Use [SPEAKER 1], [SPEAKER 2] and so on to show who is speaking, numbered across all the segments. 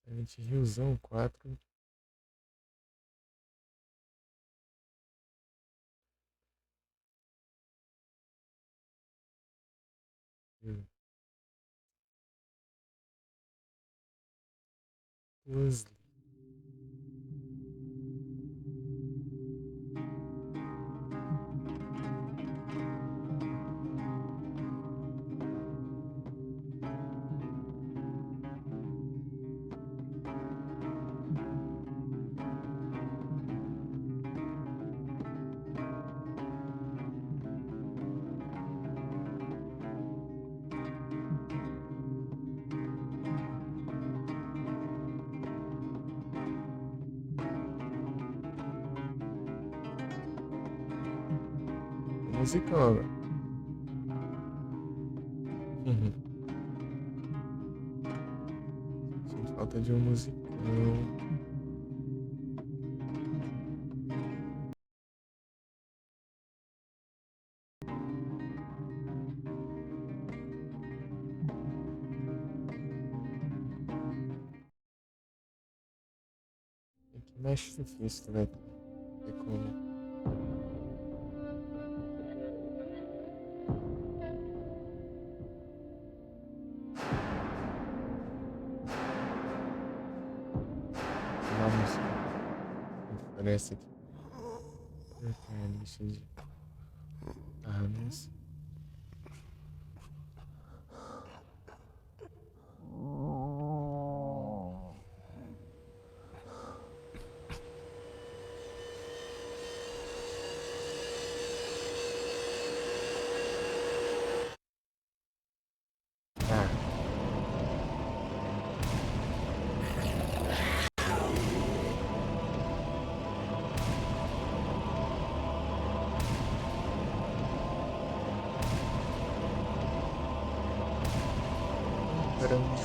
[SPEAKER 1] Silent Hillzão 4. Puzzle. Musicão agora. Senti falta de um musicão. É que mais difícil que vai ter como. Uma música. Parece aqui. A lista de armas. Ah, caramba.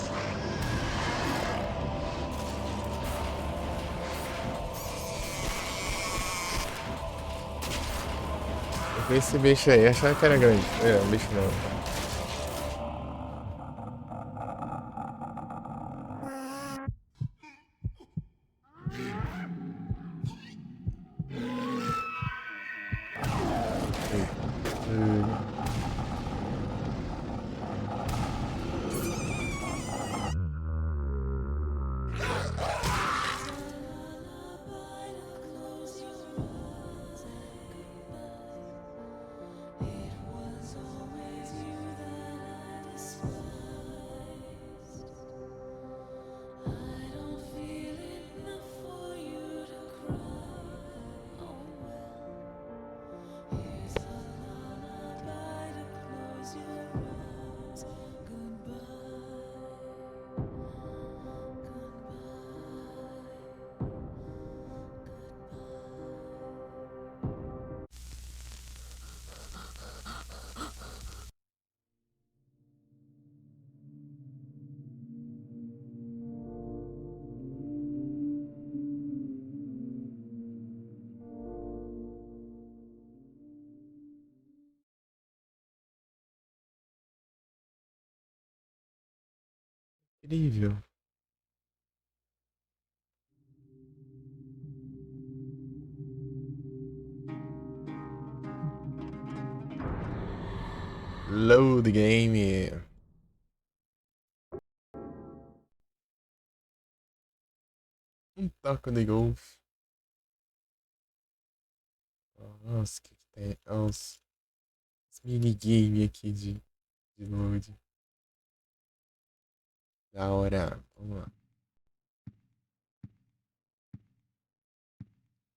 [SPEAKER 1] Eu vi esse bicho aí, achava que era grande. É, um bicho não. Eita. Incrível. Load game. Um taco de golfe. Nossa, o que que tem? Os minigame aqui de load. Da hora. Vamos lá.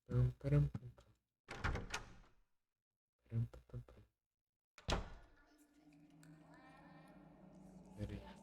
[SPEAKER 1] Pam, param, pam, param, pam, pam, pam. Pera aí.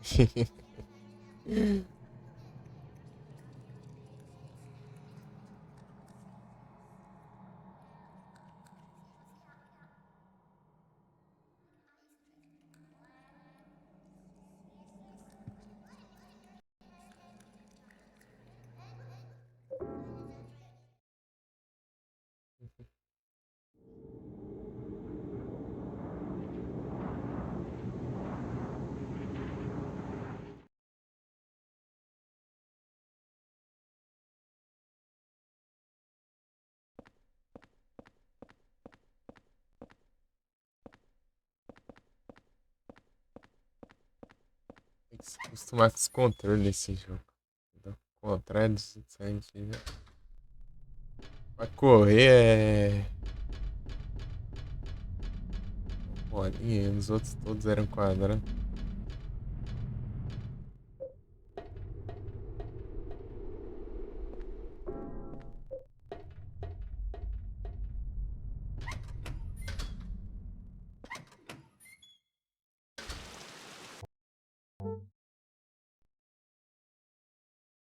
[SPEAKER 1] Tem que se acostumar com os controles desse jogo. O contrário dos outros Silent Hill. Pra correr é. Bolinha, os outros todos eram quadrados.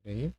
[SPEAKER 1] Aí.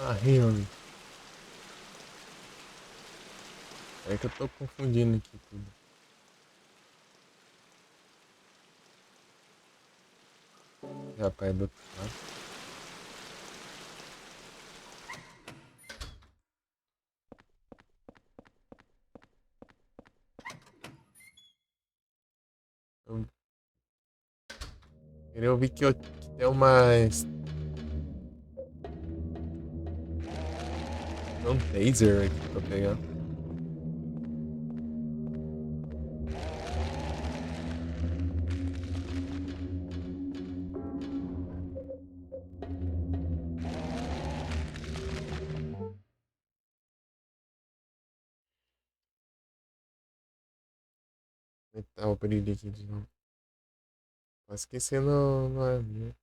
[SPEAKER 1] Ah, homem. É que eu tô confundindo aqui tudo. Rapaz, do outro lado. Eu vi que tem umas. Tem um taser aqui pra pegar. Tá o brilho aqui de novo. Tô esquecendo, não é minha.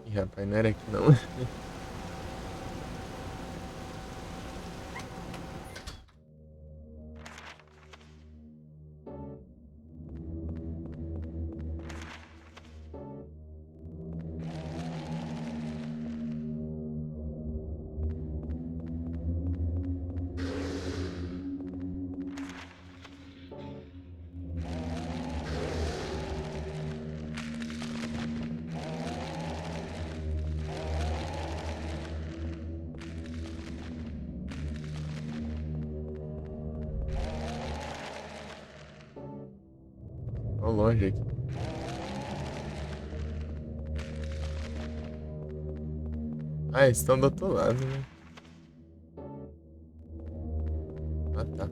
[SPEAKER 1] Ih, rapaz, não era aqui não. Tô longe aqui. Ah, eles estão do outro lado, né? Ah, tá.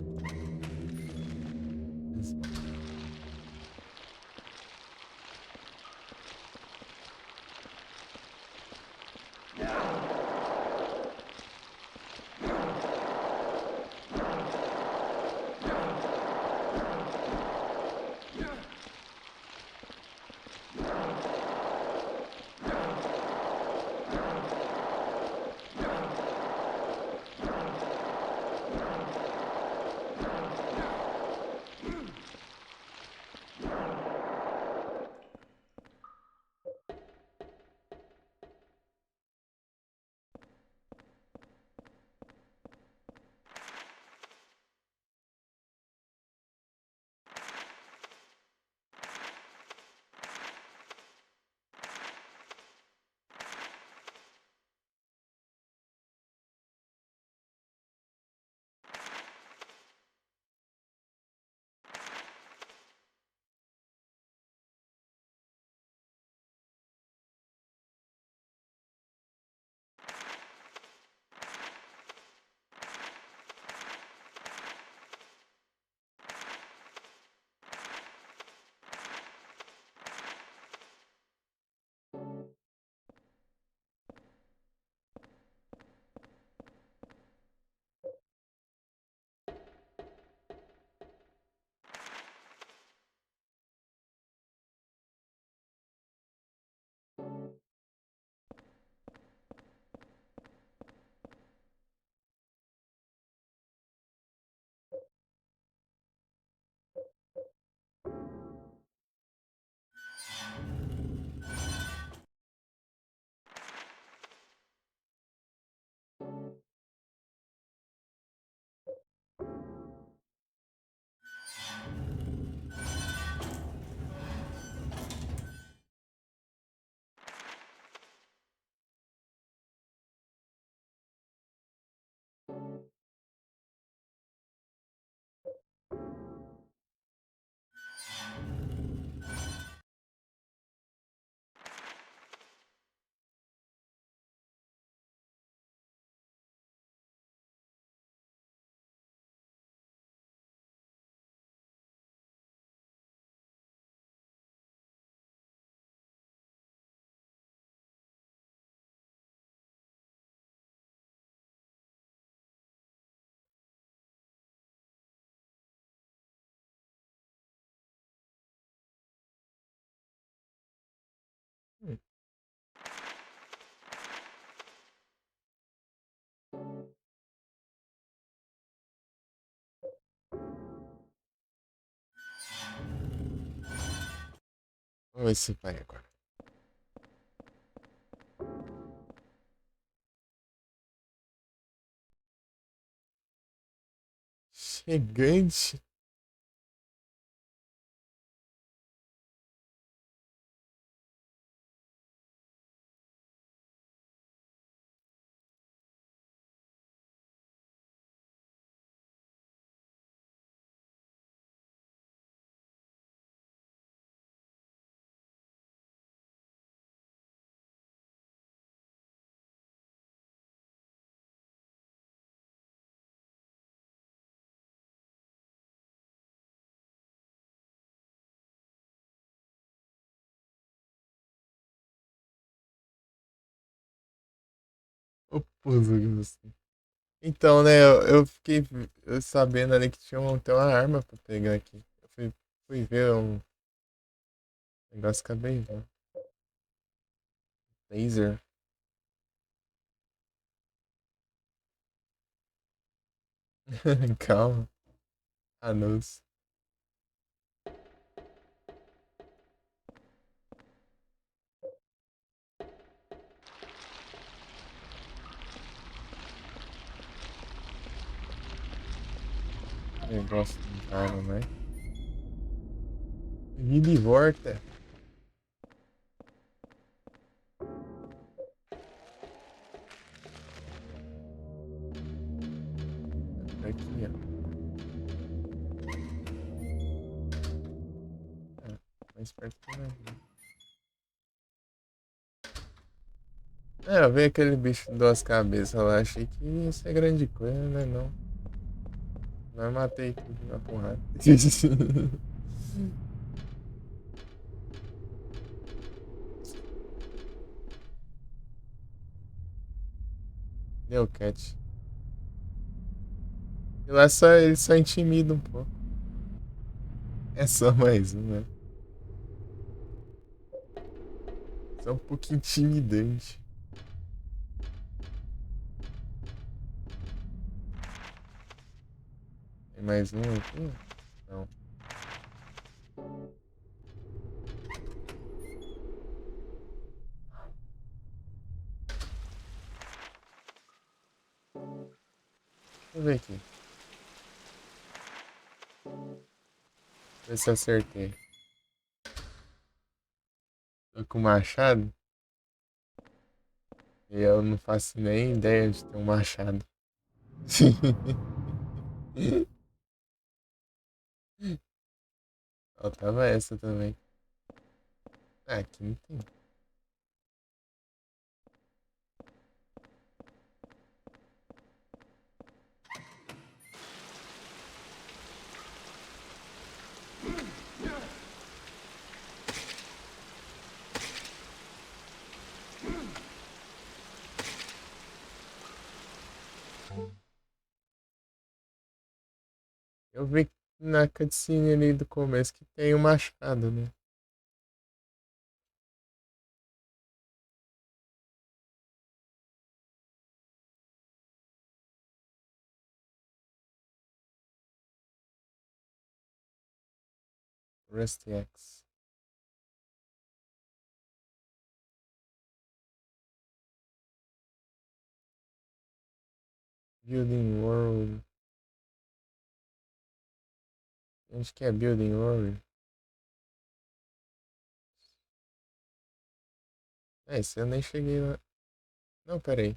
[SPEAKER 1] Vamos ver se vai agora. Chegante. Ô, puzo que você. Então, né, eu fiquei sabendo ali que tinha tem uma arma pra pegar aqui. Fui ver um negócio, acabei vendo. Laser. Calma. Ah, não. Negócio de arma, né? Vida e volta. Aqui, ó. Ah, mais perto que nós. É, eu vi aquele bicho de duas cabeças lá, achei que isso é grande coisa, né? Não. Mas matei tudo na porrada. Deu cat. E lá só, ele só intimida um pouco. É só mais um, né? Só um pouco intimidante. Tem mais um aqui? Não. Deixa eu ver aqui. Ver se eu acertei. Tô com machado e eu não faço nem ideia de ter um machado. Faltava essa também. Ah, aqui não tem. Eu vi na cutscene ali do começo que tem um machado, né? Rusty Axe. Building World. Onde que é Building World? É, esse eu nem cheguei lá. Não, peraí.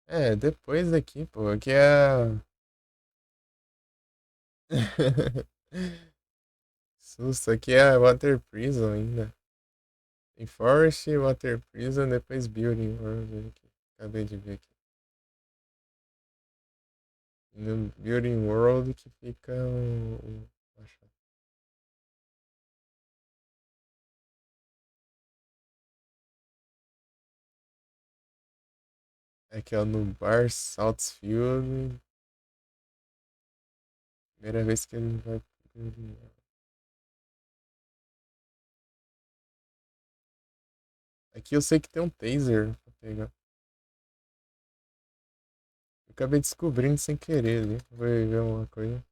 [SPEAKER 1] É, depois daqui, pô. Aqui é a. Susto, aqui é a Water Prison ainda. Tem Forest, Water Prison, depois Building World. Aqui. Acabei de ver aqui. No Building World que fica machado. Aqui, ó, no Bar Saltzfield. Primeira vez que ele vai pro Building World. Aqui eu sei que tem um taser pra pegar. Eu acabei descobrindo sem querer ali. Vou ver uma coisa.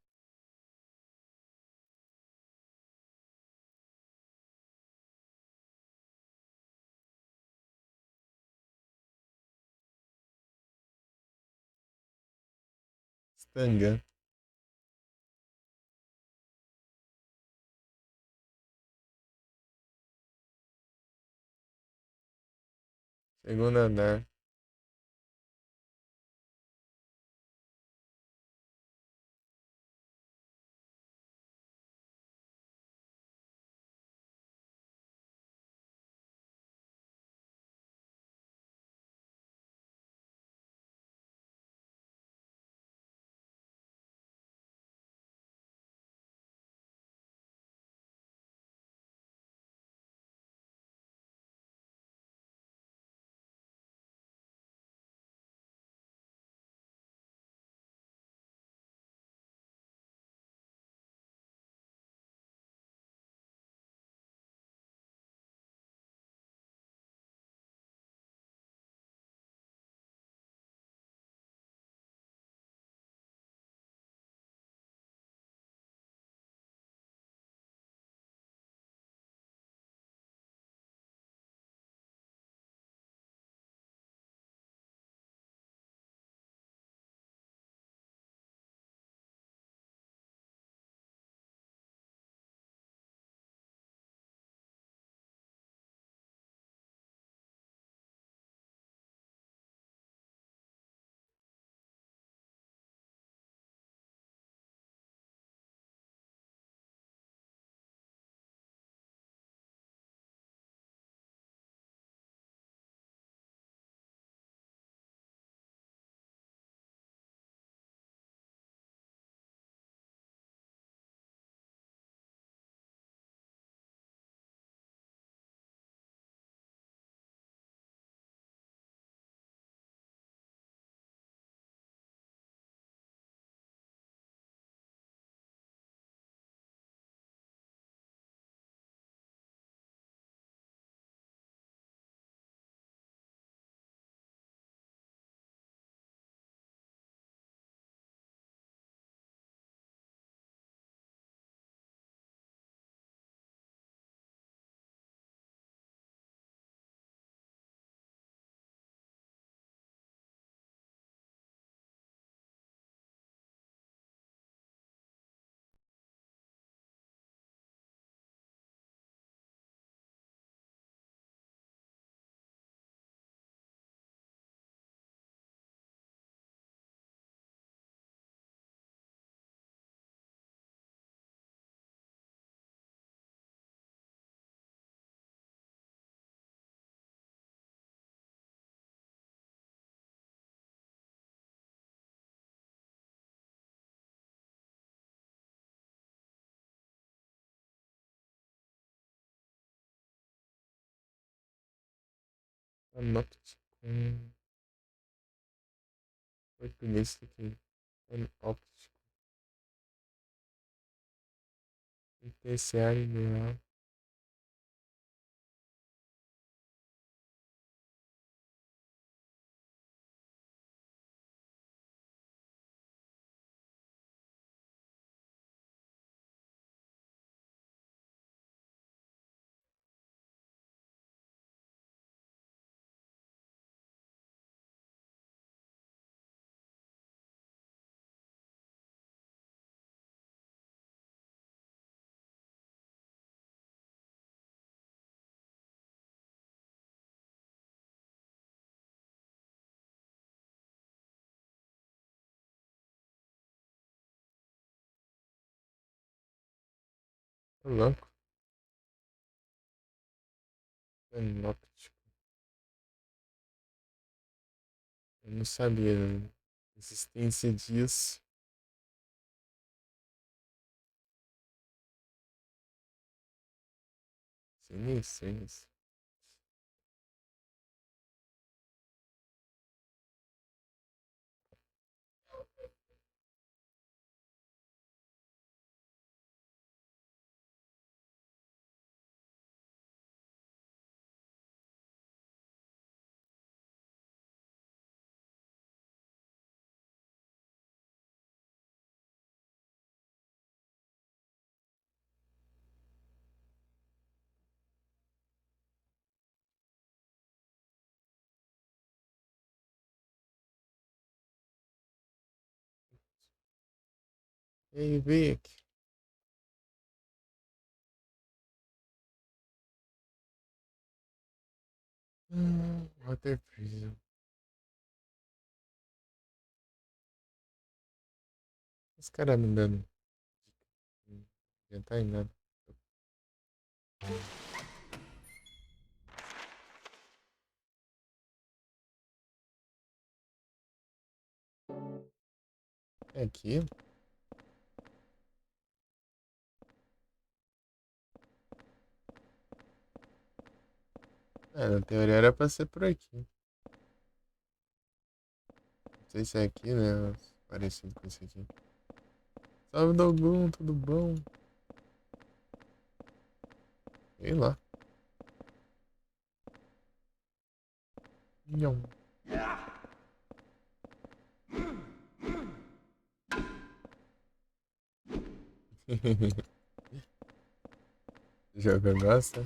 [SPEAKER 1] Tangã. Segundo andar. Panóptico. Português aqui. Panóptico. Terciário ideal. Tô louco. Panóptico. Eu não sabia da existência disso. Sinistro, isso. E aí, Vic? Water Prison. Os caras me dando. Não adianta em nada. É aqui? É, na teoria era pra ser por aqui. Não sei se é aqui, né? Parecido com esse aqui. Salve, Dogum, tudo bom? Sei lá. Nham. Jogo gosta?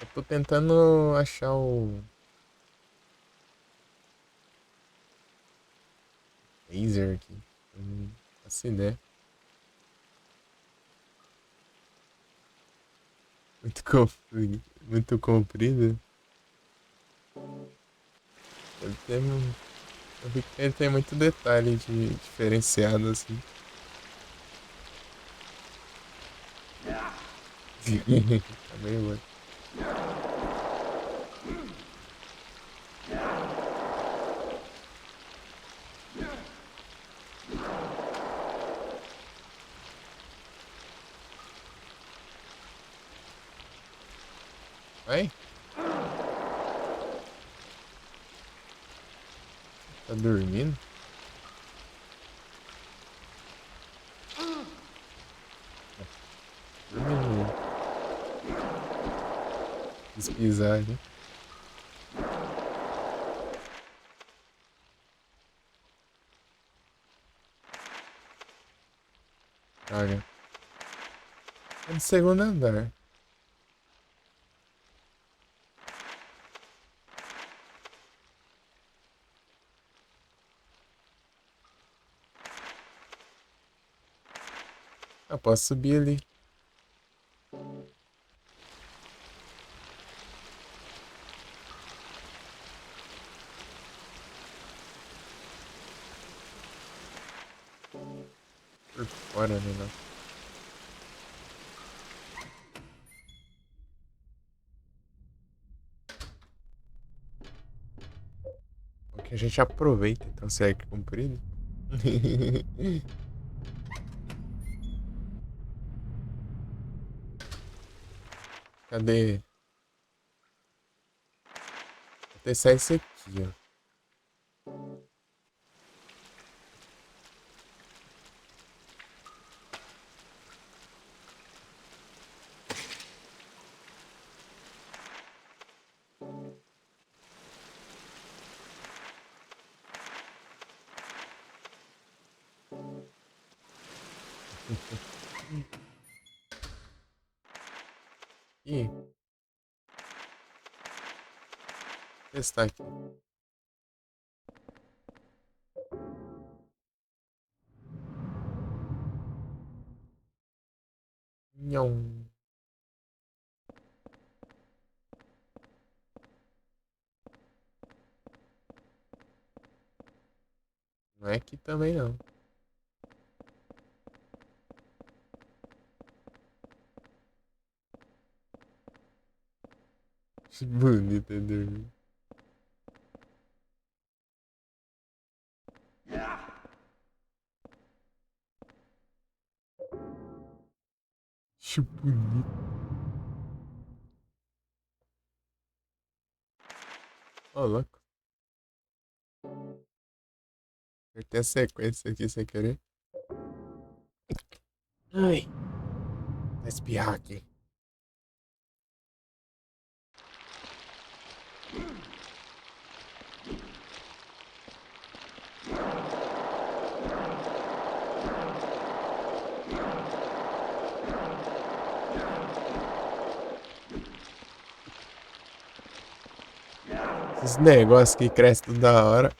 [SPEAKER 1] Eu tô tentando achar o laser aqui. Faço ideia. Muito comprido. Muito comprido. Deve ter, eu vi que ele tem muito detalhe diferenciado assim. Tá bem louco. Vai? Tá dormindo? Dormindo. Quis pisar ali. Olha. É no segundo andar. Eu posso subir ali. Por fora, né? Não. Porque a gente aproveita, então se é que comprido. Cadê? Vou testar esse aqui, ó. Ih, testar aqui. Nham. Não é aqui também não. Que bonito é dormir. Que bonito. Ó, louco. Apertei a sequência aqui sem querer. Ai. Vai espirrar aqui. Esse negócio que cresce toda hora.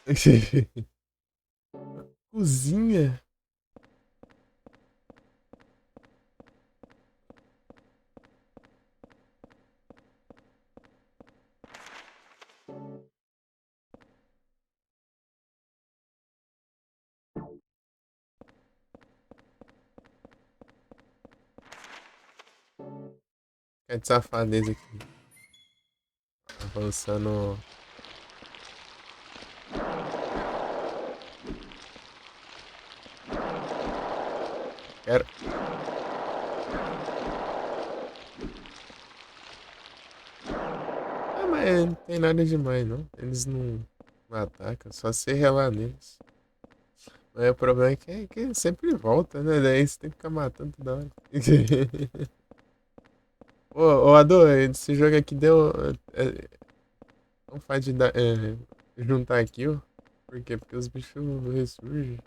[SPEAKER 1] Cozinha. É de safadeza aqui. Avançando. Quero. Ah, mas não tem nada demais, não. Eles não atacam, só se relar neles. Mas o problema é que sempre volta, né? Daí você tem que ficar matando toda hora. Ô, Adô, esse jogo aqui deu. Não faz de dar, juntar kill. Por quê? Porque os bichos ressurgem.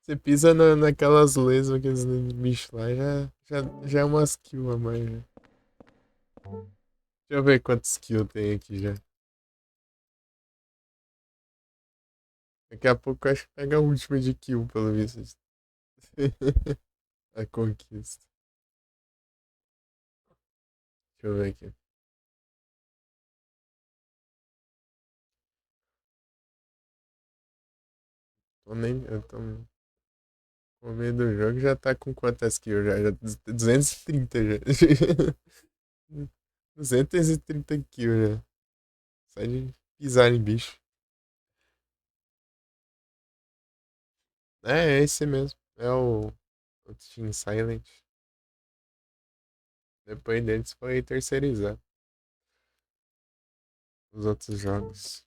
[SPEAKER 1] Você pisa naquelas lesmas, aqueles bichos lá, já é umas kills a mais. Já. Deixa eu ver quantos kills tem aqui já. Daqui a pouco eu acho que pega a última de kill, pelo visto. A conquista. Deixa eu ver aqui. Eu tô com medo do jogo, já tá com quantas kills já? Já 230 já. 230 kills já. Só de pisar em bicho. É esse mesmo. É o Team Silent. Depois deles foi terceirizar os outros jogos.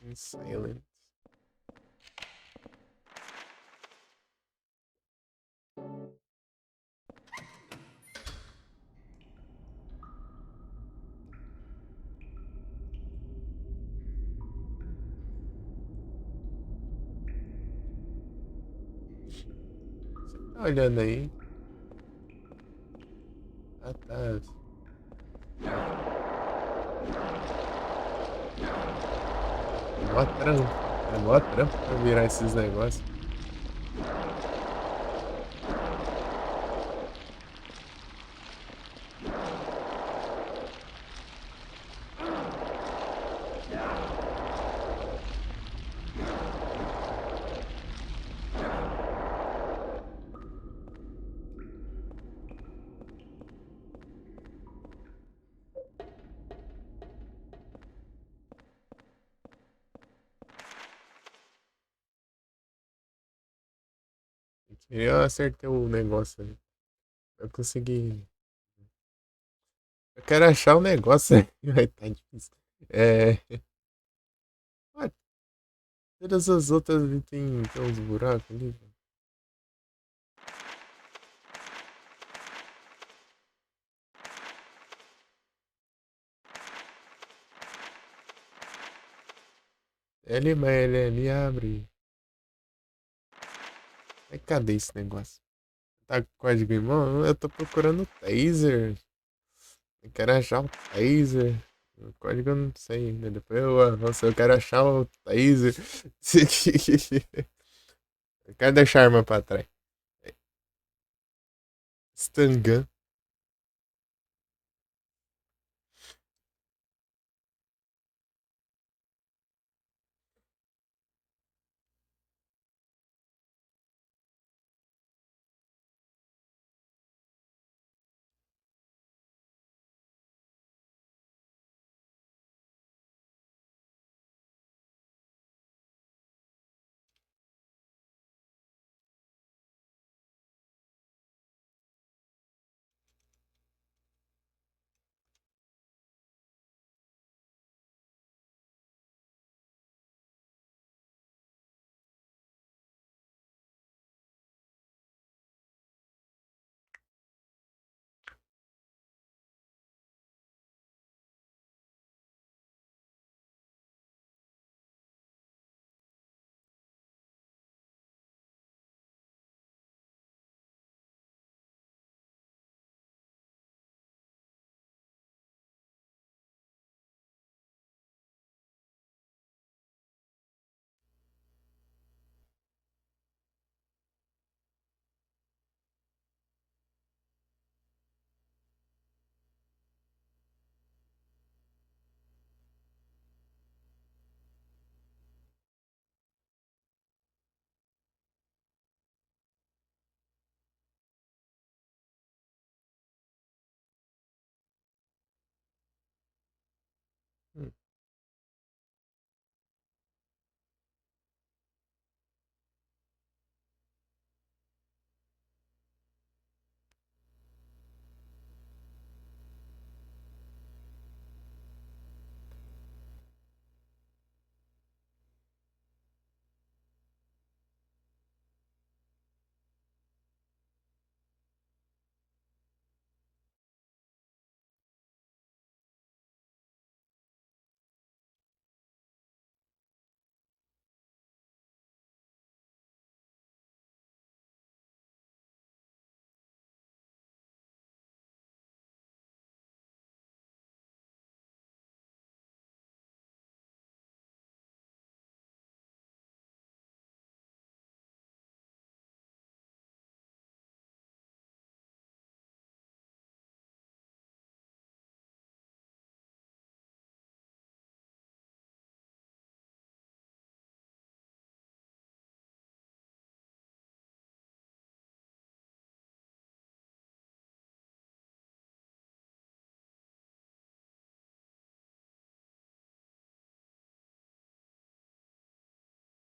[SPEAKER 1] Team Silent. Você tá olhando aí? Ah, tá. É mó trampo. É mó trampo pra virar esses negócios. Eu acertei o negócio ali. Eu consegui. Eu quero achar o negócio aí. Vai tá difícil. É. Ué, todas as outras ali tem uns buracos ali. Ele abre. Mas cadê esse negócio? Tá com código em mão? Eu tô procurando o taser. Eu quero achar o taser. O código eu não sei ainda. Depois eu avanço. Eu quero achar o taser. Eu quero deixar a arma pra trás. Stun gun.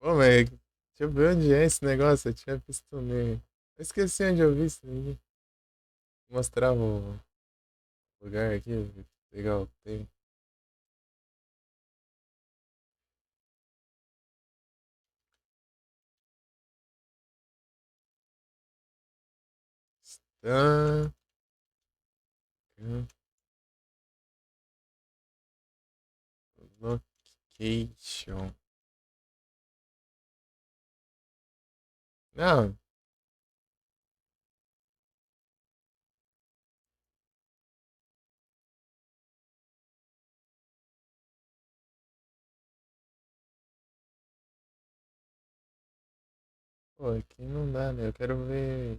[SPEAKER 1] Pô, mas deixa eu ver onde é esse negócio. Eu tinha visto também. Eu esqueci onde eu vi isso aí. Mostrava o lugar aqui. Legal, tem. Stan Location. Não, pô, aqui não dá, né? Eu quero ver.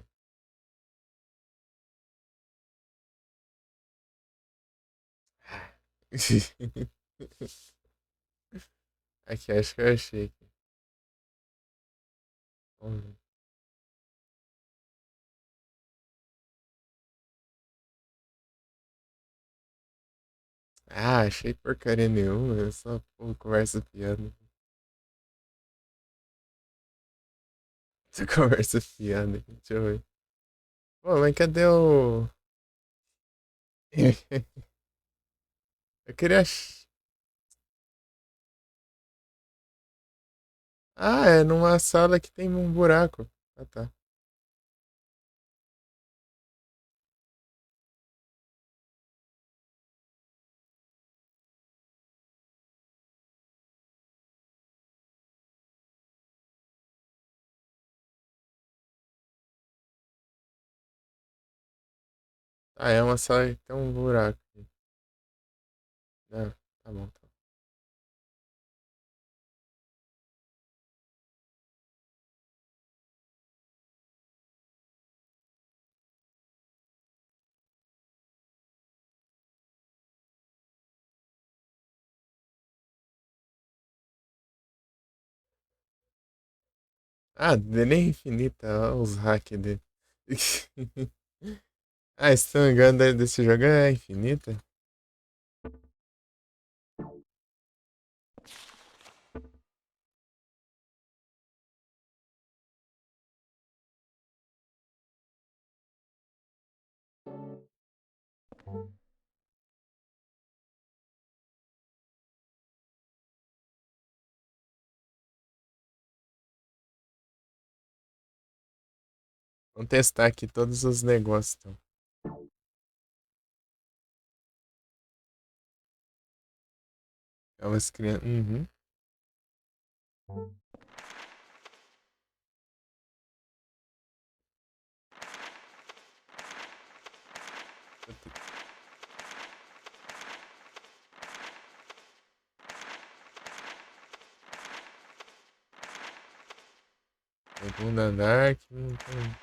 [SPEAKER 1] Aqui, acho que eu achei aqui. Vamos ver. Ah, achei porcaria nenhuma. Eu só pô, conversa fiada. Só conversa fiada. Deixa eu ver. Pô, mas cadê o. Eu queria. Ah, é numa sala que tem um buraco. Ah, tá. Ah, é uma sala que tem um buraco. Ah, tá bom, tá bom. Ah, dele é infinita. Olha os hacks dele. Ah, se não me engano, desse jogo é infinita. Vamos testar aqui todos os negócios. Então. É umas crianças. Uhum. Segundo andar que não tem.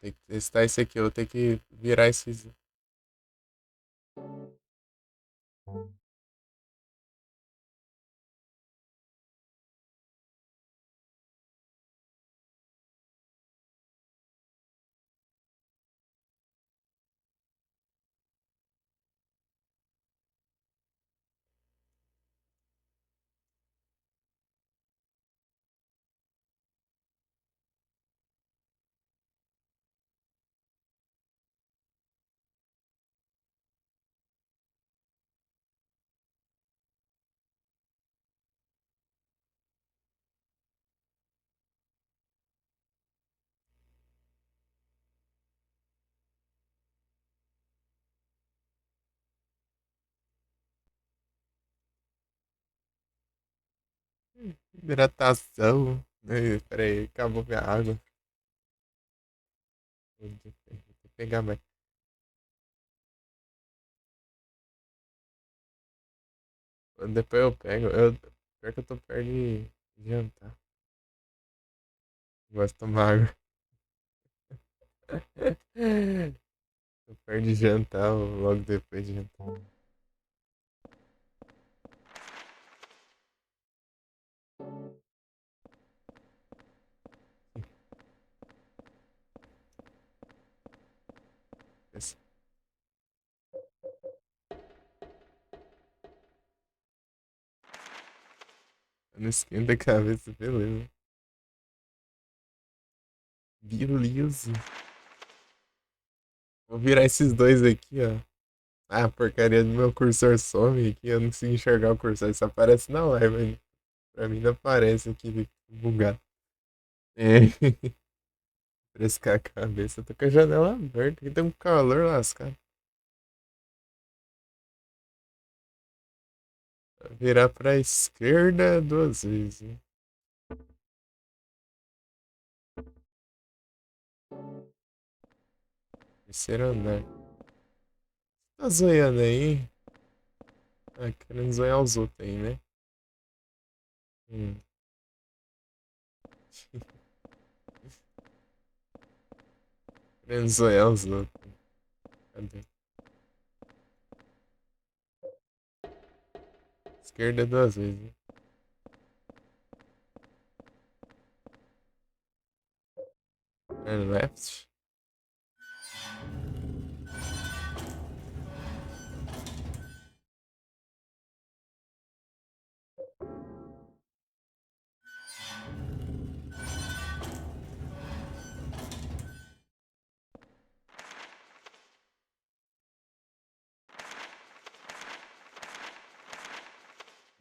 [SPEAKER 1] Tem que testar esse aqui. Eu vou ter que virar esses. Hidratação. Peraí, acabou minha água. Vou ter que pegar mais. Depois eu pego. Pior que eu tô perto de jantar. Gosto de tomar água. Tô perto de jantar, logo depois de jantar. Esse- Não esquenta a cabeça, beleza. Beleza. Vou virar esses dois aqui, ó. Ah, a porcaria do meu cursor some aqui. Eu não consigo enxergar o cursor. Só aparece na live. Pra mim não aparece aqui bugado. É. Frescar a cabeça. Eu tô com a janela aberta. Aqui tem um calor lascado. Virar pra esquerda duas vezes, né? Terceiro andar. Tá zoiando aí? Ah, querendo zoiar os outros aí, né? Hum. Querendo zoiar os outros. Cadê? Esquerda duas vezes, né? Turn left.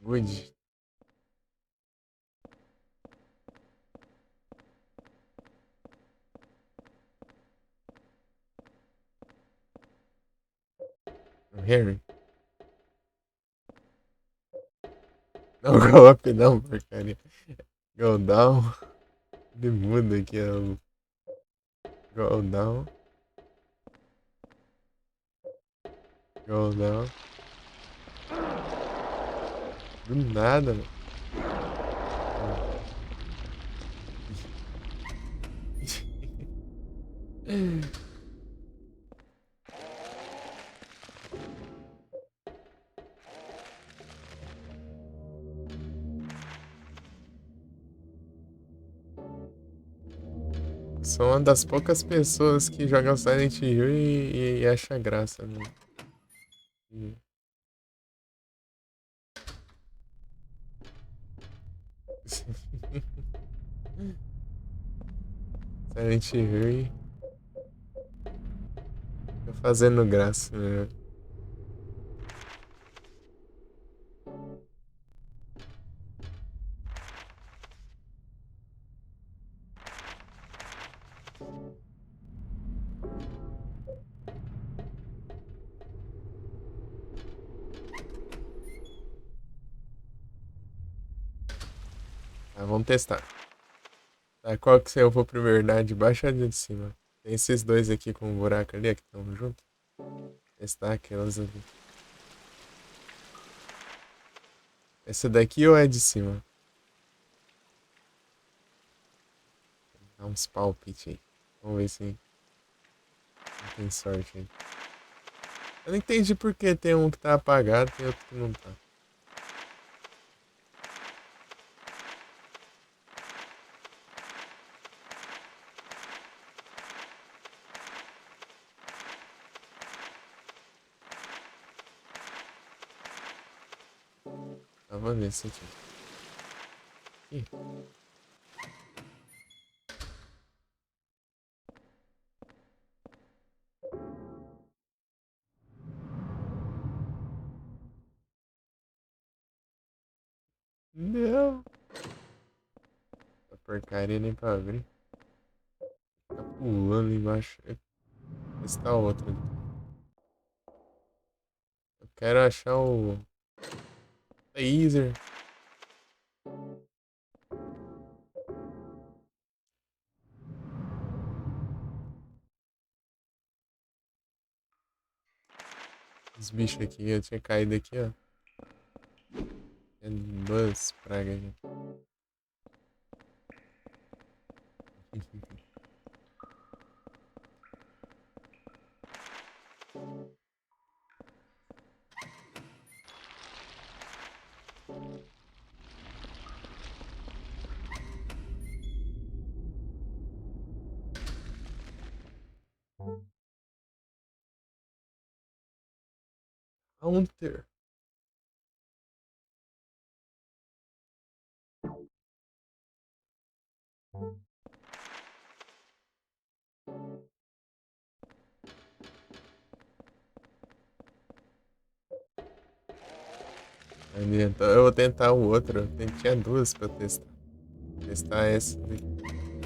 [SPEAKER 1] Good. Harry. Não, go up não, porcaria. Go down. Ele muda aqui, ó. Go down. Go down. Do nada, mano. Sou uma das poucas pessoas que jogam Silent Hill e acha graça, né? E- Silent Hill e tô fazendo graça, né? Tá, vamos testar. Tá, qual que eu vou primeiro? Na de baixo ou de cima? Tem esses dois aqui com um buraco ali, que estão juntos. Testar aquelas ali. Essa daqui ou é de cima? Dá uns palpites aí. Vamos ver se tem sorte aí. Eu não entendi por que tem um que tá apagado e tem outro que não tá. Tá, vamos ver esse aqui. Ih, não. A porcaria nem pra abrir. Tá pulando embaixo. Esse tá outro ali. Eu quero achar o laser. Os bichos aqui. Eu tinha caído aqui, ó. Tem duas pragas aqui. Counter. Ali, então eu vou tentar o outro. Tinha duas pra testar. Testar essa.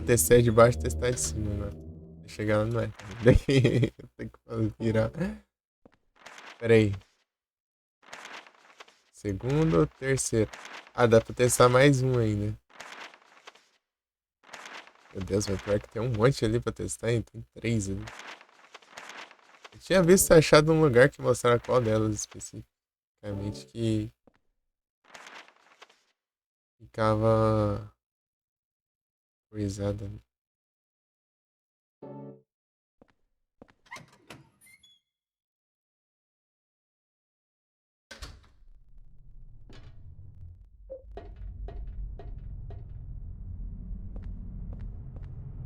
[SPEAKER 1] Testar de baixo e testar de cima, mano. Chegar lá não é. Daí eu tenho que virar. Pera aí. Segundo ou terceiro? Ah, dá pra testar mais um ainda. Meu Deus, mas pior que tem um monte ali pra testar, hein? Tem três ali. Eu tinha visto achado um lugar que mostrava qual delas especificamente que ficava coisada.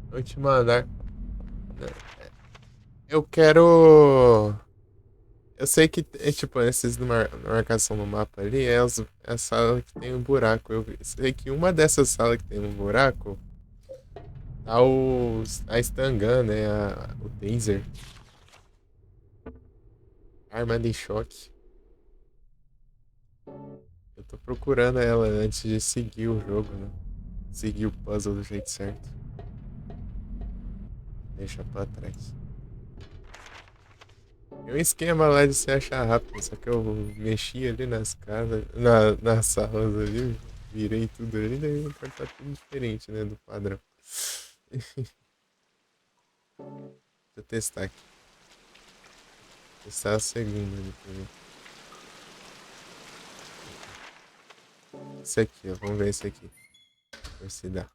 [SPEAKER 1] Vou te mandar. Eu quero. Eu sei que, tipo, esses na marcação no mapa ali é a sala que tem um buraco. Eu sei que uma dessas salas que tem um buraco tá a stun gun, né? O taser. Arma de choque. Eu tô procurando ela antes de seguir o jogo, né? Seguir o puzzle do jeito certo. Deixa pra trás. Tem um esquema lá de se achar rápido, só que eu mexi ali nas casas, nas salas ali, virei tudo ali, daí agora tá tudo diferente, né, do padrão. Deixa eu testar aqui. Testar a segunda ali pra ver. Esse aqui, ó, vamos ver esse aqui. Ver se dá.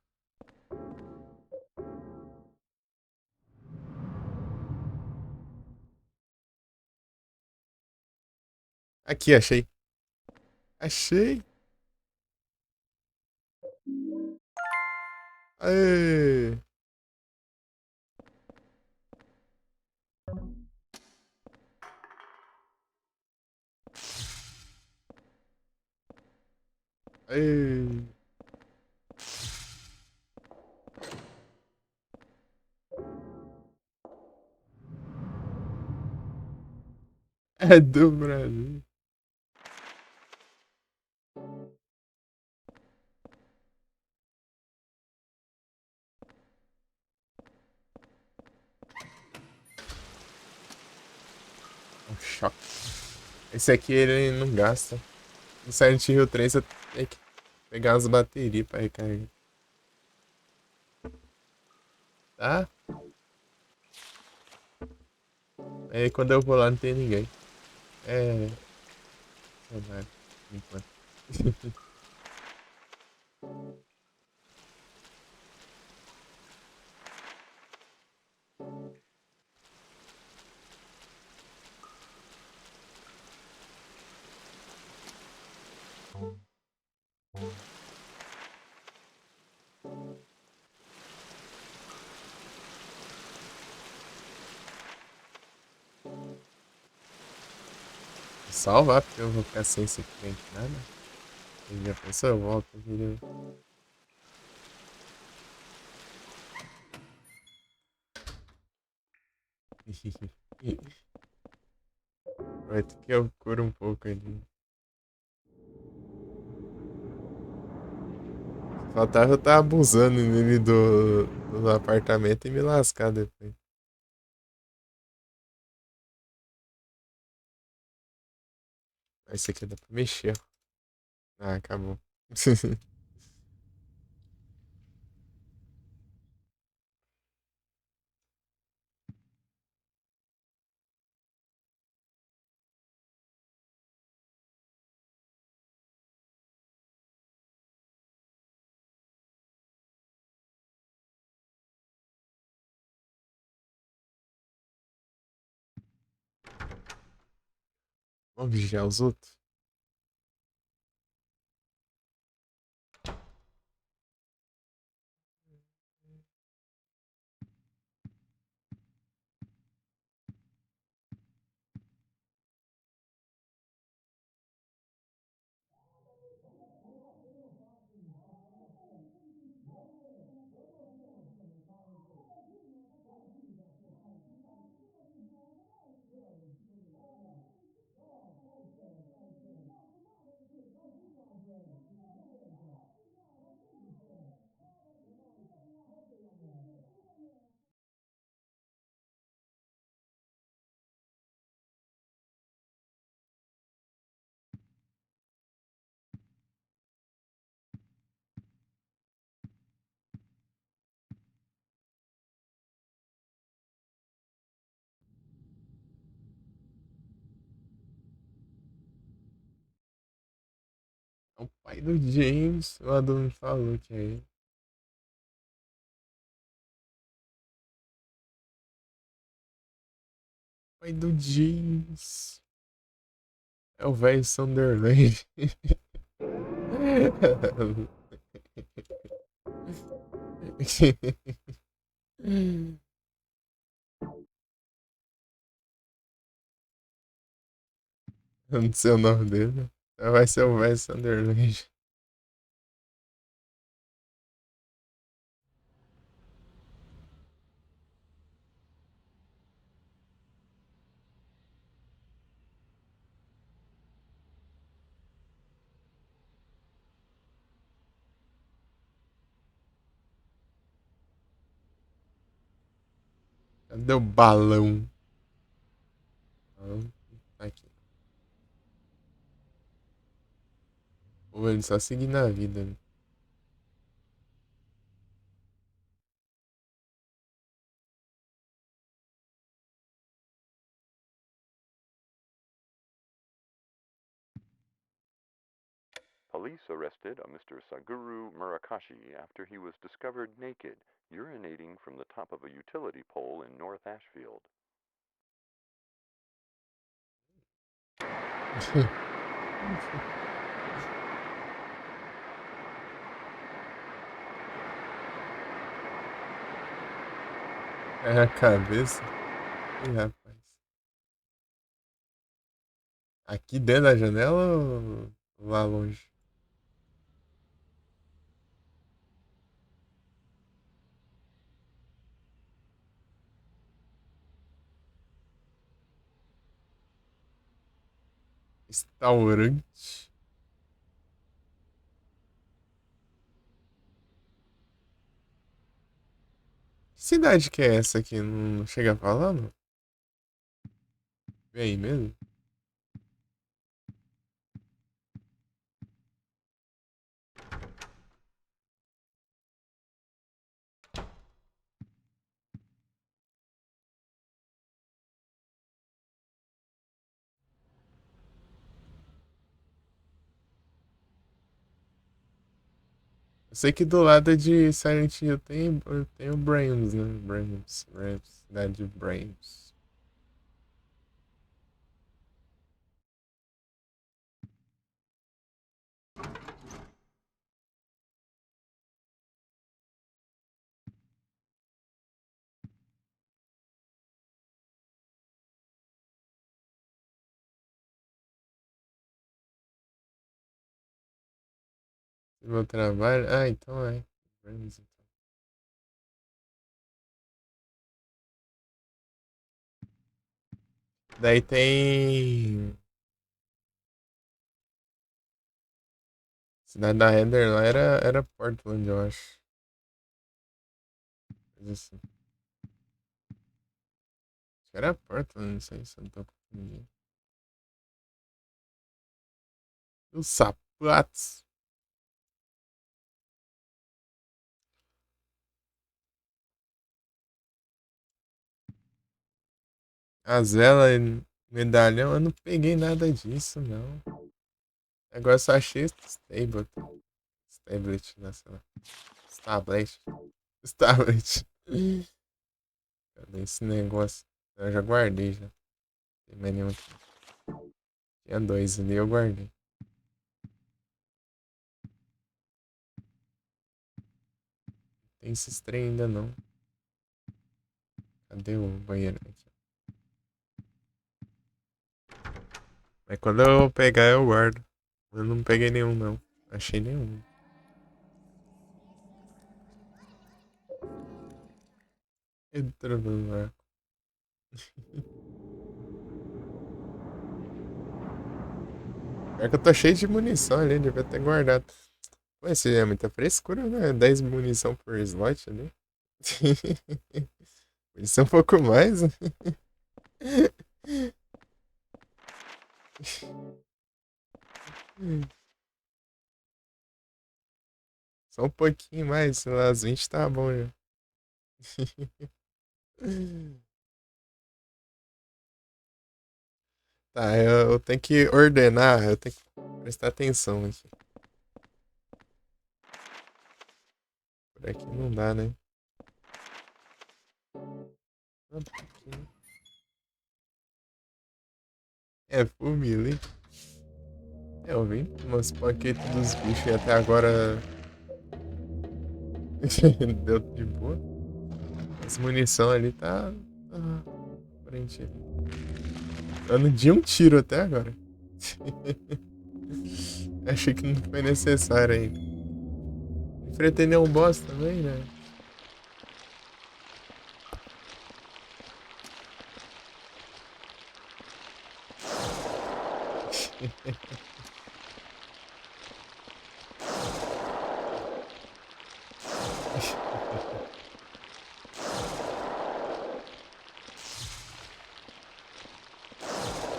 [SPEAKER 1] Aqui, achei. Achei! Aê! Aê! É do Brasil. Um choque. Esse aqui ele não gasta. No Silent Hill 3 você tem que pegar as baterias pra recarregar. Tá? Aí quando eu vou lá não tem ninguém. É. É vai. Enquanto. Salvar, porque eu vou ficar sem esse frente nada. Ele já pensou, eu volto. Entendeu? Vai ter que eu curo um pouco ali. Faltava eu estar abusando nele do apartamento e me lascar depois. Esse aqui dá pra mexer. Ah, acabou. Vamos vigiar os outros? É o pai do James. O Adam me falou que é ele. Pai do James. É o velho Sunderland. Eu não sei o nome dele. Vai ser o velho Sunderland. Cadê o balão? Balão tá aqui. Pô, ele só seguindo a vida, né?
[SPEAKER 2] Police arrested a Mr. Saguru Murakashi after he was discovered naked, urinating from the top of a utility pole in North Ashfield.
[SPEAKER 1] É a cabeça. Ih, rapaz. Aqui dentro da janela ou lá longe? Restaurante. Que cidade que é essa aqui? Não chega a falar, não? Vem aí mesmo? Eu sei que do lado de Silent Hill tem o Brains, né? Brains, cidade de Brains. Meu trabalho. Ah, então é. Brains, então. Daí tem. Cidade da Heather lá era Portland, eu acho. Mas assim, acho que era Portland, não sei se eu tô confundindo. Os sapatos. As velas, medalhão, eu não peguei nada disso, não. Agora eu só achei stable. Stablet, né? Sei lá. Stablet. Stablet. Cadê esse negócio? Eu já guardei já. Tem mais nenhum aqui. Tinha dois ali, eu guardei. Tem esses trem ainda não. Cadê o banheiro aqui? Mas quando eu pegar, eu guardo. Eu não peguei nenhum, não. Achei nenhum. Entrou no ar. Pior que eu tô cheio de munição ali, devia ter guardado. Pô, esse é muita frescura, né? 10 munição por slot ali. Isso é um pouco mais, né? Só um pouquinho mais, sei lá, as 20 tá bom já. Tá, eu tenho que ordenar, eu tenho que prestar atenção aqui. Por aqui não dá, né? Ah, por aqui, né? É, família, hein? É, eu vim umas paquetes dos bichos e até agora deu de boa. As munição ali tá frente ali. Dando de um tiro até agora. Achei que não foi necessário ainda. Enfrentei nenhum boss também, né?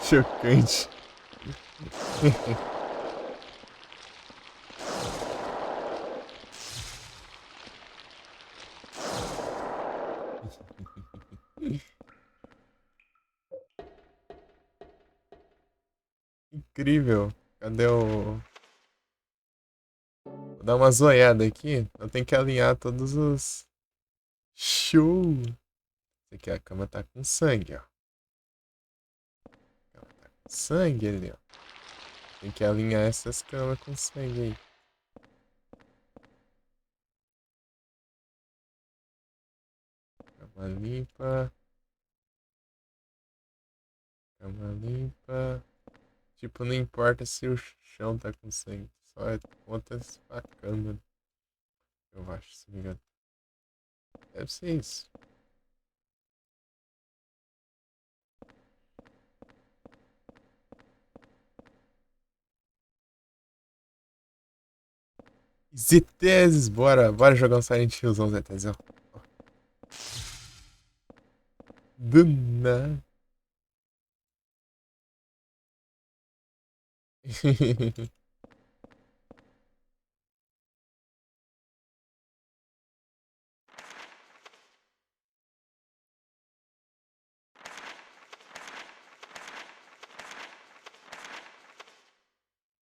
[SPEAKER 1] Chocante. Incrível. Cadê o. Vou dar uma zoiada aqui. Eu tenho que alinhar todos os. Show! Esse aqui a cama tá com sangue, ó. A cama tá com sangue ali, ó. Tem que alinhar essas camas com sangue aí. Cama limpa. Cama limpa. Tipo, não importa se o chão tá com sangue. Só conta a cama. Eu acho, se não me engano. Deve ser isso. ZTs, bora jogar um Silent Hillzão, ZTzão. Do nada.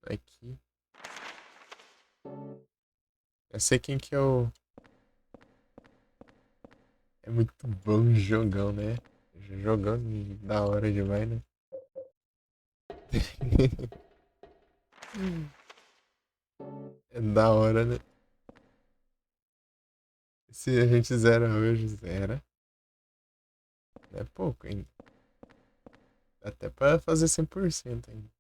[SPEAKER 1] Aqui. Eu sei quem que é o. É muito bom o jogão, né? Jogão da hora demais, né? É da hora, né? Se a gente zera hoje, zera. Não é pouco ainda. Dá até pra fazer 100% ainda.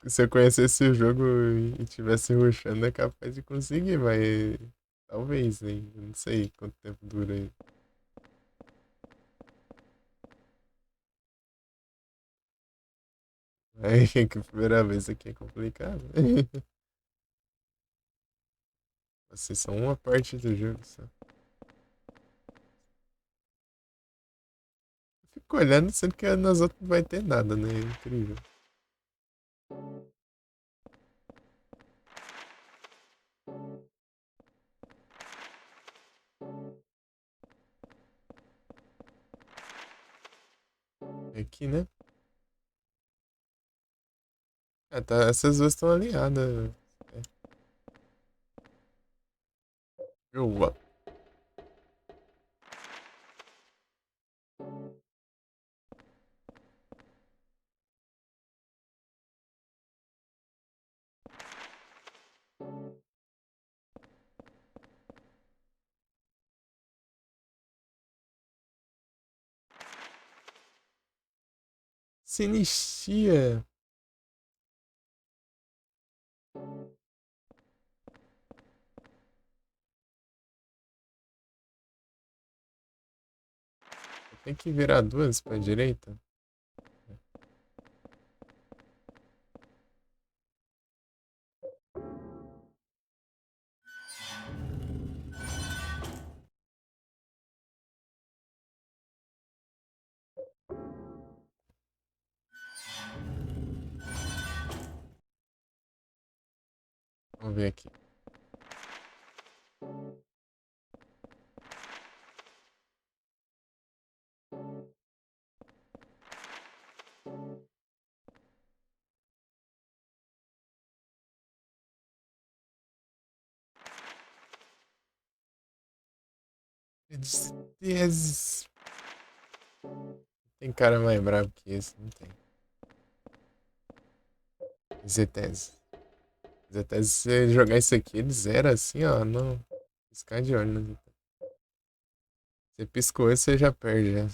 [SPEAKER 1] Se eu conhecesse o jogo e tivesse rushando, é capaz de conseguir, mas talvez, hein? Eu não sei quanto tempo dura aí. Aí que a primeira vez aqui é complicado. Vocês são uma parte do jogo só. Fico olhando, sendo que nas outras não vai ter nada, né? Incrível. Aqui, né? Ah, tá, essas duas estão alinhadas. É. Eu, se inicia. Tem que virar duas pra direita. Vamos ver aqui. Tristezas. Tem cara mais brabo que esse, não tem. Zetese. Zetese, se você jogar isso aqui, ele zera assim, ó. Não. Piscar de olho, né? Você piscou e você já perde, já.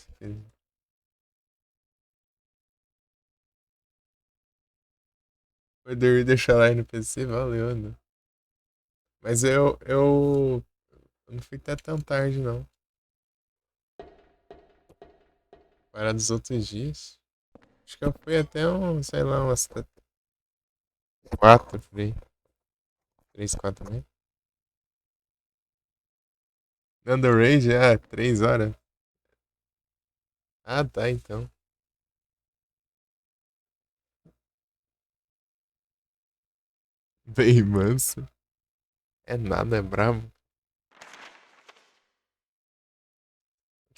[SPEAKER 1] Poder deixar lá no PC, valeu, né? Mas eu não fui até tão tarde, não. Para dos outros dias. Acho que eu fui até um, sei lá, umas quatro, por aí. Três, quatro também. Nando Rage, 3 horas. Ah, tá, então. Bem manso. É nada, é brabo.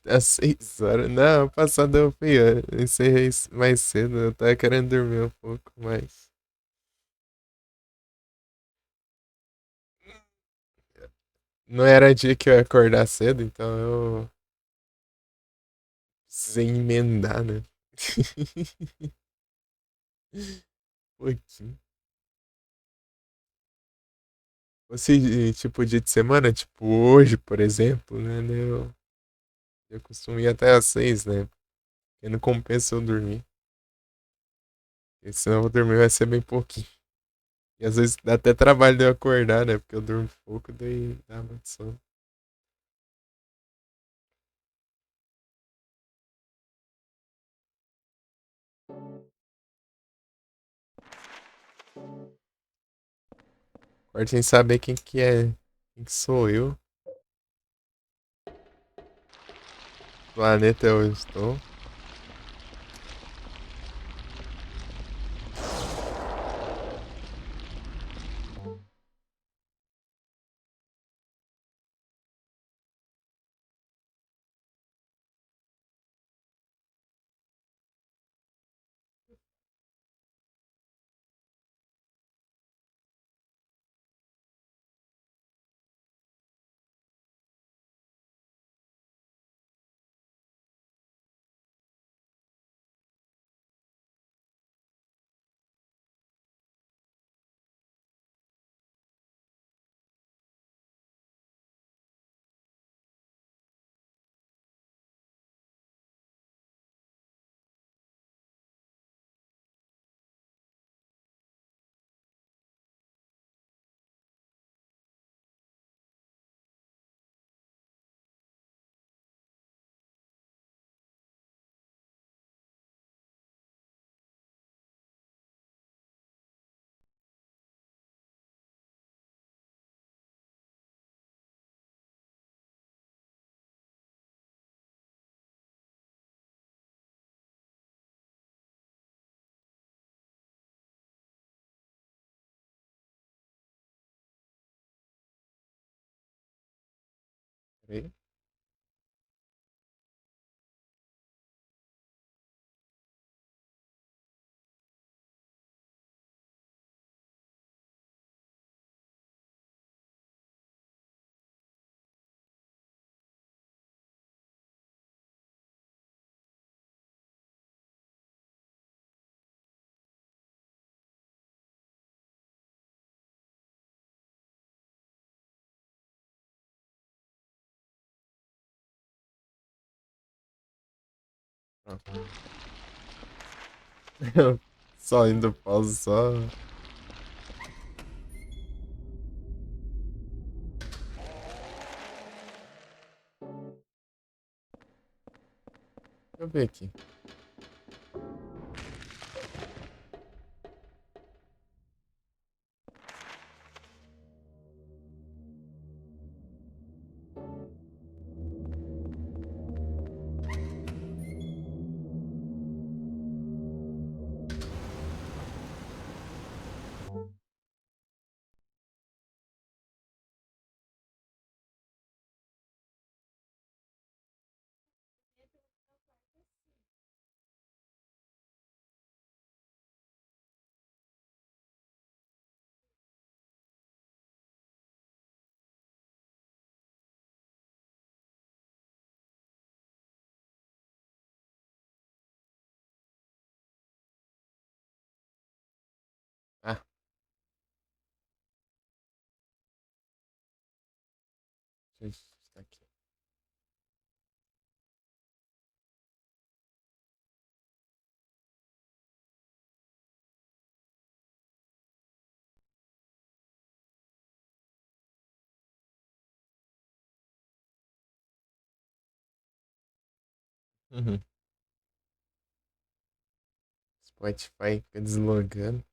[SPEAKER 1] Às 6 horas. Não, passado eu fui. Eu encerrei mais cedo. Eu tava querendo dormir um pouco, mas. Não era dia que eu ia acordar cedo, então eu precisei emendar, né? Pouquinho. Fosse tipo dia de semana, tipo hoje, por exemplo, né? Eu costumo ir até às 6, né? Porque não compensa eu dormir. Porque senão eu vou dormir vai ser bem pouquinho. E às vezes dá até trabalho de eu acordar, né? Porque eu durmo pouco, daí dá muito sono. Agora sem saber quem que é. Quem que sou eu. Planeta eu estou. Peraí. Só indo pausa, só. Deixa eu ver aqui. Deixa eu estar aqui. Uhum. Spotify fica deslogando.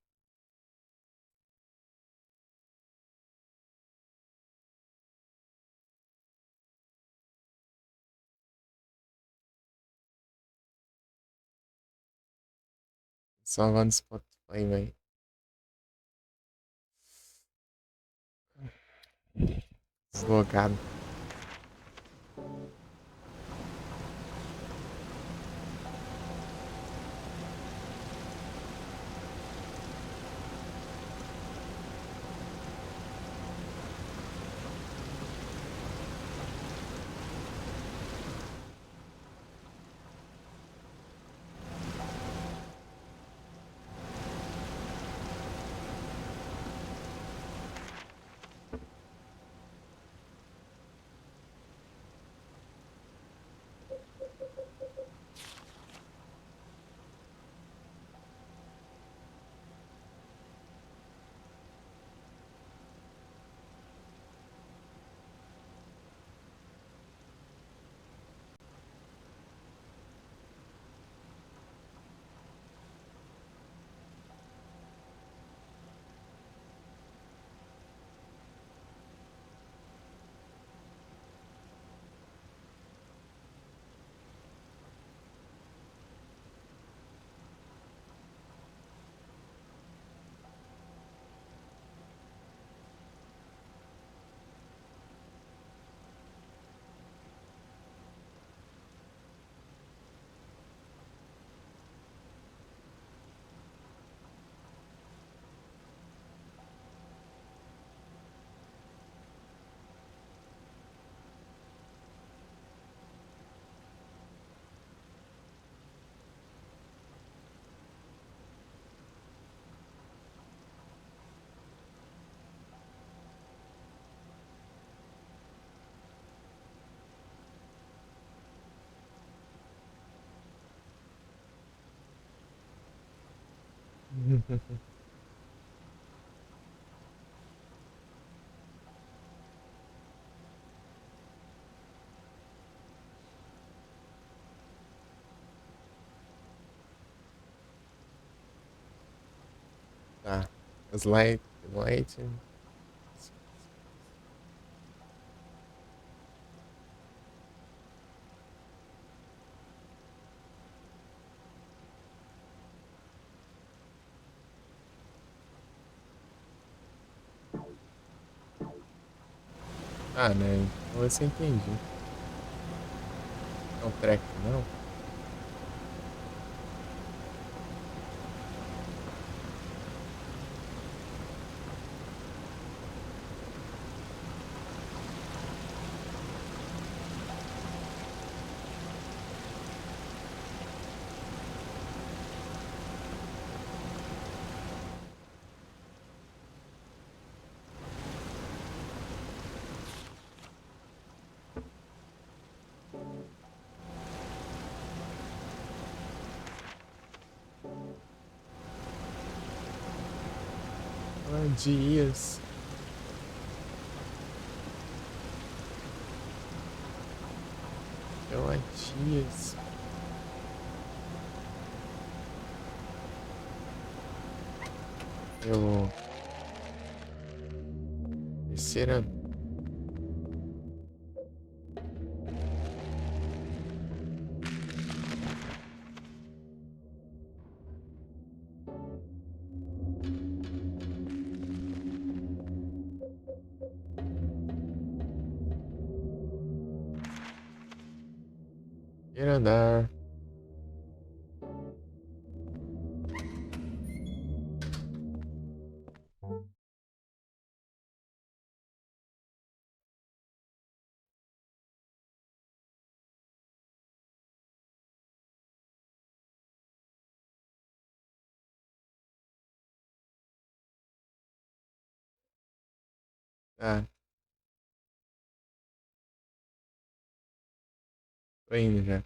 [SPEAKER 1] Salvar no Spotify, vai. Deslogado. Tá. Slide, light. Ah, né? Então você entendi. É um track, não? Ah, dias. Eu há dias. Eu. Terceira. Queira andar. Tá. Tô indo já.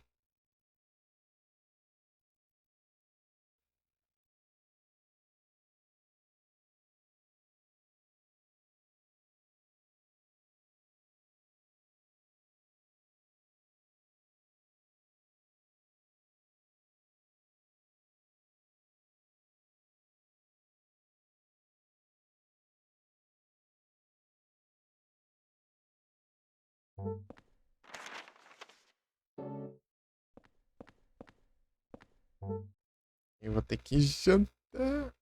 [SPEAKER 1] Eu vou ter que jantar.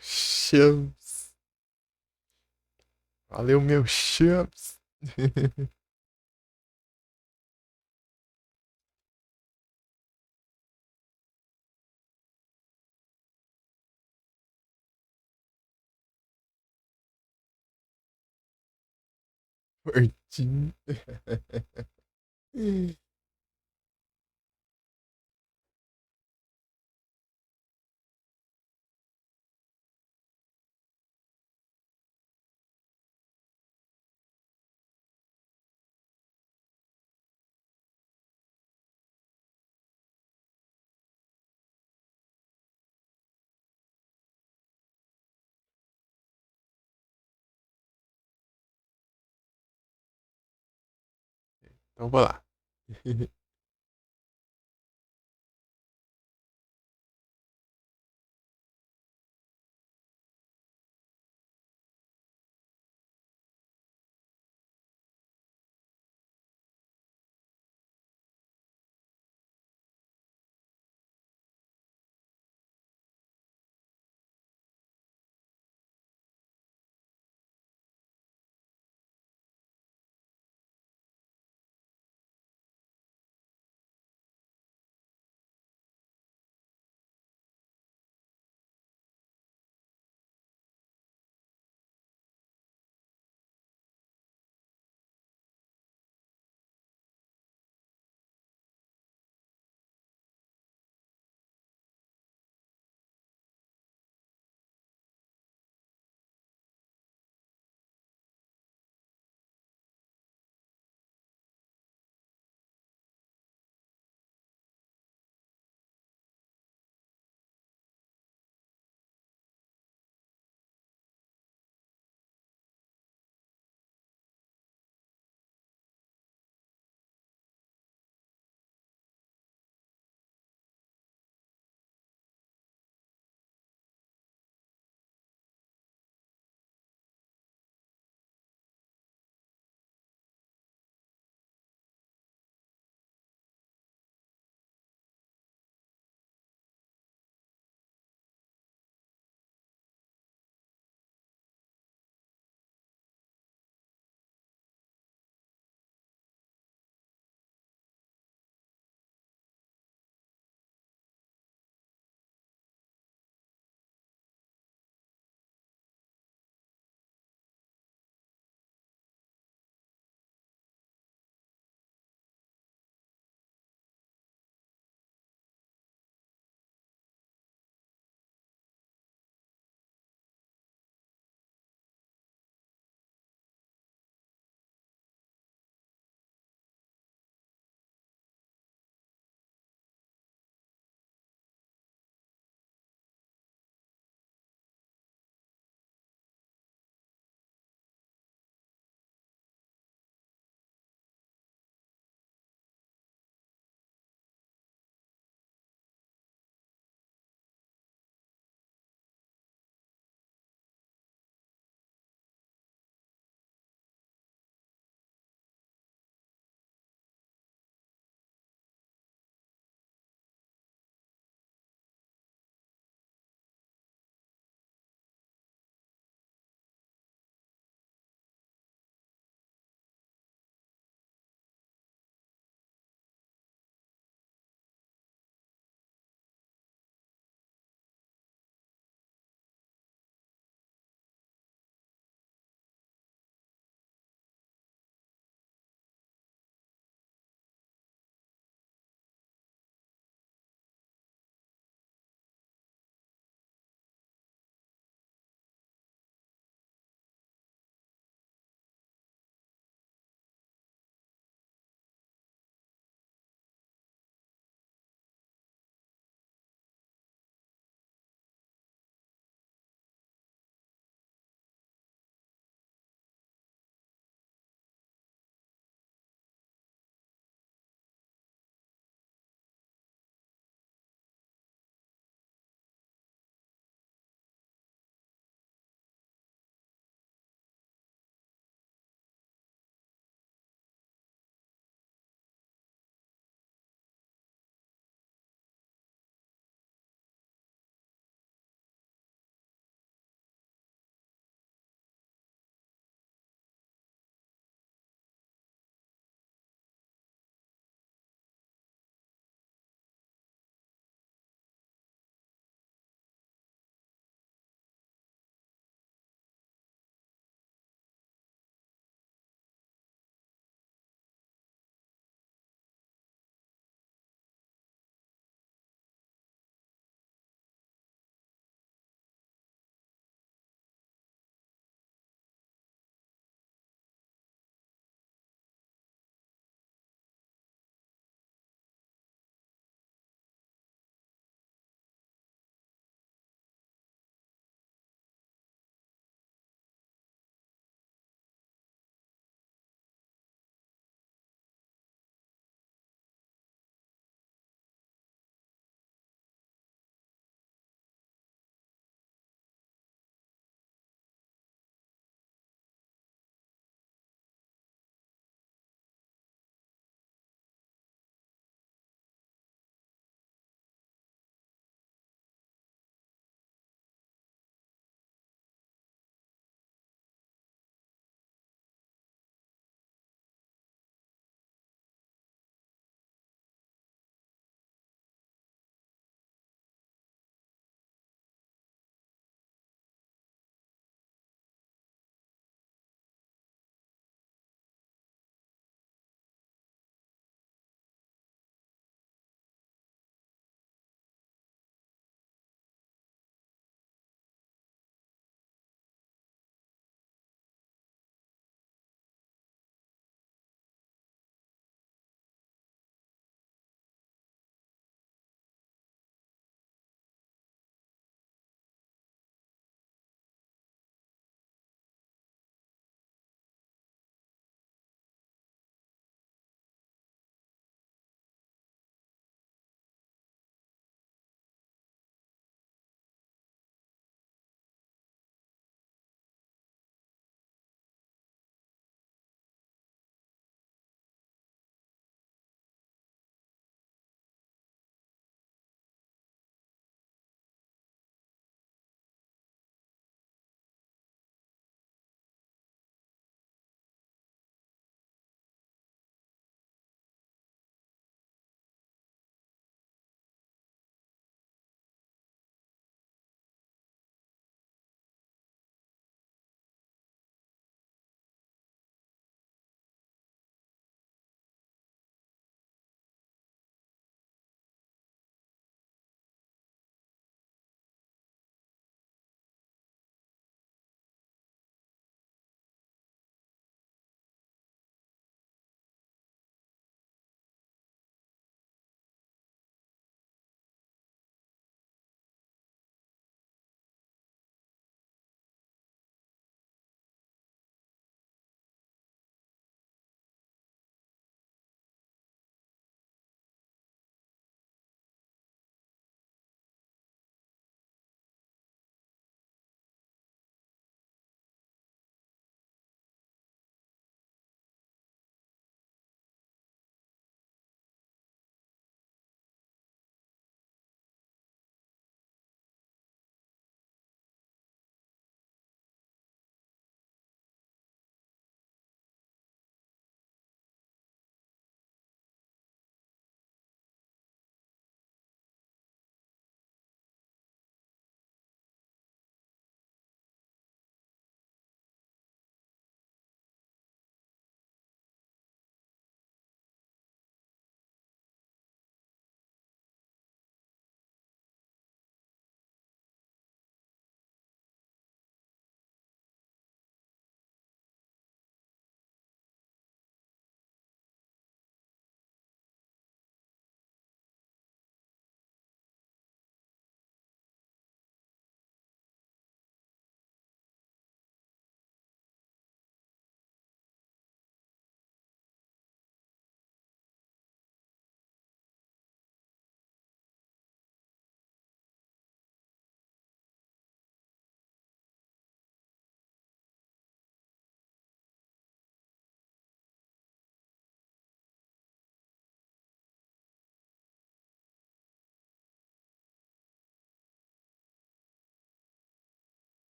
[SPEAKER 1] Champs. Valeu, meu champs. Fortinho. Então vou lá.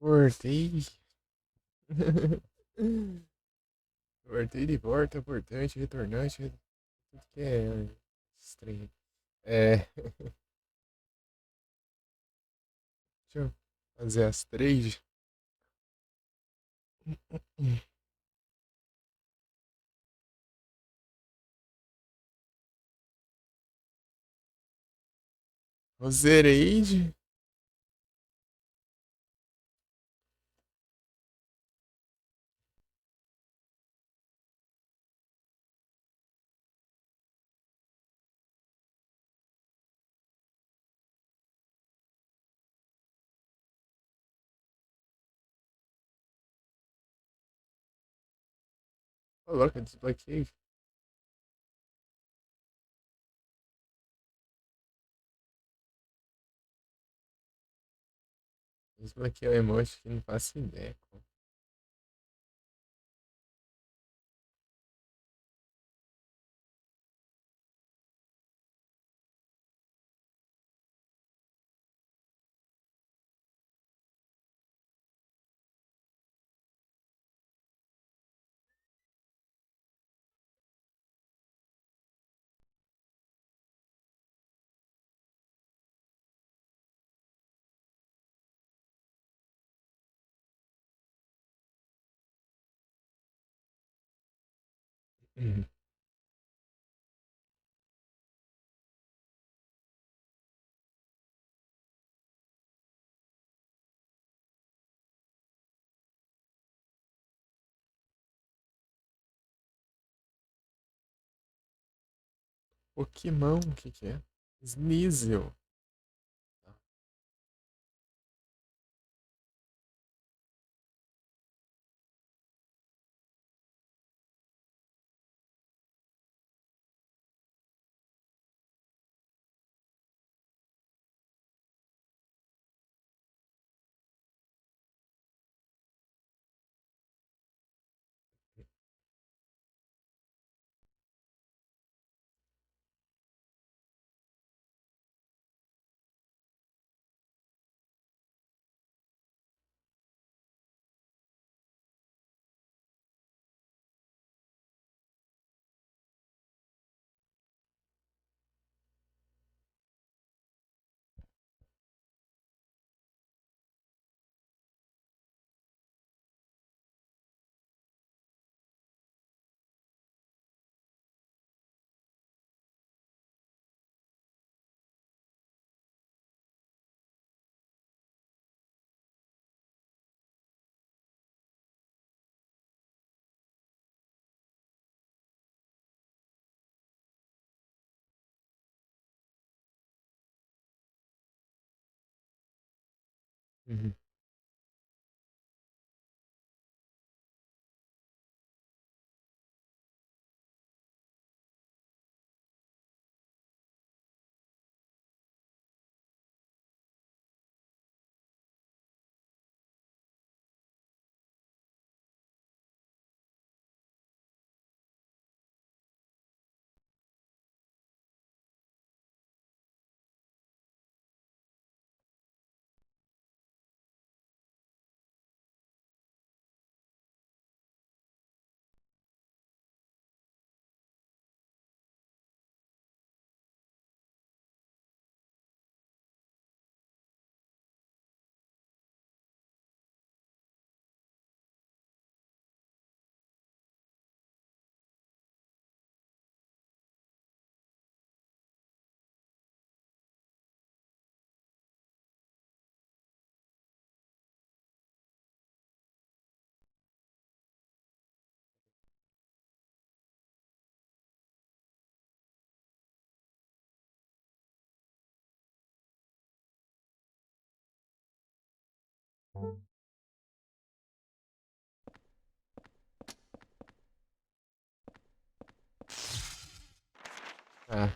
[SPEAKER 1] Voltei. Voltei de volta, portante, retornante, tudo que é estranho. É. Deixa eu fazer as três. Rosereide. Coloca, desbloqueei. Desbloqueei o emoji que não faço ideia. Uhum. Pokémon, o que que é? Sneasel. Uhum. Ah,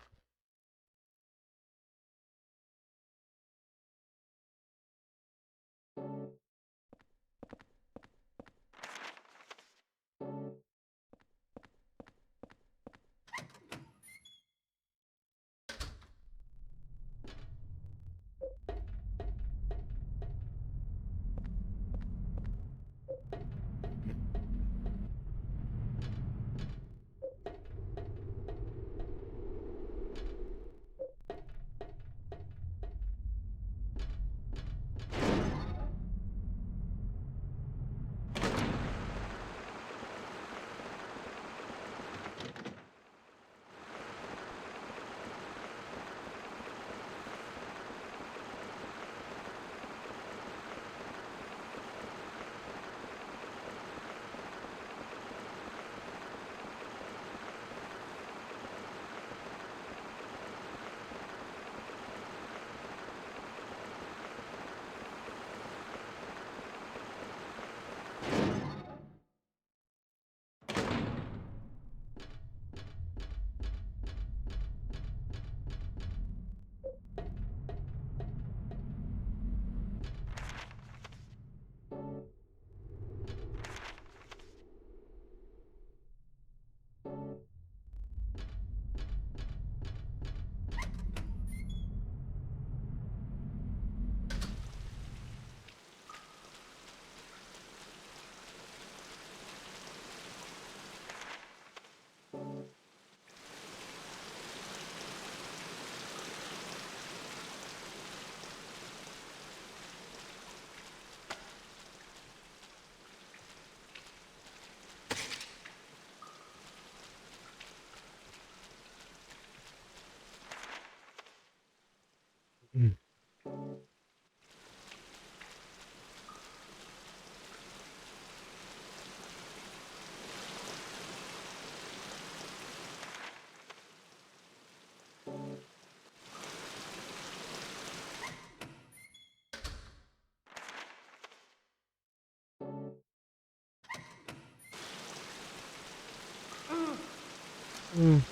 [SPEAKER 1] Hum,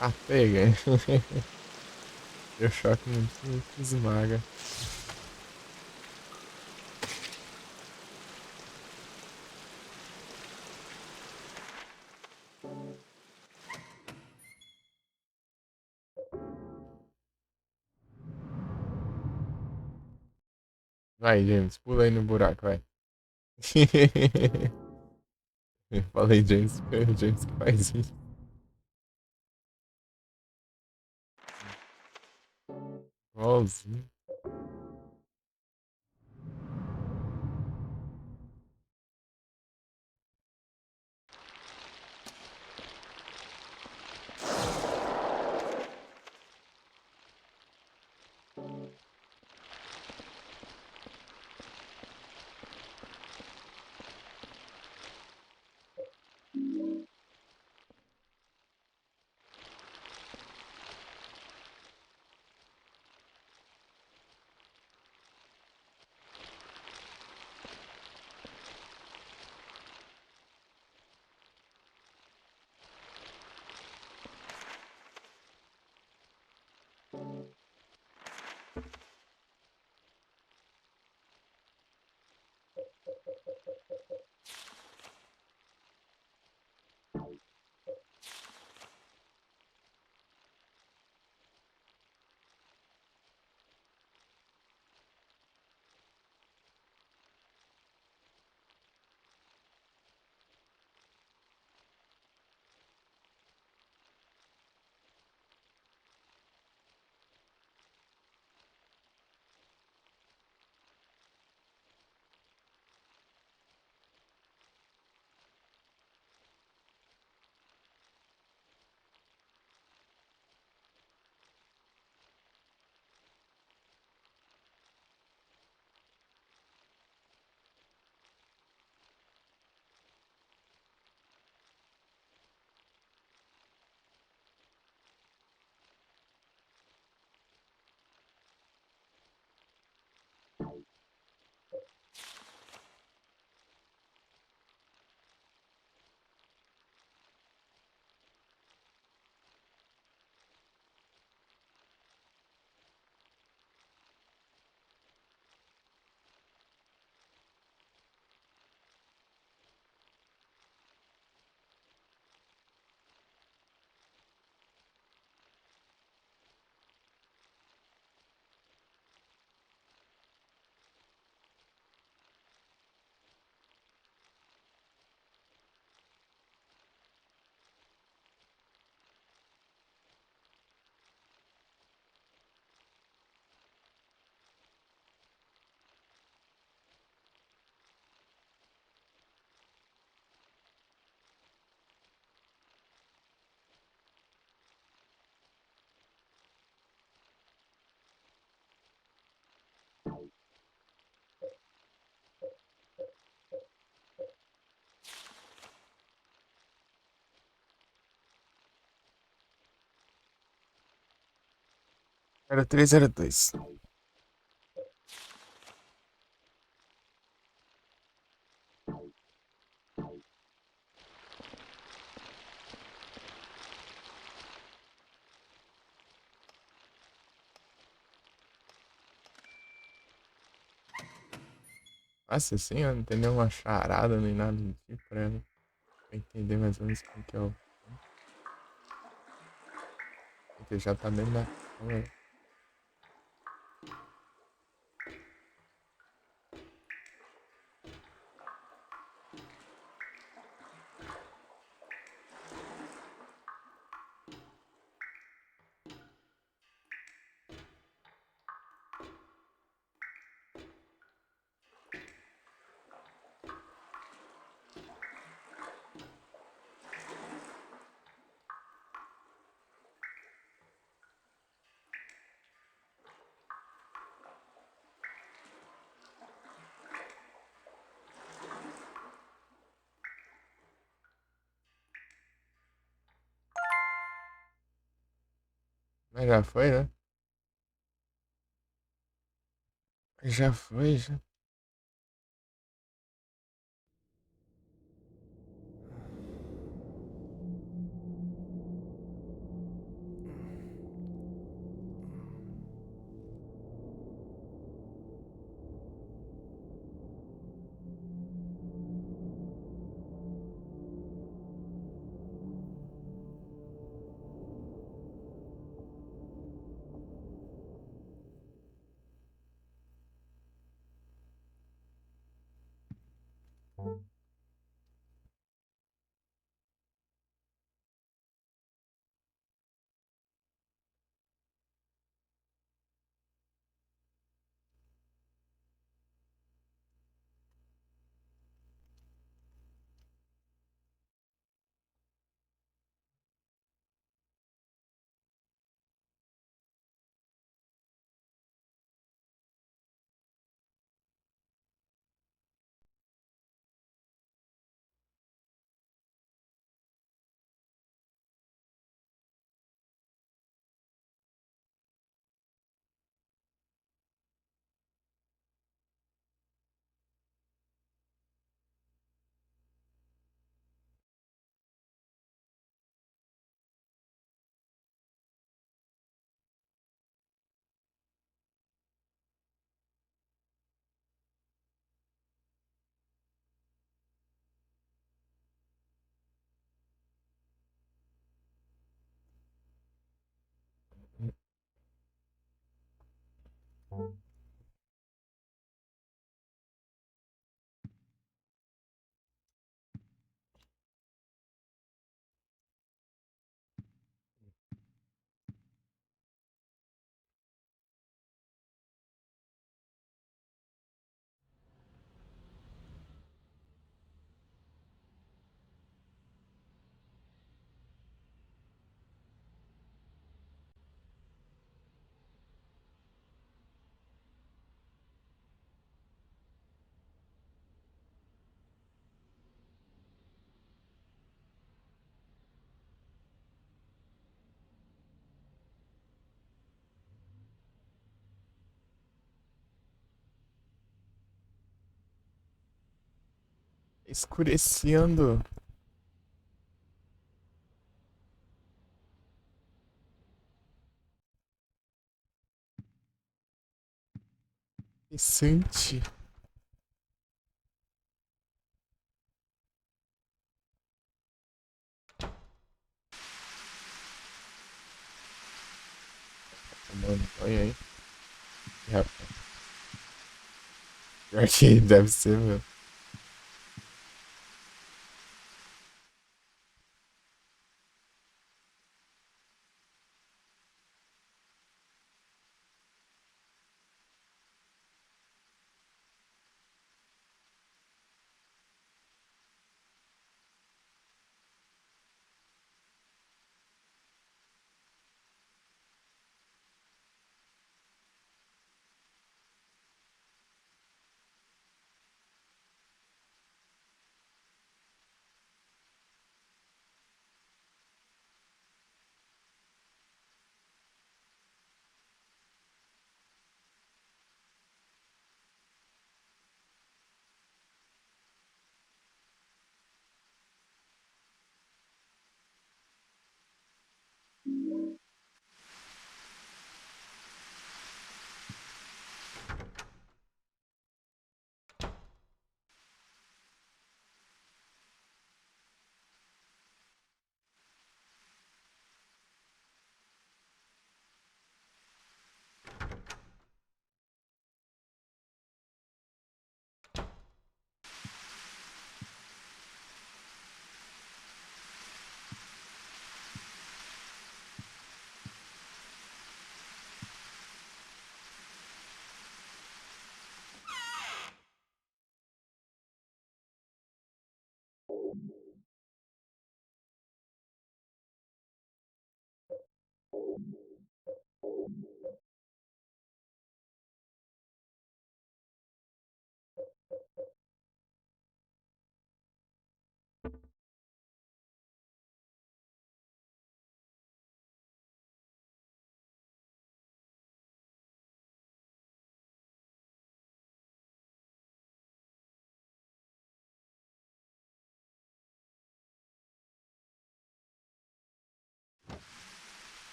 [SPEAKER 1] ah, pega. Deu choque muito esmaga. Vai, James, pula aí no buraco, vai. Eu falei, James, foi o James que faz isso. Igualzinho. Era 302. Nossa senhora, não tem nenhuma charada nem nada do tipo pra entender mais ou menos como que é o. Porque já tá bem na. Mas já foi, né? Já foi, já. Escurecendo. Interessante. Mano, olha aí. Rapaz. Pior que deve ser, meu.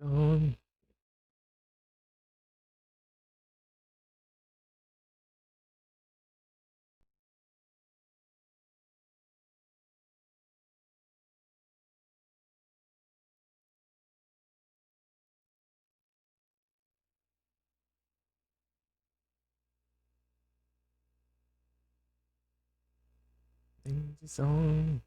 [SPEAKER 1] Então, edição.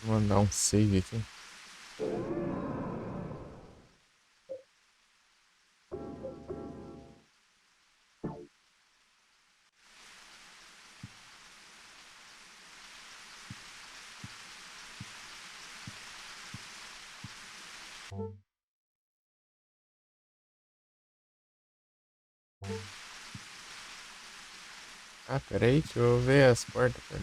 [SPEAKER 1] Vou mandar um save aqui. Ah, peraí, deixa eu ver as portas, cara.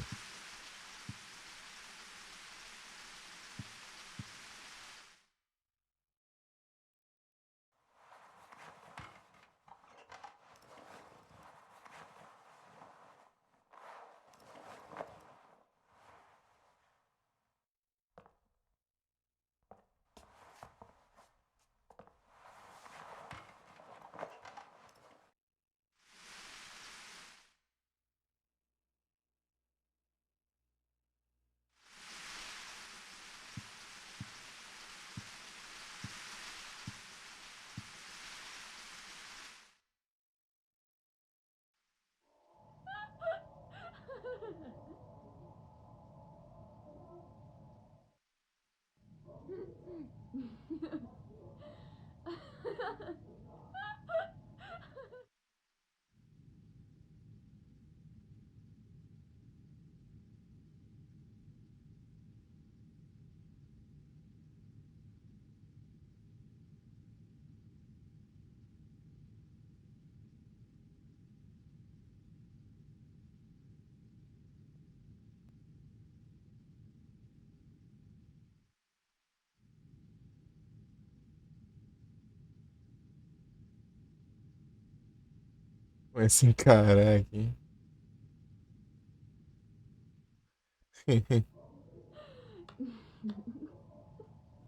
[SPEAKER 1] Vou se encarar aqui.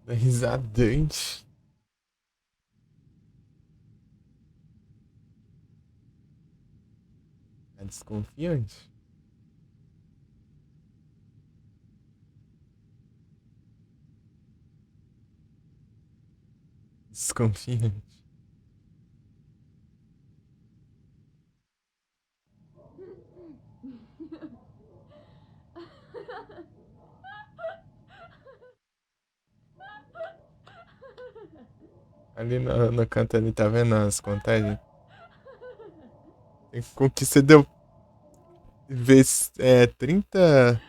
[SPEAKER 1] Dá risadante. Tá desconfiante? Desconfiante. Ali no canto ali, tá vendo as contagens? Com que você deu vez, 30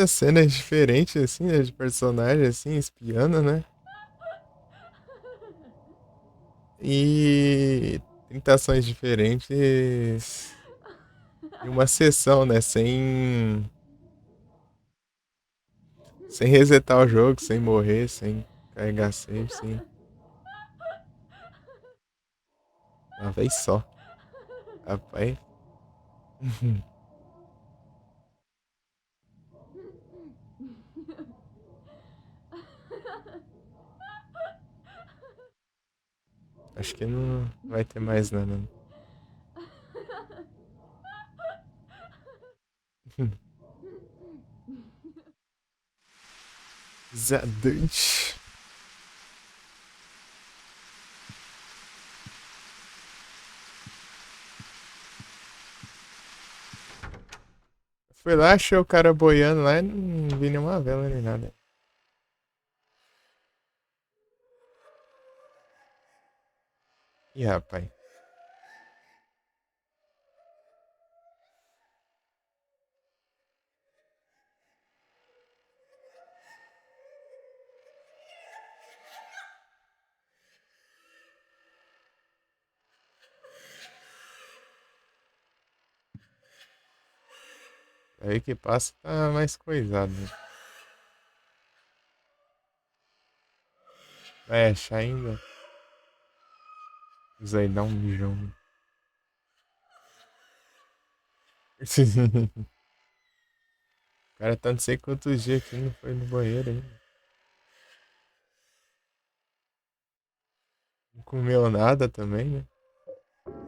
[SPEAKER 1] cenas diferentes, assim, né, de personagem, assim, espiando, né? E 30 ações diferentes em uma sessão, né? Sem resetar o jogo, sem morrer, sem carregar save, sem. Uma vez só. Rapaz. Acho que não vai ter mais nada. Não. Zadante. Fui lá, achei o cara boiando lá e não vi nenhuma vela nem nada. Ih, rapaz. Aí que passa tá mais coisado. Vai achar ainda? Isso aí dá um mijão. O cara tá não sei quantos dias aqui, não foi no banheiro ainda. Não comeu nada também, né?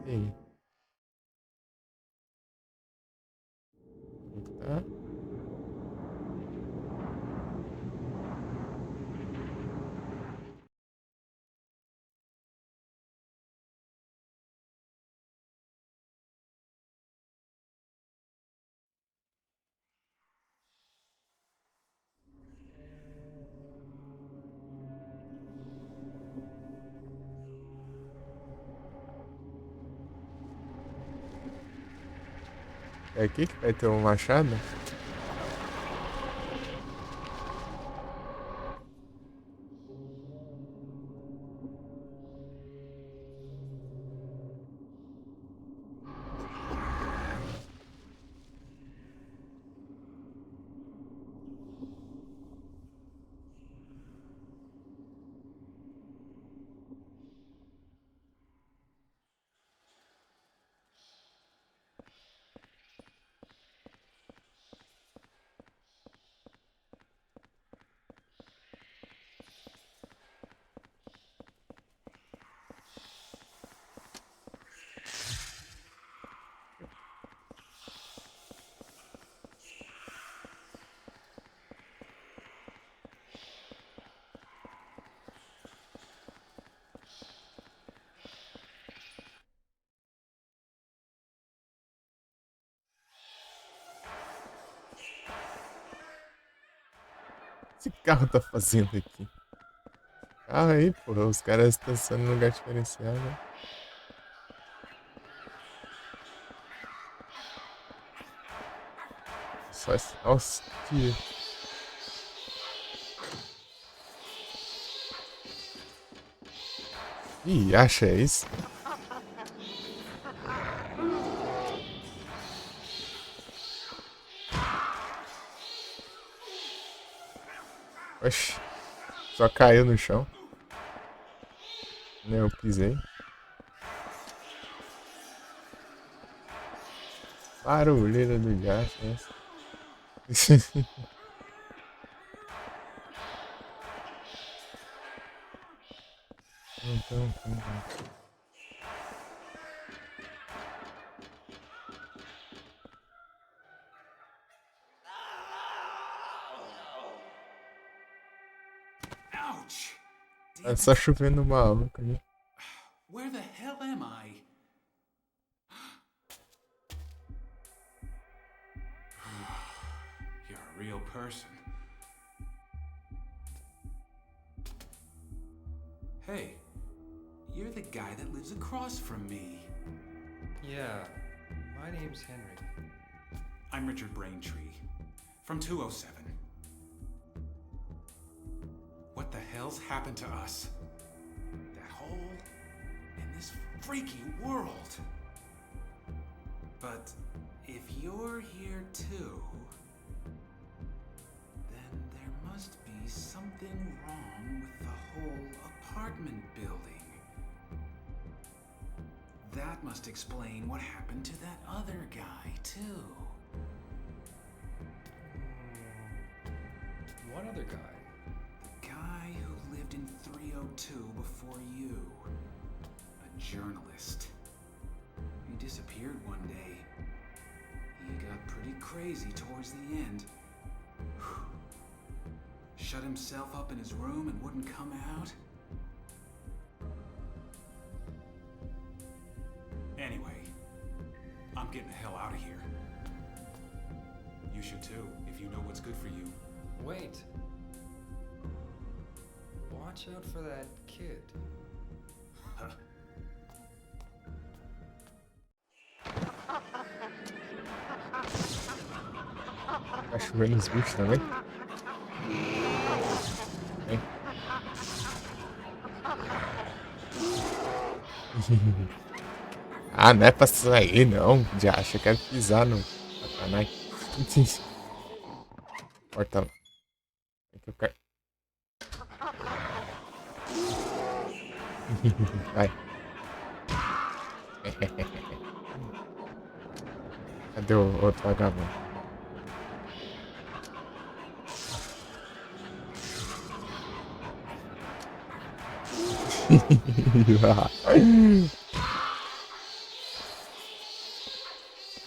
[SPEAKER 1] E aí, como que tá? É aqui que vai ter um machado? O que esse carro tá fazendo aqui? Carro aí, porra, os caras estacionando no lugar diferenciado. Só esse. Nossa, que. Ih, acha isso? Oxi, só caiu no chão. Nem eu pisei. Barulheira do gato, essa.
[SPEAKER 3] Ouch!
[SPEAKER 1] É
[SPEAKER 3] Damn
[SPEAKER 1] só
[SPEAKER 3] it.
[SPEAKER 1] chovendo maluco ali.
[SPEAKER 3] Where the hell am I? You're a real person. Hey, you're the guy that lives across from me.
[SPEAKER 4] Yeah, my name's Henry.
[SPEAKER 3] I'm Richard Braintree, from 207. What the hell's happened to us? That hole in this freaky world. But if you're here too, then there must be something wrong with the whole apartment building. That must explain what happened to that other guy, too.
[SPEAKER 4] What other guy?
[SPEAKER 3] The guy who lived in 302 before you. A journalist. He disappeared one day. He got pretty crazy towards the end. Shut himself up in his room and wouldn't come out. Anyway, I'm getting the hell out of here. You should too, if you know what's good for you.
[SPEAKER 4] Wait. Watch out for that kid.
[SPEAKER 1] Tá chovendo os bichos também? Hein? Ah, não é pra sair não. Já acha que quero pisar no sacanagem. Corta lá. É que eu quero. Vai. Cadê o outro vagabundo?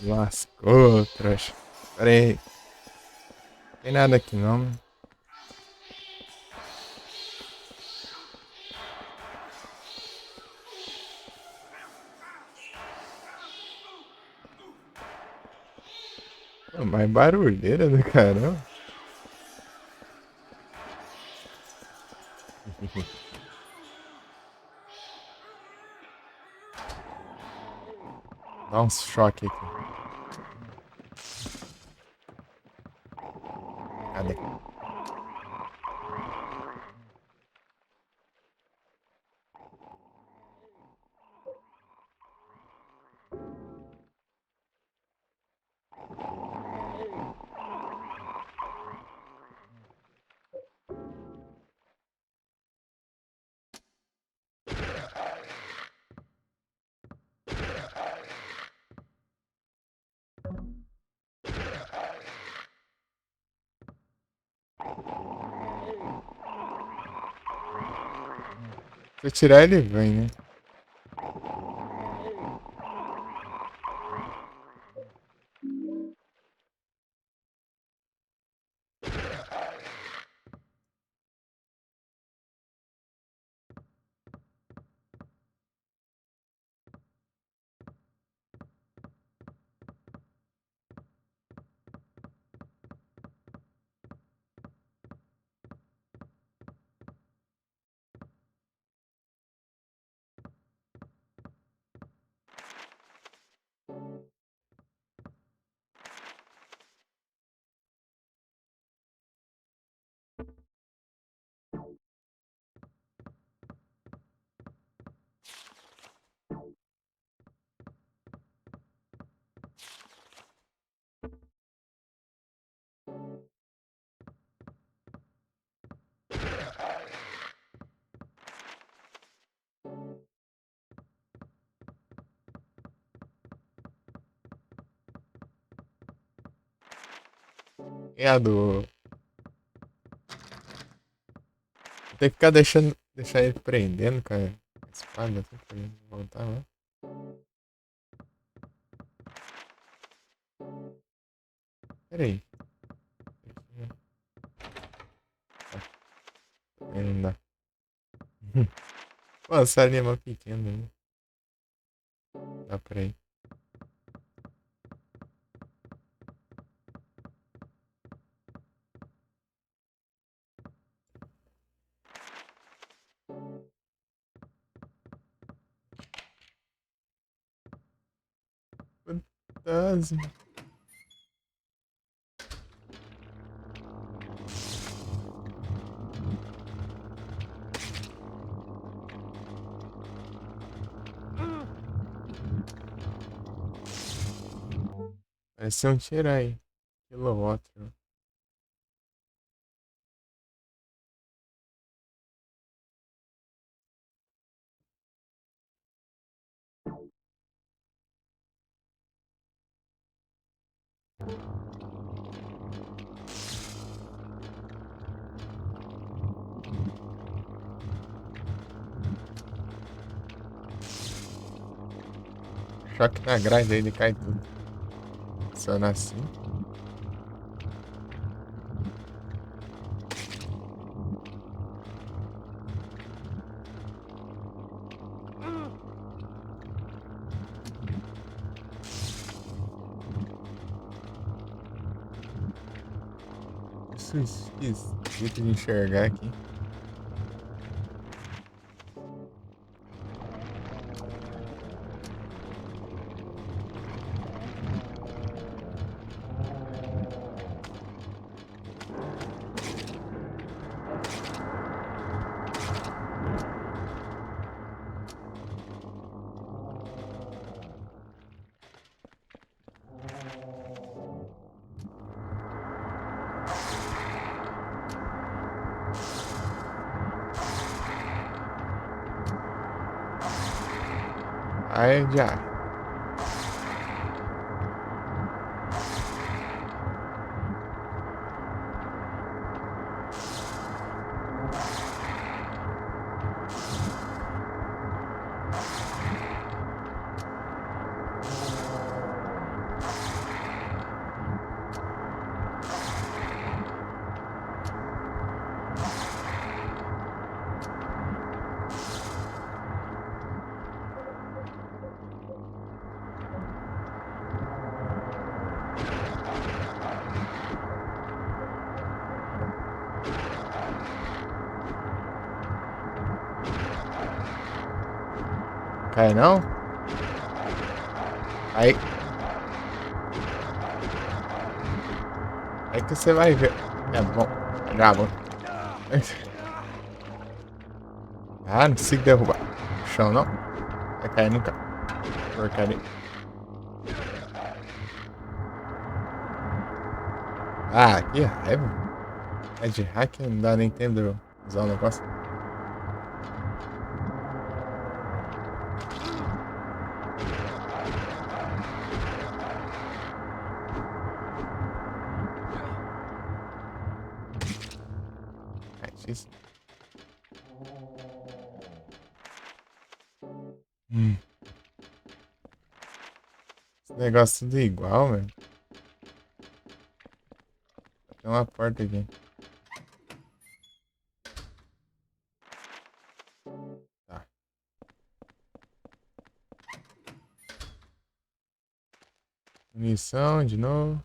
[SPEAKER 1] Lascou, trouxa. Pera aí. Tem nada aqui não, né? Pô, mais barulheira do caramba. Dá uns choque aqui. Cadê? Se eu tirar ele vem, né? É a do. Tem que ficar deixando. Deixar ele prendendo, cara. A espada, assim, pra ele voltar lá. Pera aí. Também não dá. Pô, essa linha é mó pequena, né? Dá pra ir. Fantasma. Parece um Tirai. Quilowatts. Choque na grade aí, ele cai tudo. Funciona assim. Isso é esquisito de enxergar aqui. Ai, já. Cai não? Aí. É que você vai ver. É bom. Já bom. Ah, não consigo derrubar. O chão não. Vai cair nunca. Porcaria. Ah, que raiva. É de hack, não dá nem tempo de usar o negócio. É isso. Hum. Esse negócio tudo igual, velho. Tem uma porta aqui. Tá. Munição de novo.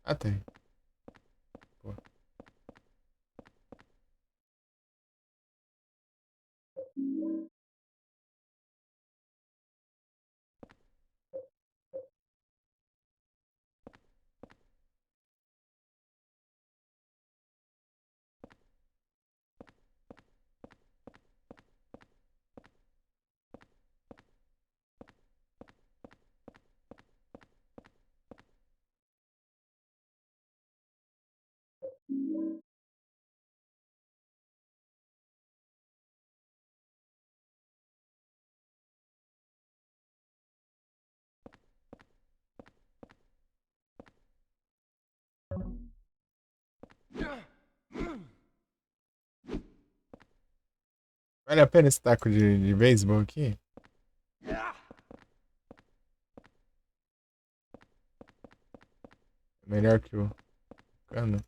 [SPEAKER 1] Ah, tem. Pô. Vale a pena esse taco de beisebol aqui? Melhor que o cano.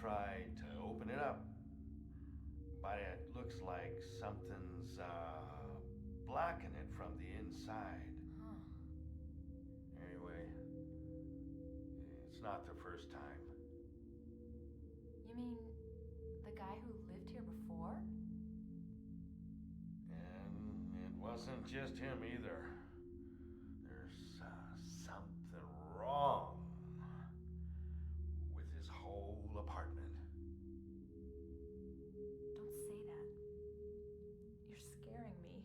[SPEAKER 5] tried to open it up, but it looks like something's blocking it from the inside.
[SPEAKER 6] Huh.
[SPEAKER 5] Anyway, it's not the first time.
[SPEAKER 6] You mean the guy who lived here before?
[SPEAKER 5] And it wasn't just him either. There's something wrong with his whole apartment.
[SPEAKER 6] Don't say that. You're scaring me.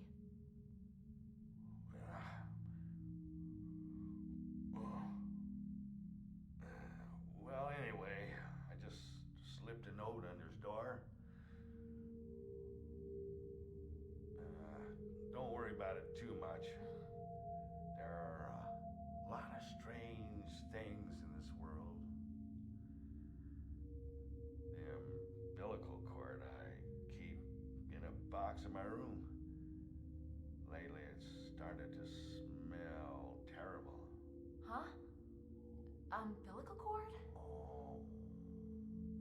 [SPEAKER 5] Well, anyway, I just slipped a note under his door. Don't worry about it too much. There are a lot of strange things in this world. The umbilical cord I keep in a box in my room. Lately, it's started to smell terrible.
[SPEAKER 6] Huh? Umbilical cord?
[SPEAKER 5] Oh,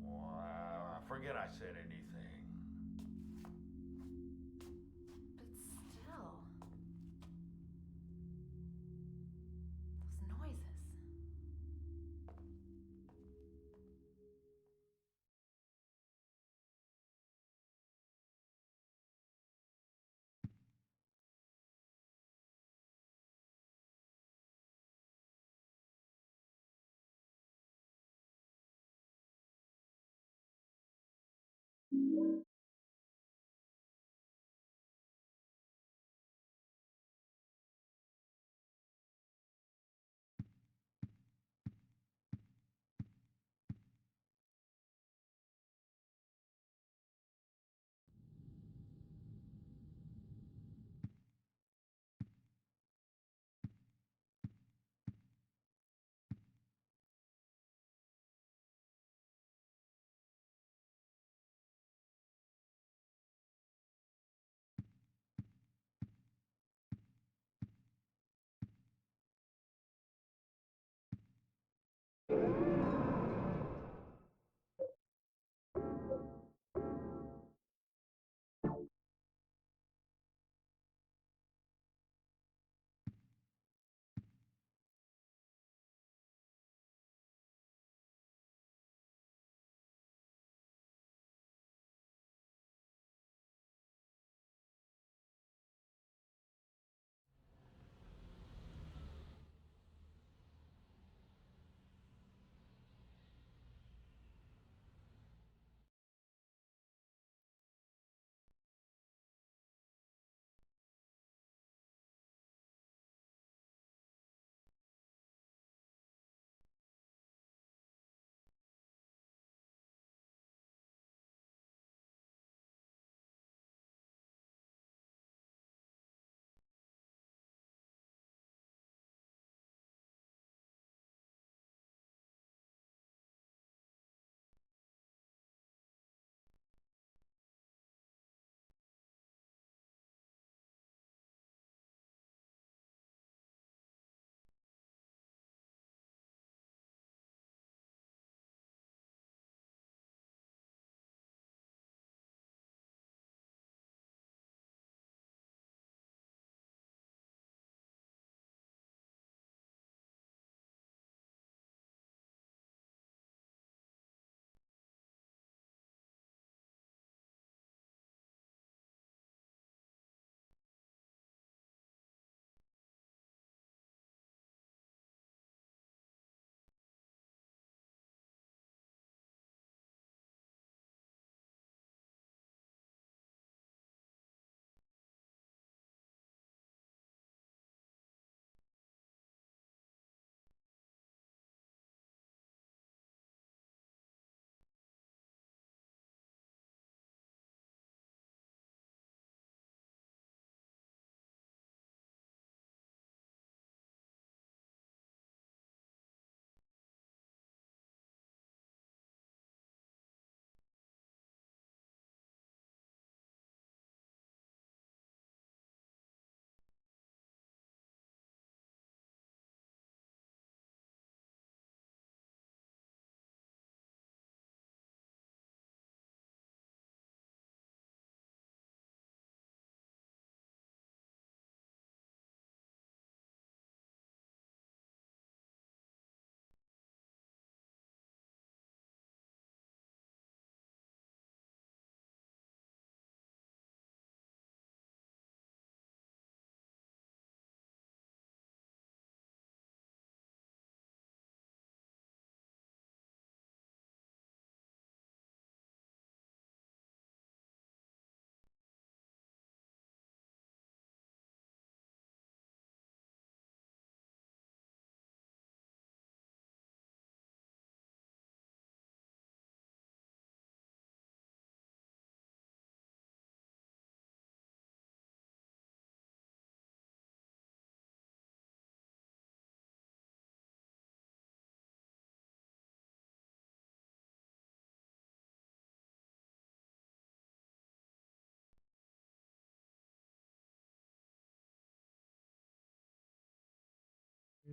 [SPEAKER 5] well, forget I said anything.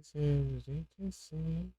[SPEAKER 1] gente sim.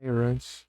[SPEAKER 1] Ranch.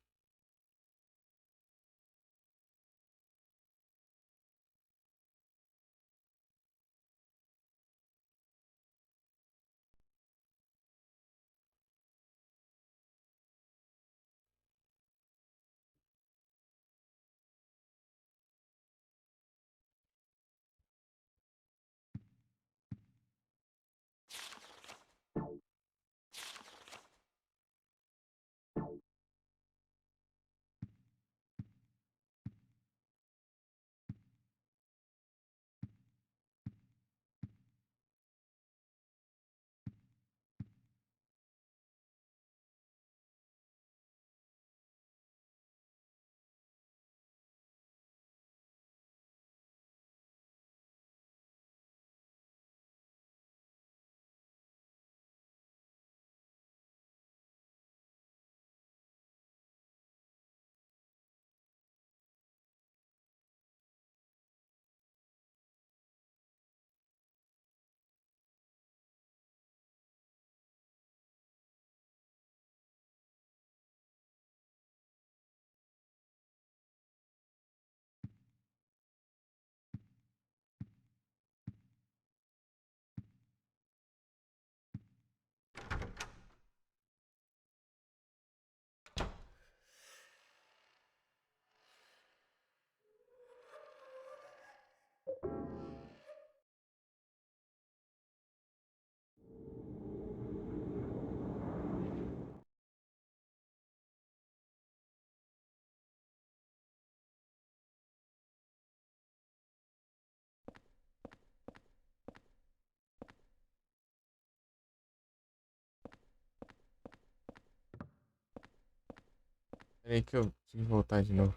[SPEAKER 1] Peraí que eu tive que voltar de novo.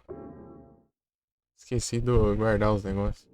[SPEAKER 1] Esqueci de guardar os negócios.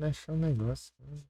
[SPEAKER 1] Não achar um negócio. Né?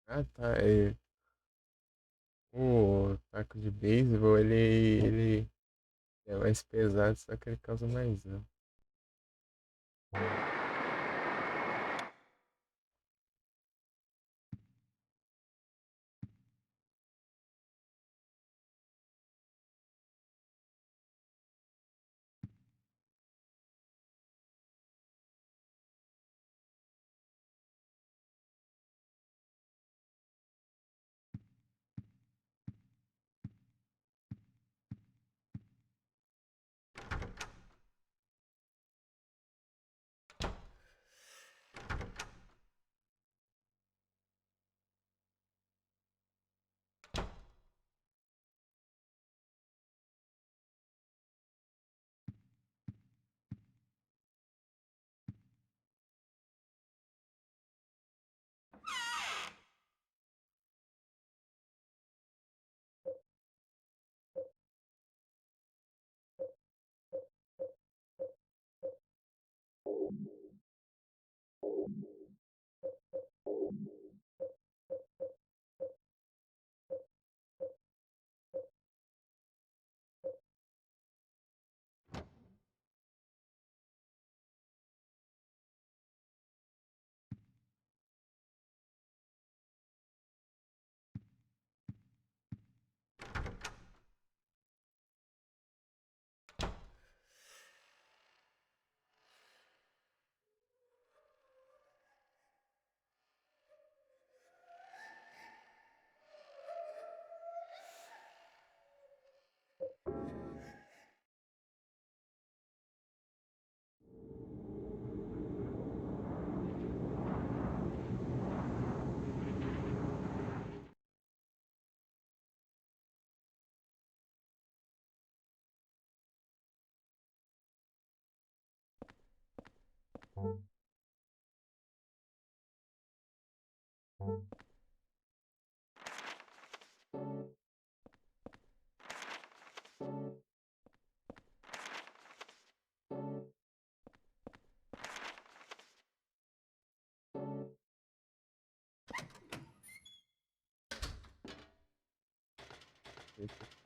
[SPEAKER 1] Ah, tá. O taco de beisebol, ele é mais pesado, só que ele causa mais dano.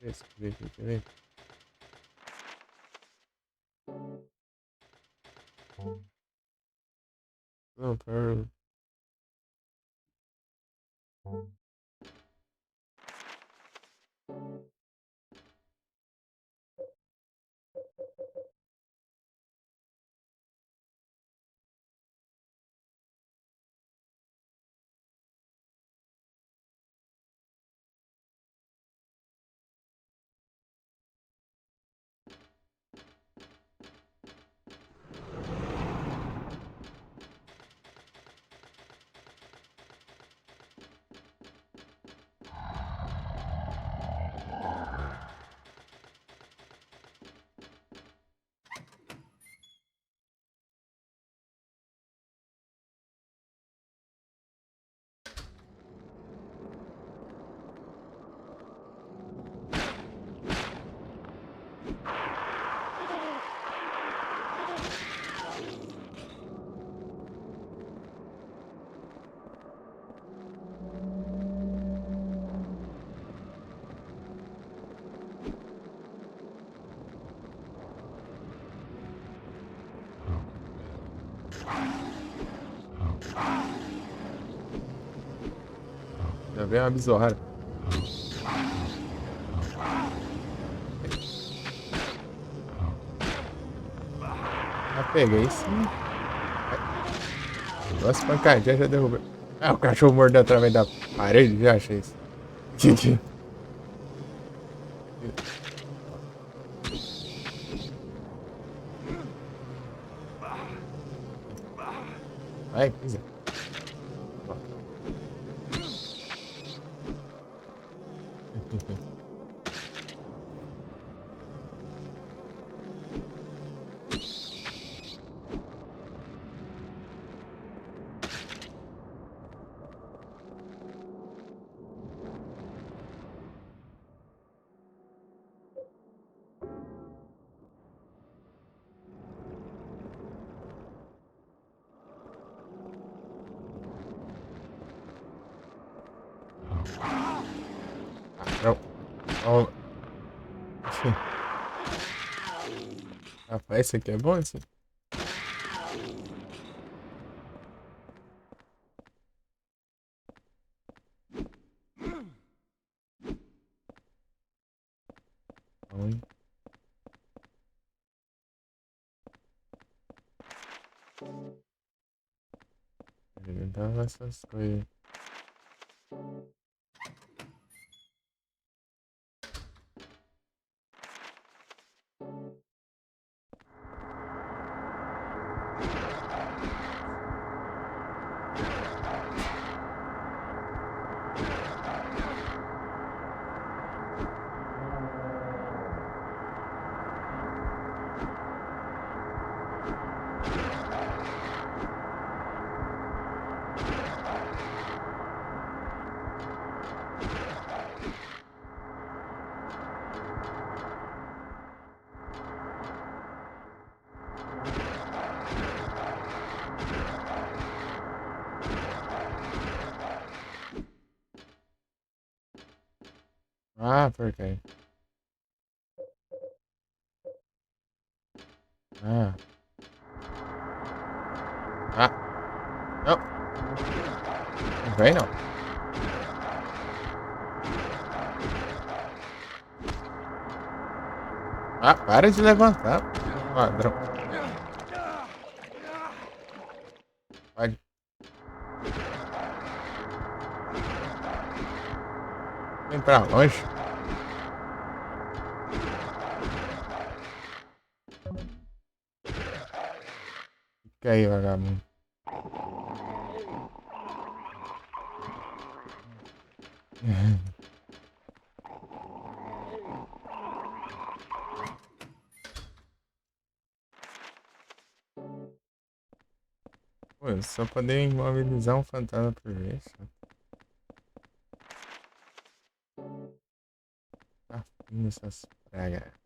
[SPEAKER 1] Deixa eu ver aqui, quer ver? Não, para. Já veio uma besourada. Já peguei sim. Nossa, pancadinha já derrubei. Ah, o cachorro mordeu através da parede, já achei isso. Vai, pisa. Não. Ó. Rapaz, esse aqui é bom, esse. Ruim. Ele dava essas coisas. Ah, por quê? Ah. Ah. Não. Não vem, não. Ah, para de levantar. Ladrão. Pode. Vem pra longe. Fica aí, vagabundo. Pô, só poder imobilizar um fantasma por vez. Tá fim essas pragas.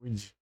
[SPEAKER 1] Cuide.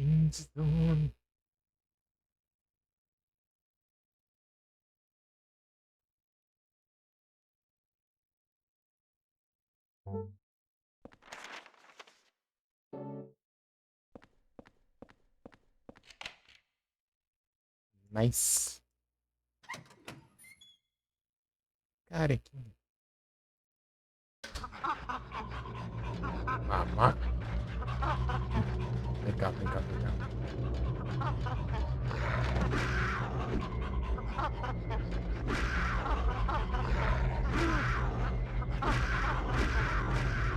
[SPEAKER 1] Zone. Nice. Cara, que. Mamá. Vem cá, vem cá, vem cá.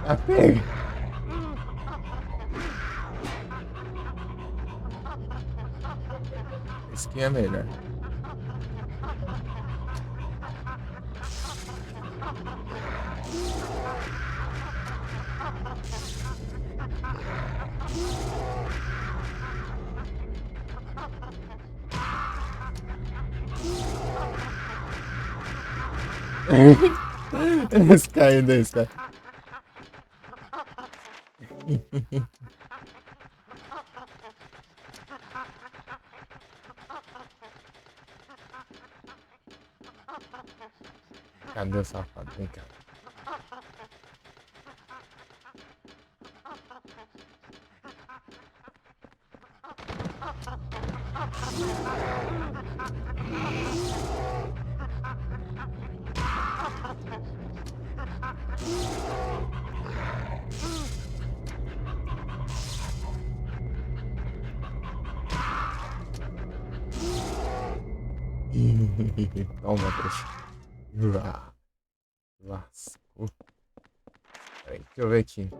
[SPEAKER 1] Ah, pega. Esse aqui é melhor. Esse caindo, esse cara. Cadê o safado? Vem cá. Toma, trouxa. Lascou. Peraí, deixa eu ver aqui.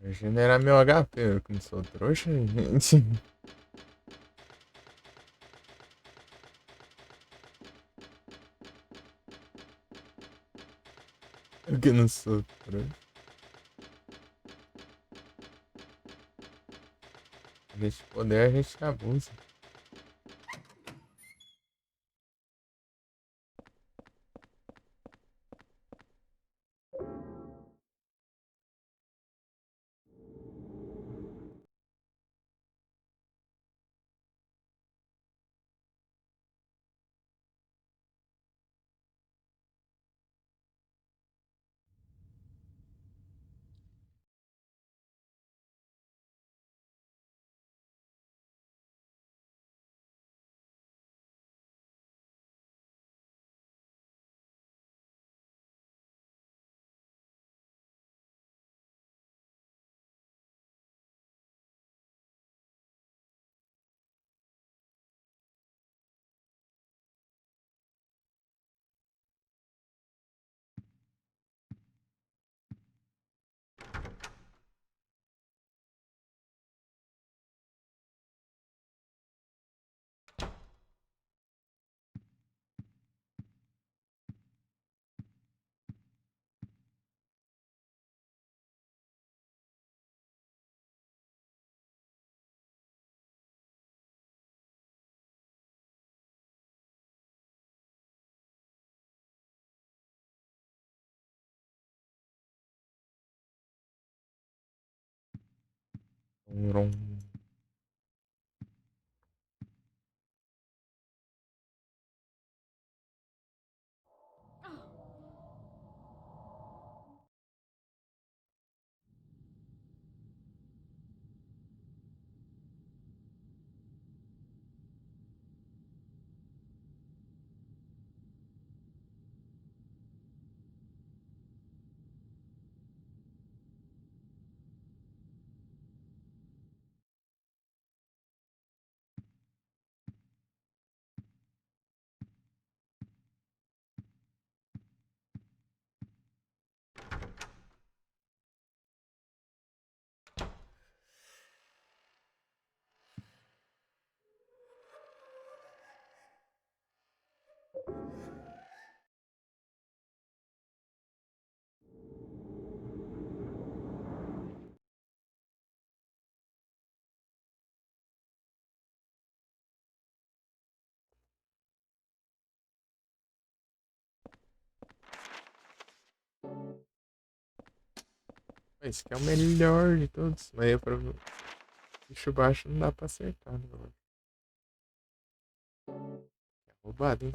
[SPEAKER 1] Regenerar meu HP, eu como sou trouxa, gente. Eu que não sou trouxa. A gente poder, a gente abusa. Esse aqui é o melhor de todos. Mas é pra bicho baixo não dá pra acertar, né? É roubado, hein?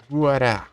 [SPEAKER 1] Guará.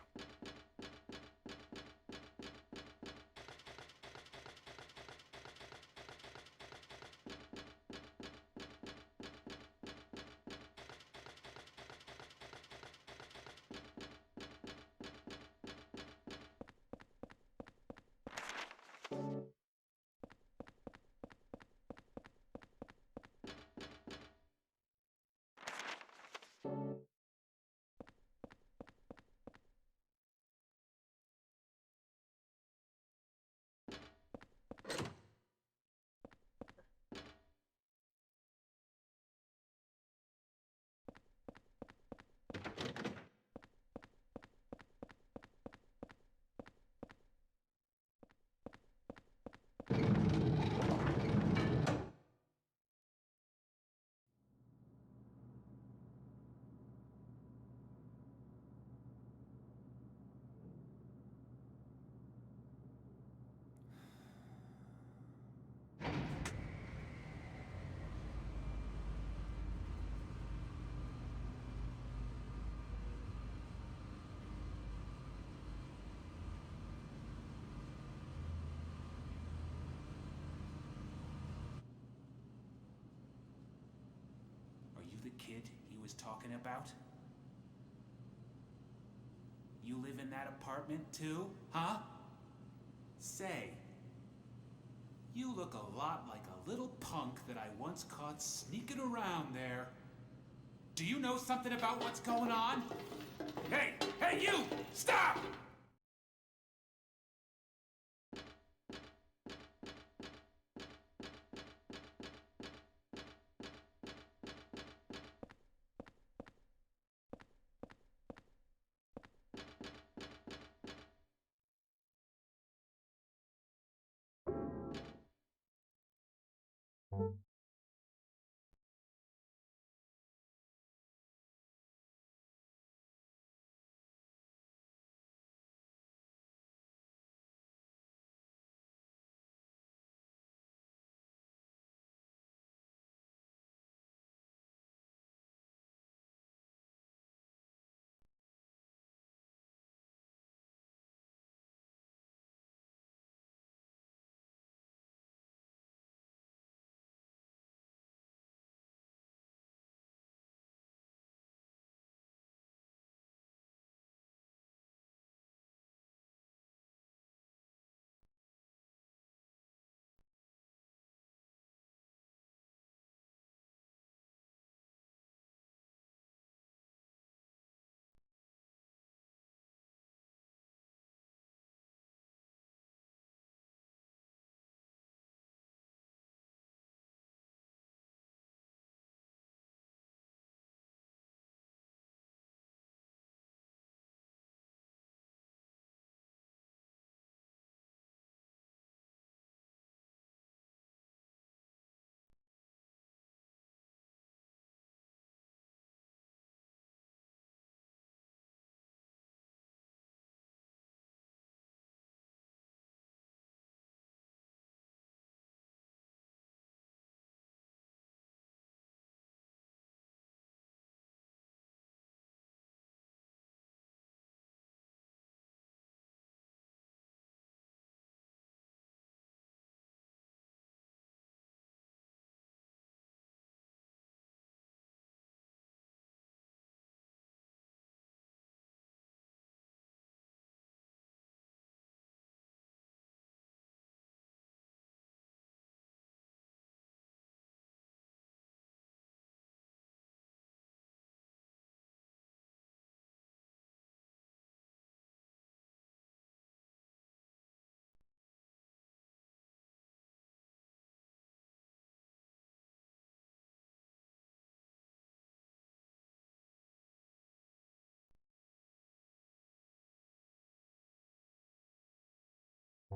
[SPEAKER 3] Are you the kid he was talking about? You live in that apartment too, huh? Say, you look a lot like a little punk that I once caught sneaking around there. Do you know something about what's going on? Hey, hey you! Stop!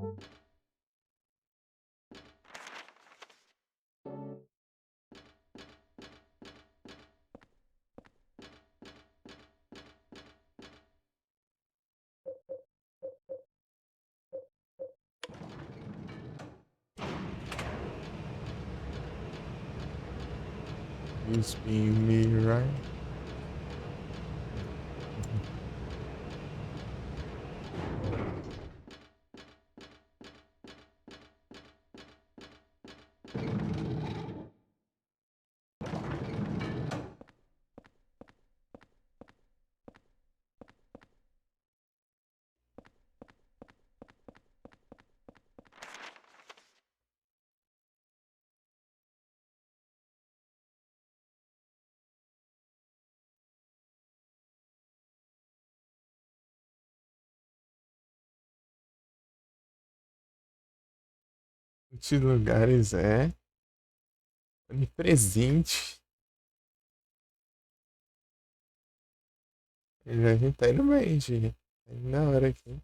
[SPEAKER 1] You spin me right. Muitos lugares é onipresente. A gente tá indo bem, gente. Tá indo na hora aqui.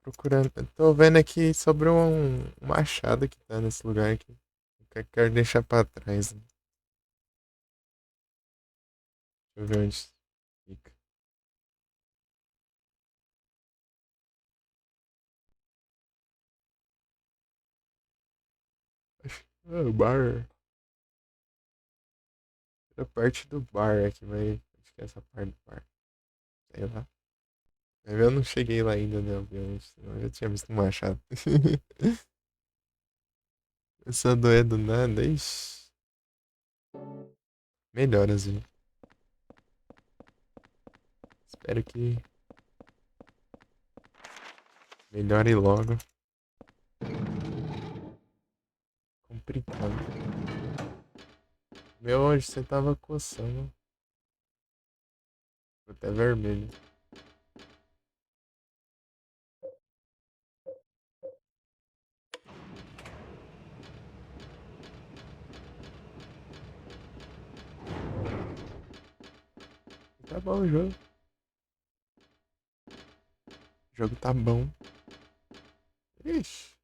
[SPEAKER 1] Procurando. Eu tô vendo aqui sobre um machado que tá nesse lugar aqui. Que eu quero deixar pra trás, né? Deixa eu ver onde fica. Ah, o bar. A parte do bar aqui, mas acho que é essa parte do bar. Sei lá. Mas eu não cheguei lá ainda, né? Obviamente. Senão eu já tinha visto um machado. Essa doer do nada, ixi. Melhoras, gente. Espero que melhore logo. Complicado. Meu, hoje você tava coçando. Ficou até vermelho. Tá bom o jogo. O jogo tá bom. Ixi.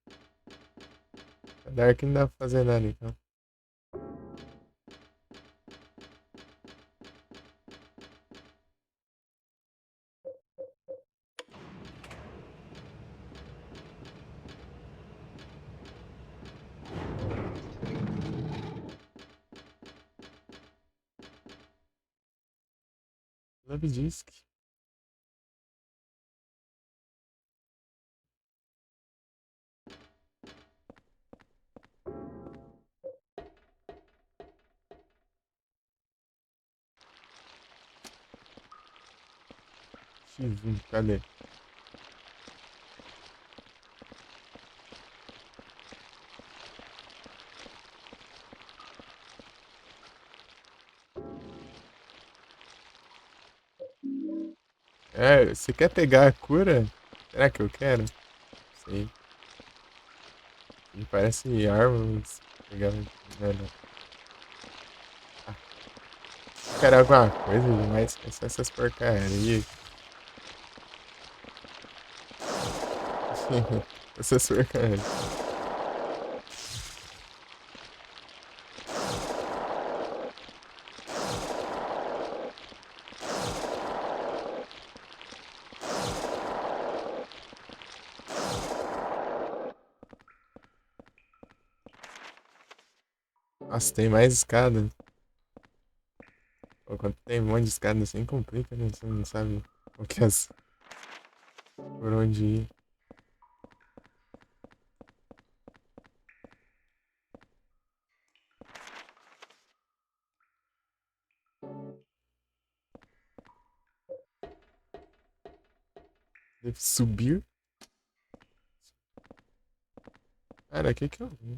[SPEAKER 1] A Dark não dá pra fazer nada então. Love Disc. X1, cadê? É, você quer pegar a cura? Será que eu quero? Sei. Ele parece arma, mas pegar. Não, não. Ah, quero alguma coisa demais. É só essas porcarias. Essas porcarias. Nossa, tem mais escada. Pô, quando tem um monte de escada assim, complica, né? Você não sabe o que por onde ir. Deve subir. Cara, o que que eu vi?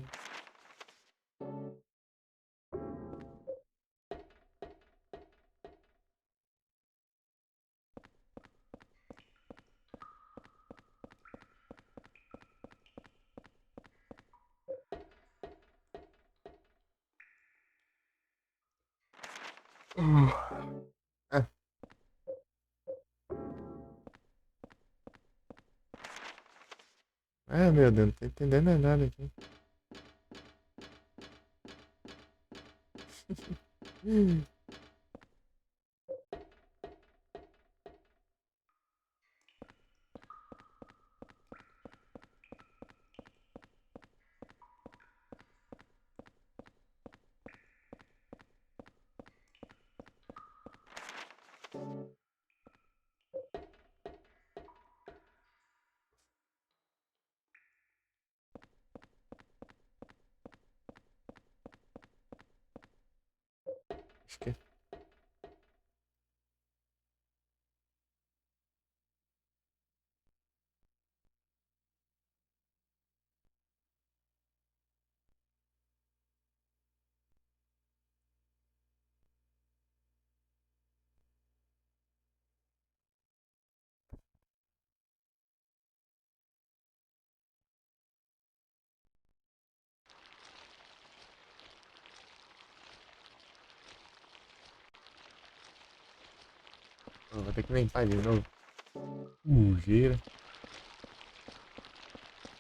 [SPEAKER 1] Ah, Ah, meu Deus, não tô entendendo nada aqui. Acho que... Vou ter que limpar de novo. Sujeira.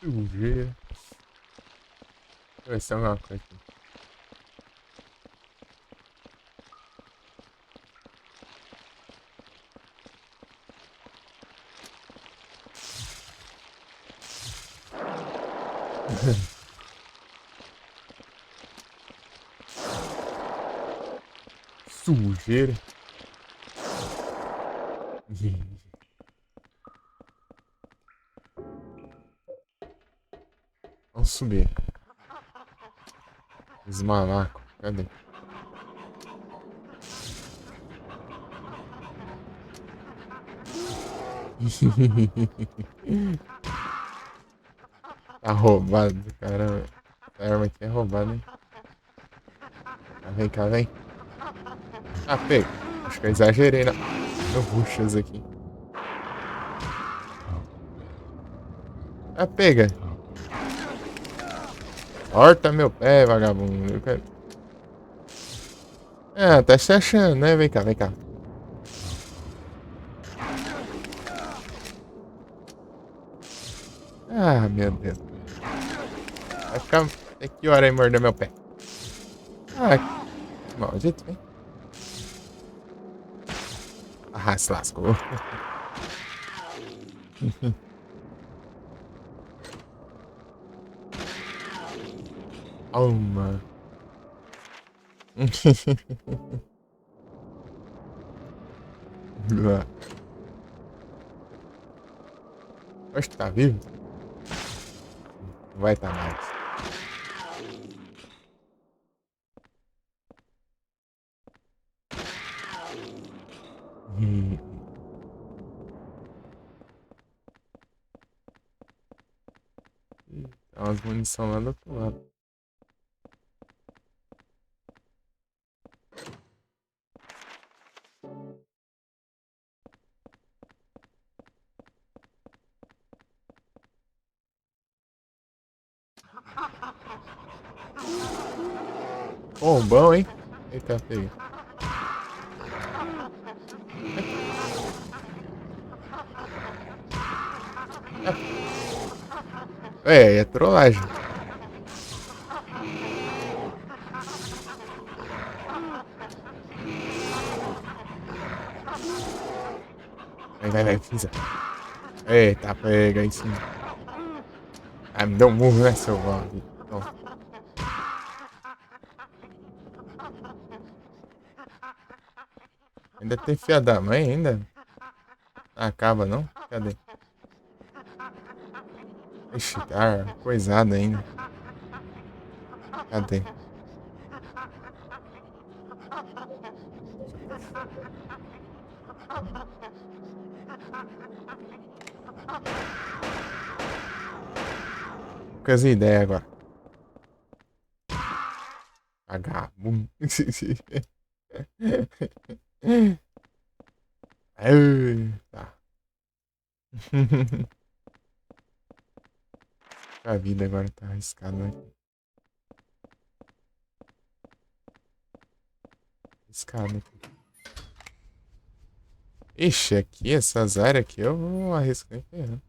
[SPEAKER 1] Sujeira. Deixa eu ver se tem alguma coisa aqui. Sujeira. Vamos subir. Os malacos. Cadê? Tá roubado, caramba. Essa arma aqui é roubada, hein? Cá, vem. Ah, pega. Acho que eu exagerei no rushas aqui. Ah, pega. Corta meu pé, vagabundo. Eu quero... Ah, tá se achando, né? Vem cá. Ah, meu Deus. Vai ficar... Até que hora aí morder meu pé? Ah, maldito, vem. Ah, se lascou. Toma. Acho que tá vivo. Não vai tá mais. Tem umas munição lá do outro lado. Bom, hein? Eita, pega. É trollagem. Vai, pisa. Eita, pega aí sim. Ah, me deu um murro, né, seu Valdir? Ainda tem filha da mãe, ainda? Acaba, não? Cadê? Ixi, tá coisada ainda. Cadê? Poucas ideias agora. Vagabundo. Tá. A vida agora tá arriscada, né? Arriscada aqui. Ixi, aqui, essas áreas aqui eu vou arriscar ferrando.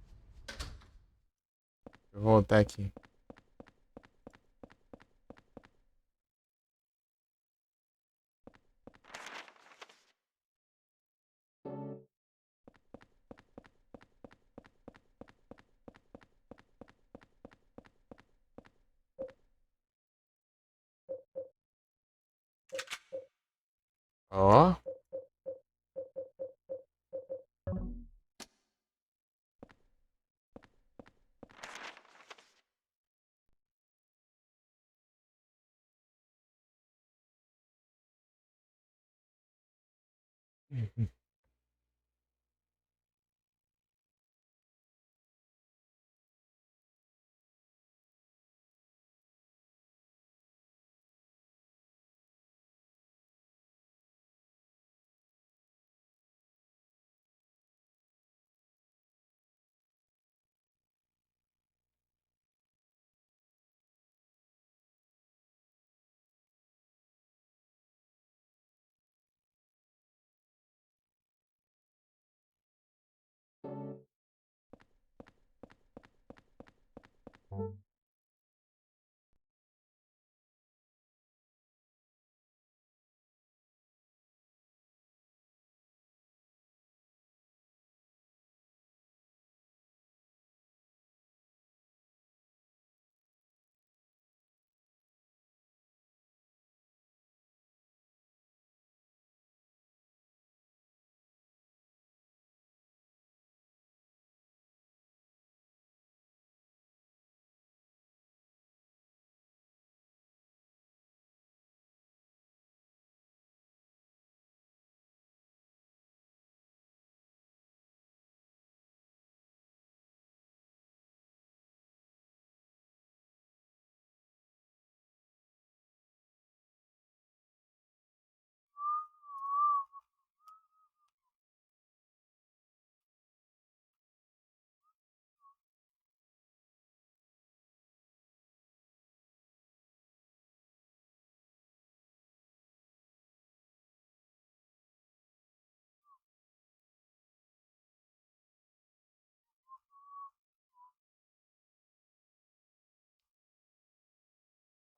[SPEAKER 1] eu voltar aqui. Ó.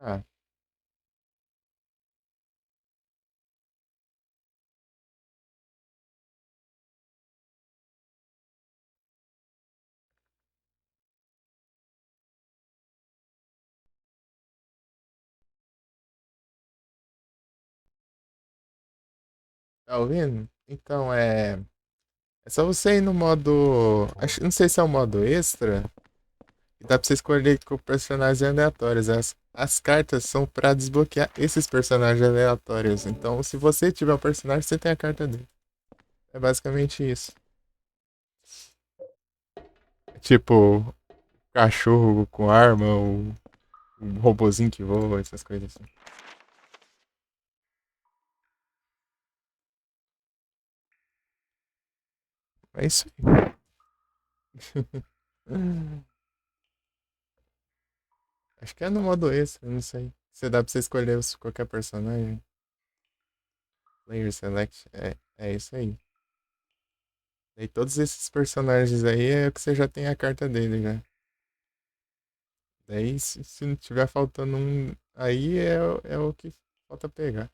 [SPEAKER 1] Ah, tá ouvindo? Então é. É só você ir no modo. Não sei se é o modo extra. E dá pra você escolher com personagens aleatórios. As cartas são pra desbloquear esses personagens aleatórios. Então, se você tiver o personagem, você tem a carta dele. É basicamente isso. Tipo, cachorro com arma, ou um robozinho que voa, essas coisas assim. É isso aí. Acho que é no modo extra, não sei. Você dá pra você escolher qualquer personagem. Player Select. É isso aí. E todos esses personagens aí é o que você já tem a carta dele já. Daí, se não tiver faltando um, aí é o que falta pegar.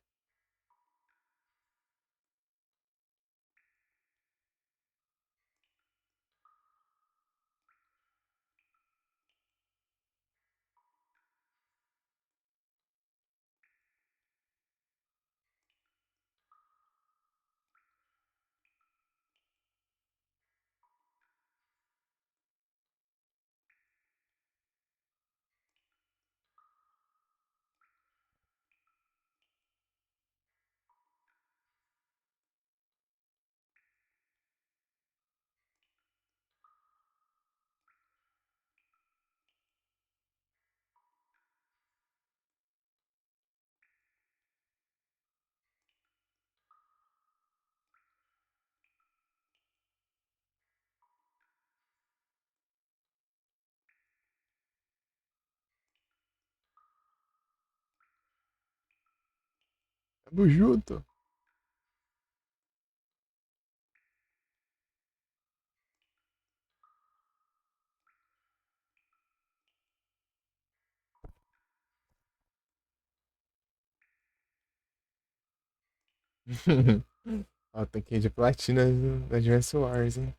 [SPEAKER 1] Tamo junto. Ó, tem que ir de platina do Advance Wars, hein?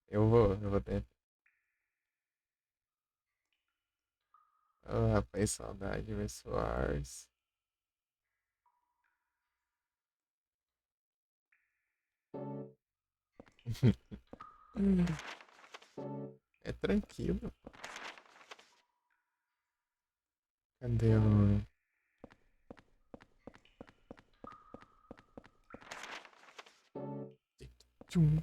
[SPEAKER 1] Eu vou ter. Oh, rapaz, saudade, Advance Wars. É tranquilo. Cadê o. Tchum.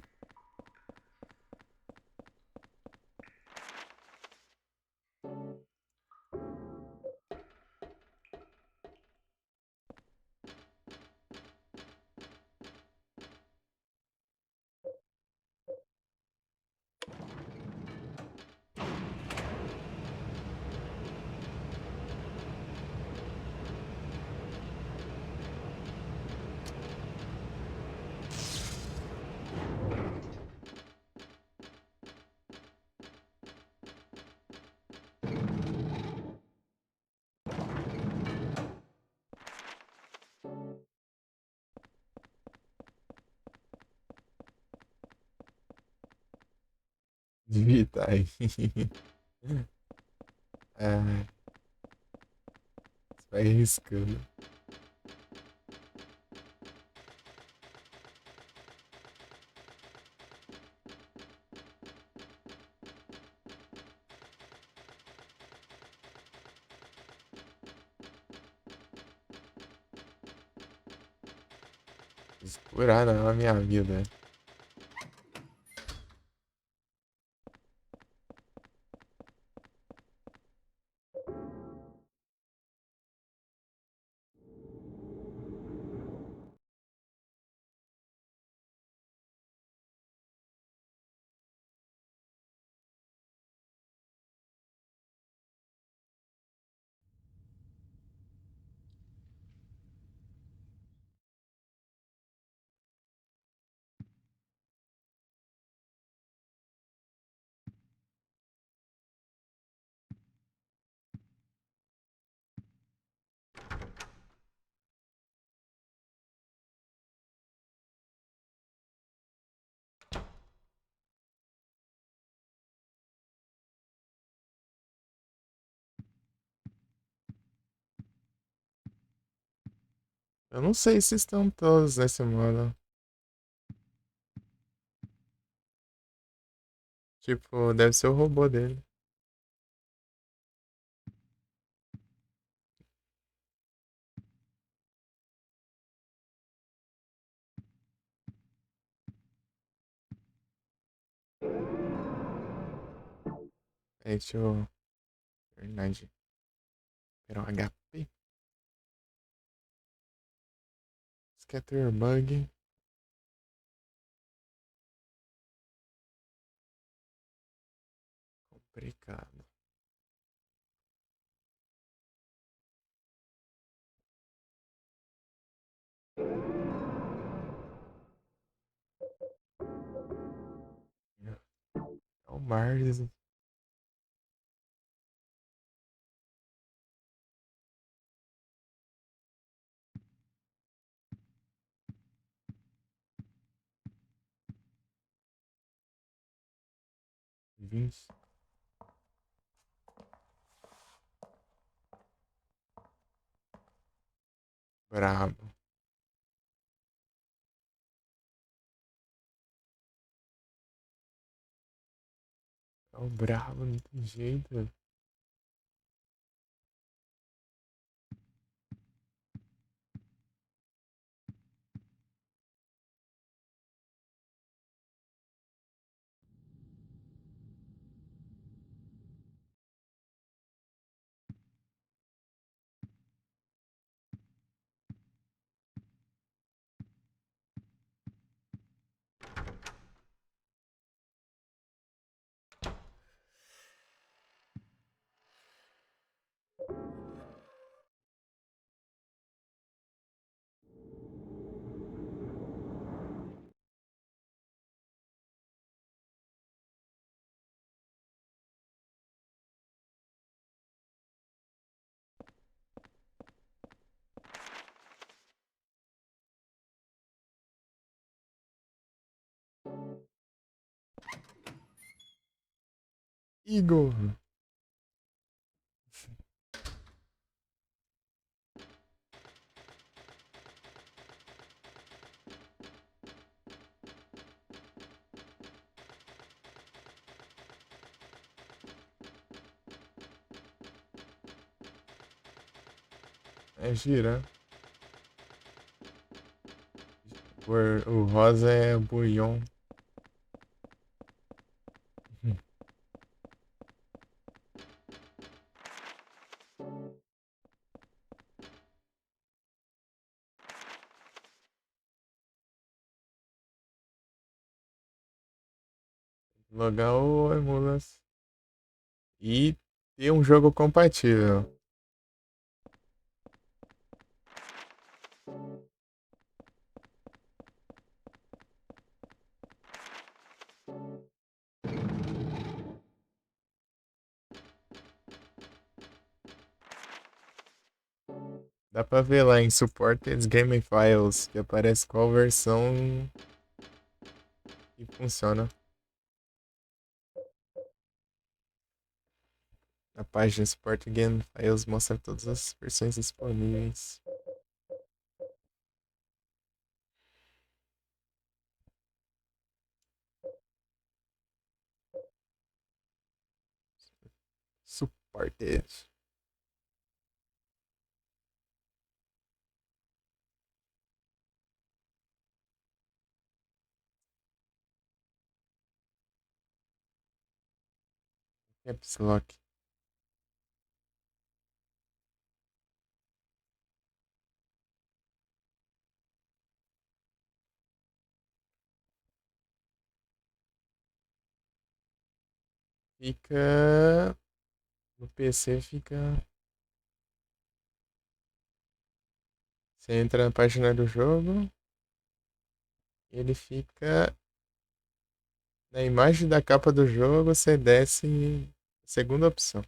[SPEAKER 1] Devia estar aí. Ah, você vai arriscando. Escurar não é a minha vida. Eu não sei se estão todos nesse modo. Tipo, deve ser o robô dele. É, deixa eu. Verdade. Era o HP. Scatterbug. Complicado. É o Mars. Vince. Brabo. É o brabo, não tem jeito. Igor. É gira. O rosa é bouillon. Logar o emulas. E ter um jogo compatível. Dá pra ver lá em Supported Game Files que aparece qual versão que funciona. A página Supported Game Files mostra todas as versões disponíveis. Supported. Caps Lock. Fica. No PC fica. Você entra na página do jogo. Ele fica. Na imagem da capa do jogo, você desce. Segunda opção.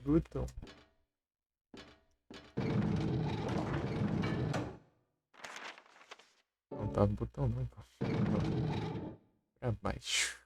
[SPEAKER 1] Button. Não tá botão não, pô. Pra baixo.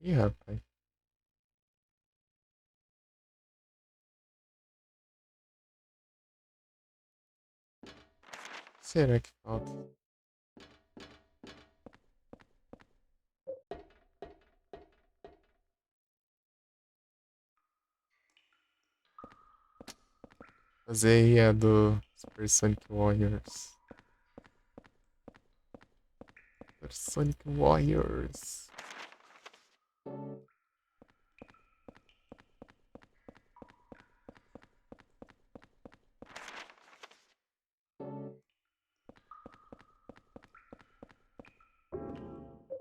[SPEAKER 1] Ih, rapaz. Será que falta? Fazer aí a do Super Sonic Warriors. Super Sonic Warriors.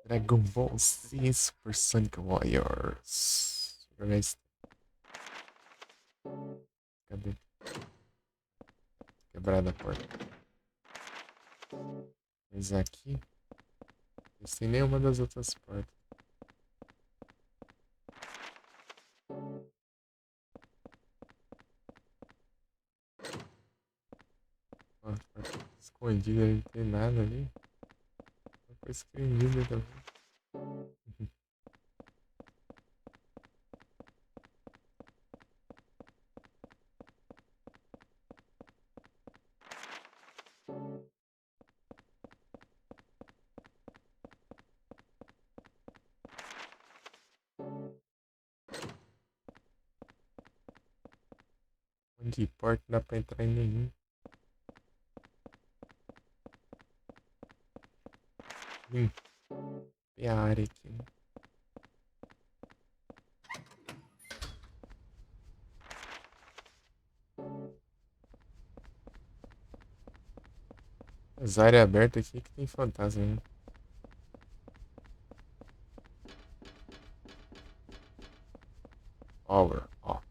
[SPEAKER 1] Dragon Ball Z Super Sonic Warriors. Deixa eu jogar esse. Cadê? Quebrada a porta. Mas aqui. Não tem nenhuma das outras portas. Ó, porta escondida, não tem nada ali. Uma coisa escondida também. Onde porta não dá pra entrar em nenhum. Limpei a área aqui. As áreas abertas aqui que tem fantasma, né? Over, ó.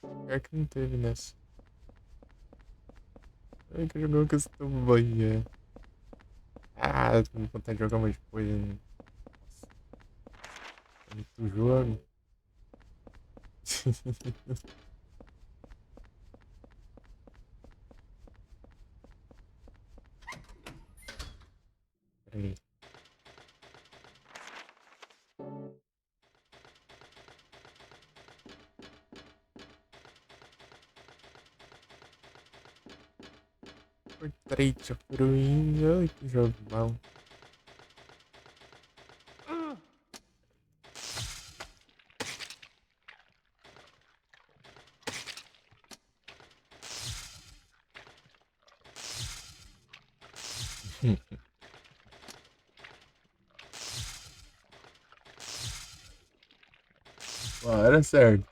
[SPEAKER 1] Pior que não teve nessa. Ai, que jogar com esse tamanho. Ah, tô com vontade de jogar mais coisa. Né? Nossa, muito jogo. Peraí. Portrait of Ruin. Ai, que jogo mal. Era certo.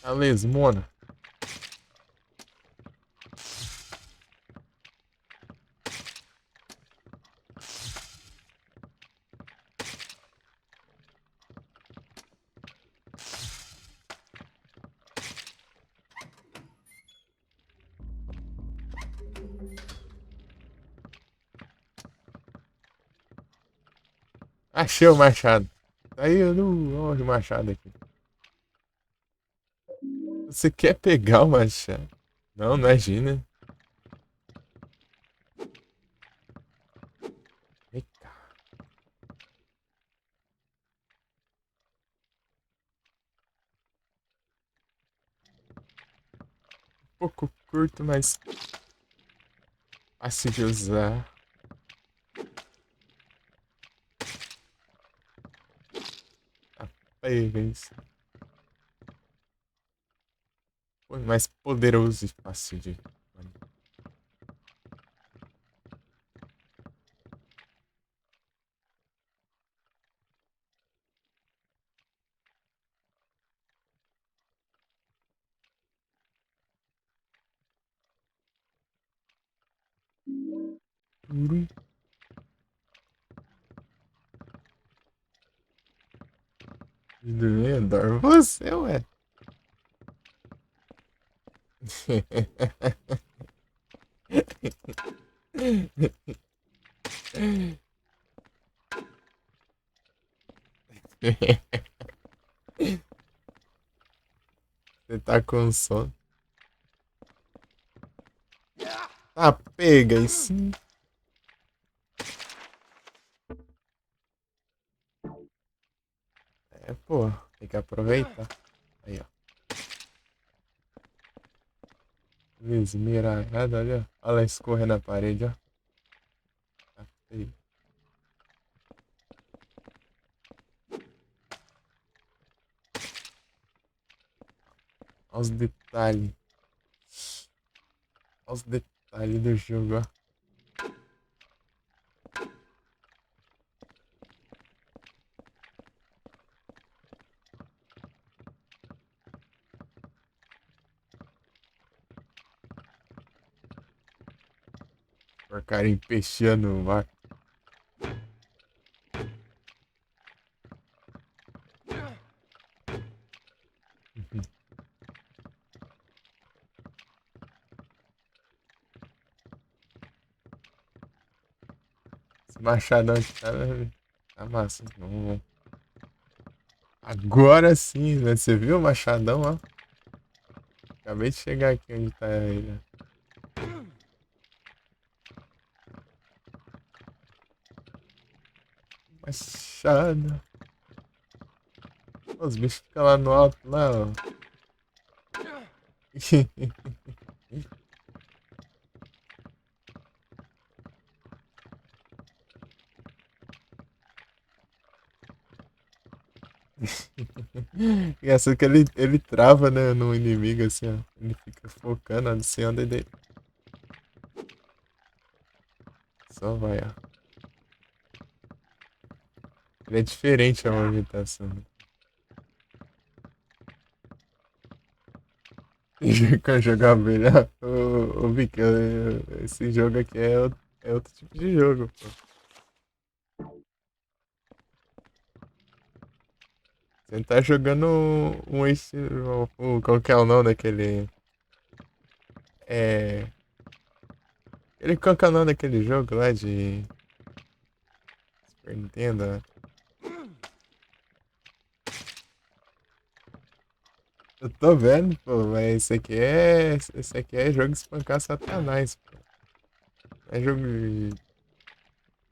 [SPEAKER 1] A lesmona. Achei o machado. Aí eu não. Olha o machado aqui. Você quer pegar o machado? Não, imagina. Eita. Um pouco curto, mas fácil de usar. Ah, pega isso. Pô, mais poderoso e fácil de. Uri. Eu adoro você, ué. Você tá com sono? Ah, pega isso. É, pô, tem que aproveitar. Aí, ó. Esmeralhada, olha. Olha ela escorrendo na parede, ó. Tá feio. Olha os detalhes. Olha os detalhes do jogo, ó. Porcaria empesteando o mar. Esse machadão aqui tá massa. Vamos. Agora sim, né? Você viu o machadão, ó? Acabei de chegar aqui onde tá ele. Machado. Os bichos ficam lá no alto, lá, ó. Engraçado que ele trava, né, no inimigo, assim, ó. Ele fica focando, ó, você anda dele. Só vai, ó. Ele é diferente a movimentação. Com jogabilidade. Ô, Vic, esse jogo aqui é outro tipo de jogo, pô. Você tá jogando qual que é o nome daquele. É. Qual que é o nome daquele jogo lá de Super Nintendo? Né? Eu tô vendo, pô, mas esse aqui é jogo de espancar Satanás, pô. Não é jogo de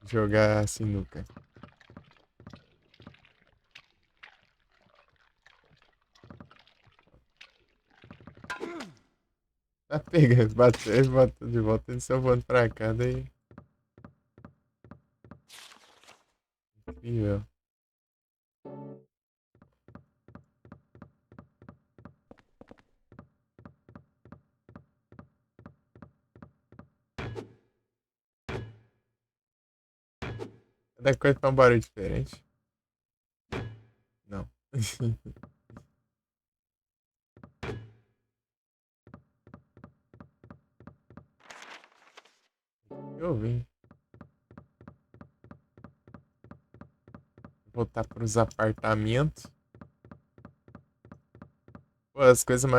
[SPEAKER 1] jogar sinuca. Tá pegando, bateu de volta, eles estão voando pra cá, daí. Incrível. Cada coisa faz um barulho diferente. Não. Eu vim. Voltar pros apartamentos. Pô, as coisas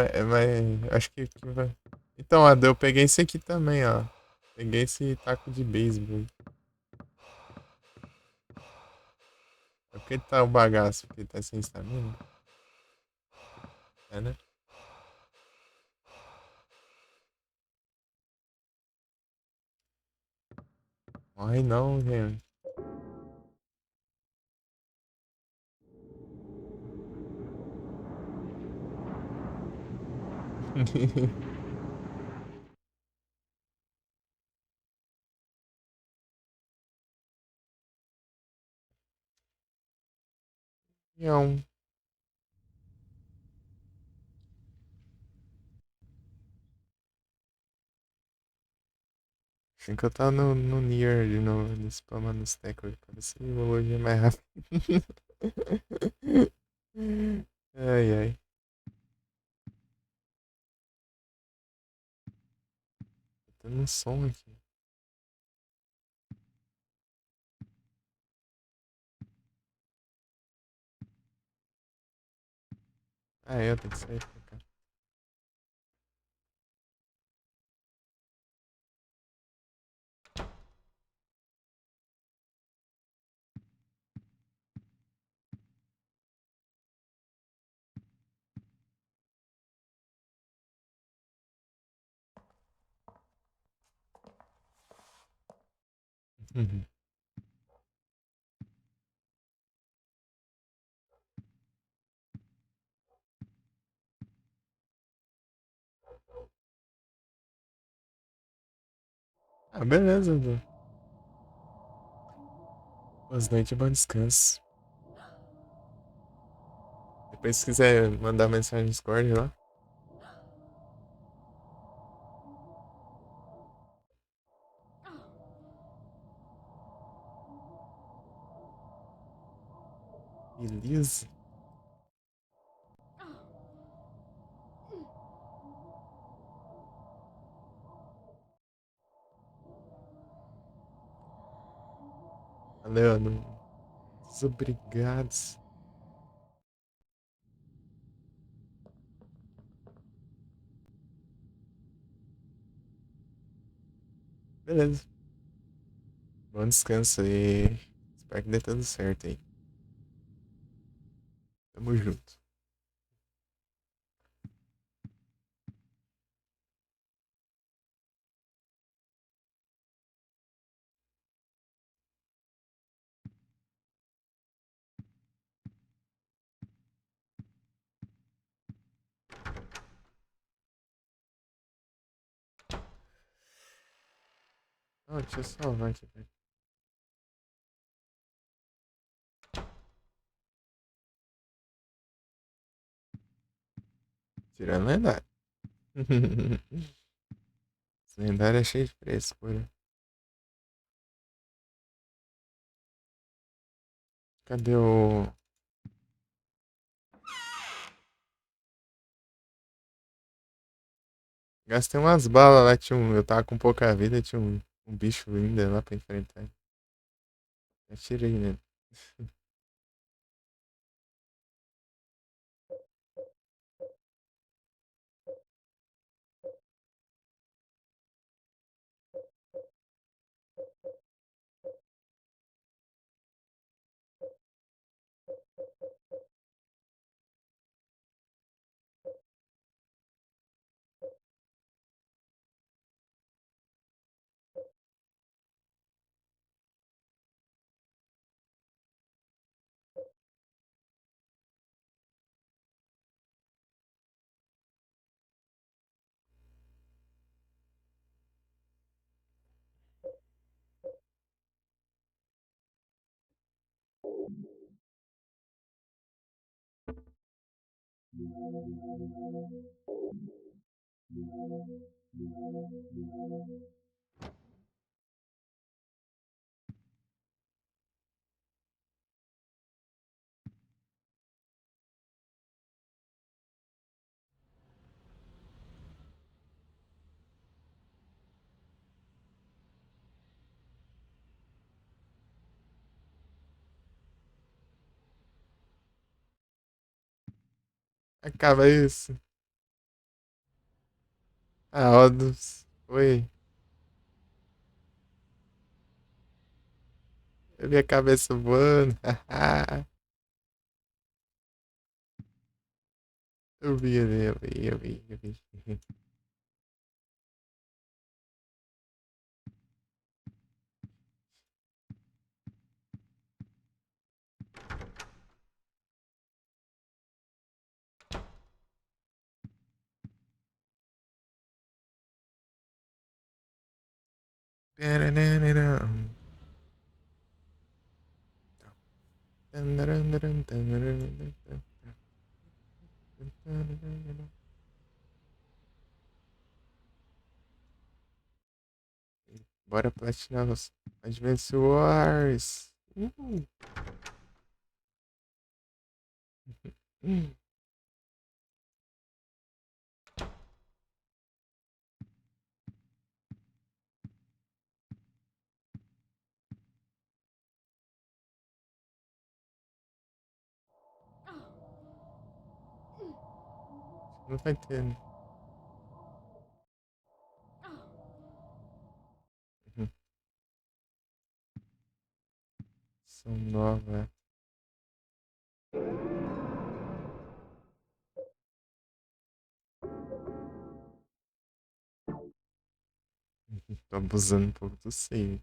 [SPEAKER 1] acho que vai. Então, Adel, eu peguei esse aqui também, ó. Peguei esse taco de beisebol. É porque ele tá um bagaço, porque ele tá sem estamina. É, né? Morre não, gente. Não. Achei que eu tava no Nier de novo, spamando os tecos pra ver se evoluía mais rápido. Ai, ai. Tá tendo um som aqui. Ah, é, eu tenho que sair pra cá. Ah, beleza, Edu. Boas noites e bom descanso. Depois, se quiser mandar mensagem no Discord lá. Beleza. Valeu, muitos obrigados. Beleza. Bom descanso e espero que dê tudo certo aí. Tamo junto. Ah, deixa eu salvar aqui, velho. Tirando lendário. Esse lendário é cheio de preço, porra. Cadê o. Gastei umas balas lá, eu tava com pouca vida, tinha um bicho ainda lá pra enfrentar. Atirei nele. Acaba isso. Ah, Odus. Oi. Eu vi a cabeça voando. Eu vi ali, eu vi. Bora platinar os Advance Wars. Não vai ter, né? São nova. Tô abusando um pouco do save.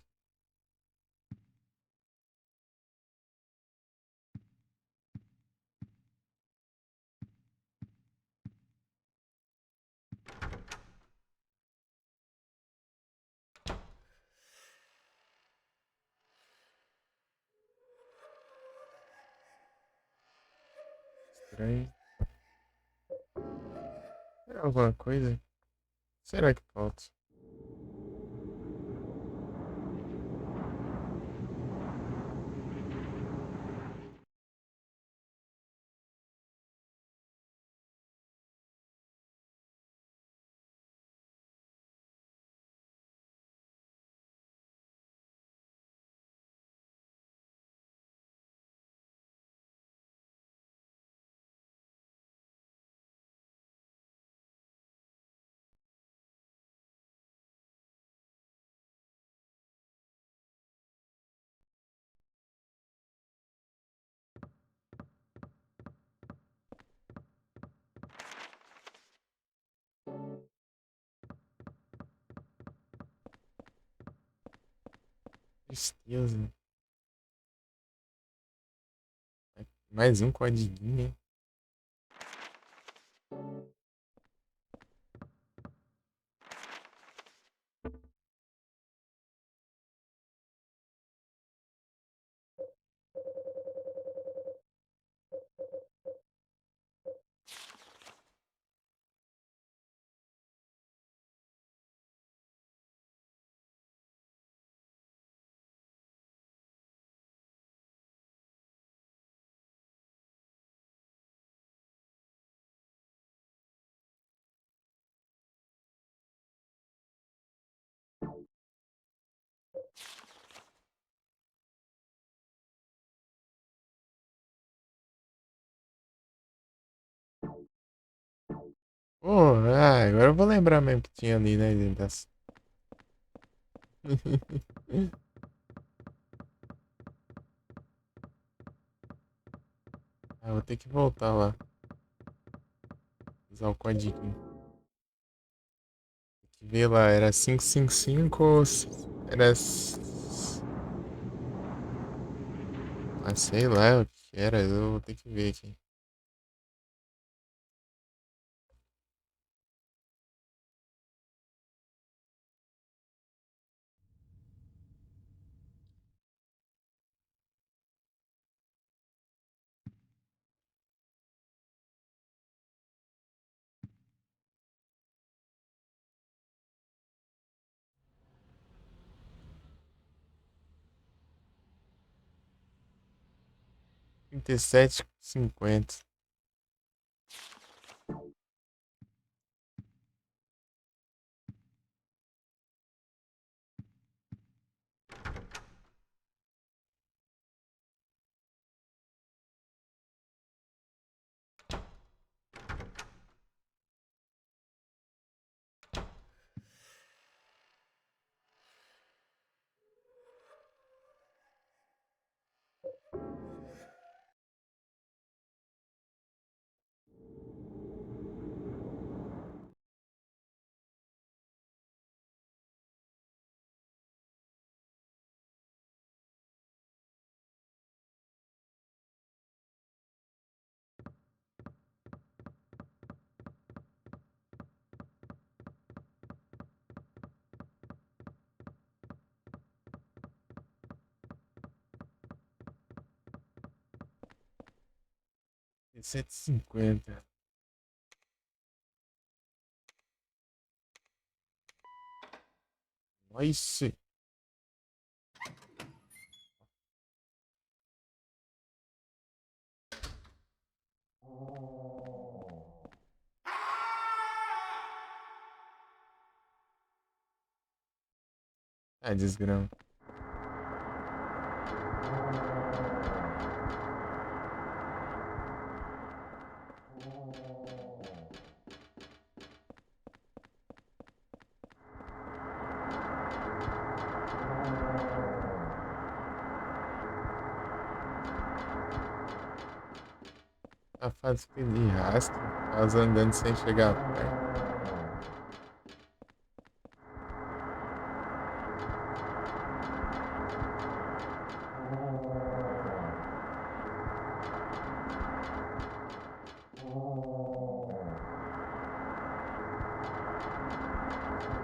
[SPEAKER 1] Estranho. É alguma coisa? Será que falta? Tristeza. Mais um codiguinho, hein? Pô, agora eu vou lembrar mesmo que tinha ali, né? Ah, vou ter que voltar lá. Usar o codiguinho. Tem que ver lá, era 555 ou era. Ah, sei lá o que era, eu vou ter que ver aqui. Trinta e sete cinquenta. Sete cinquenta. Nossa. Ah, desgrama. Safado fica de rastro. Elas andando sem chegar perto.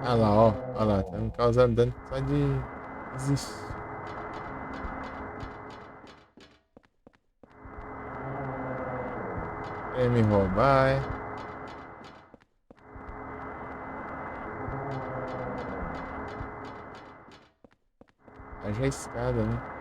[SPEAKER 1] Ah lá, ó. Olha lá, tá me causando dano só de existir. Quer me roubar, é? Haja a escada, né?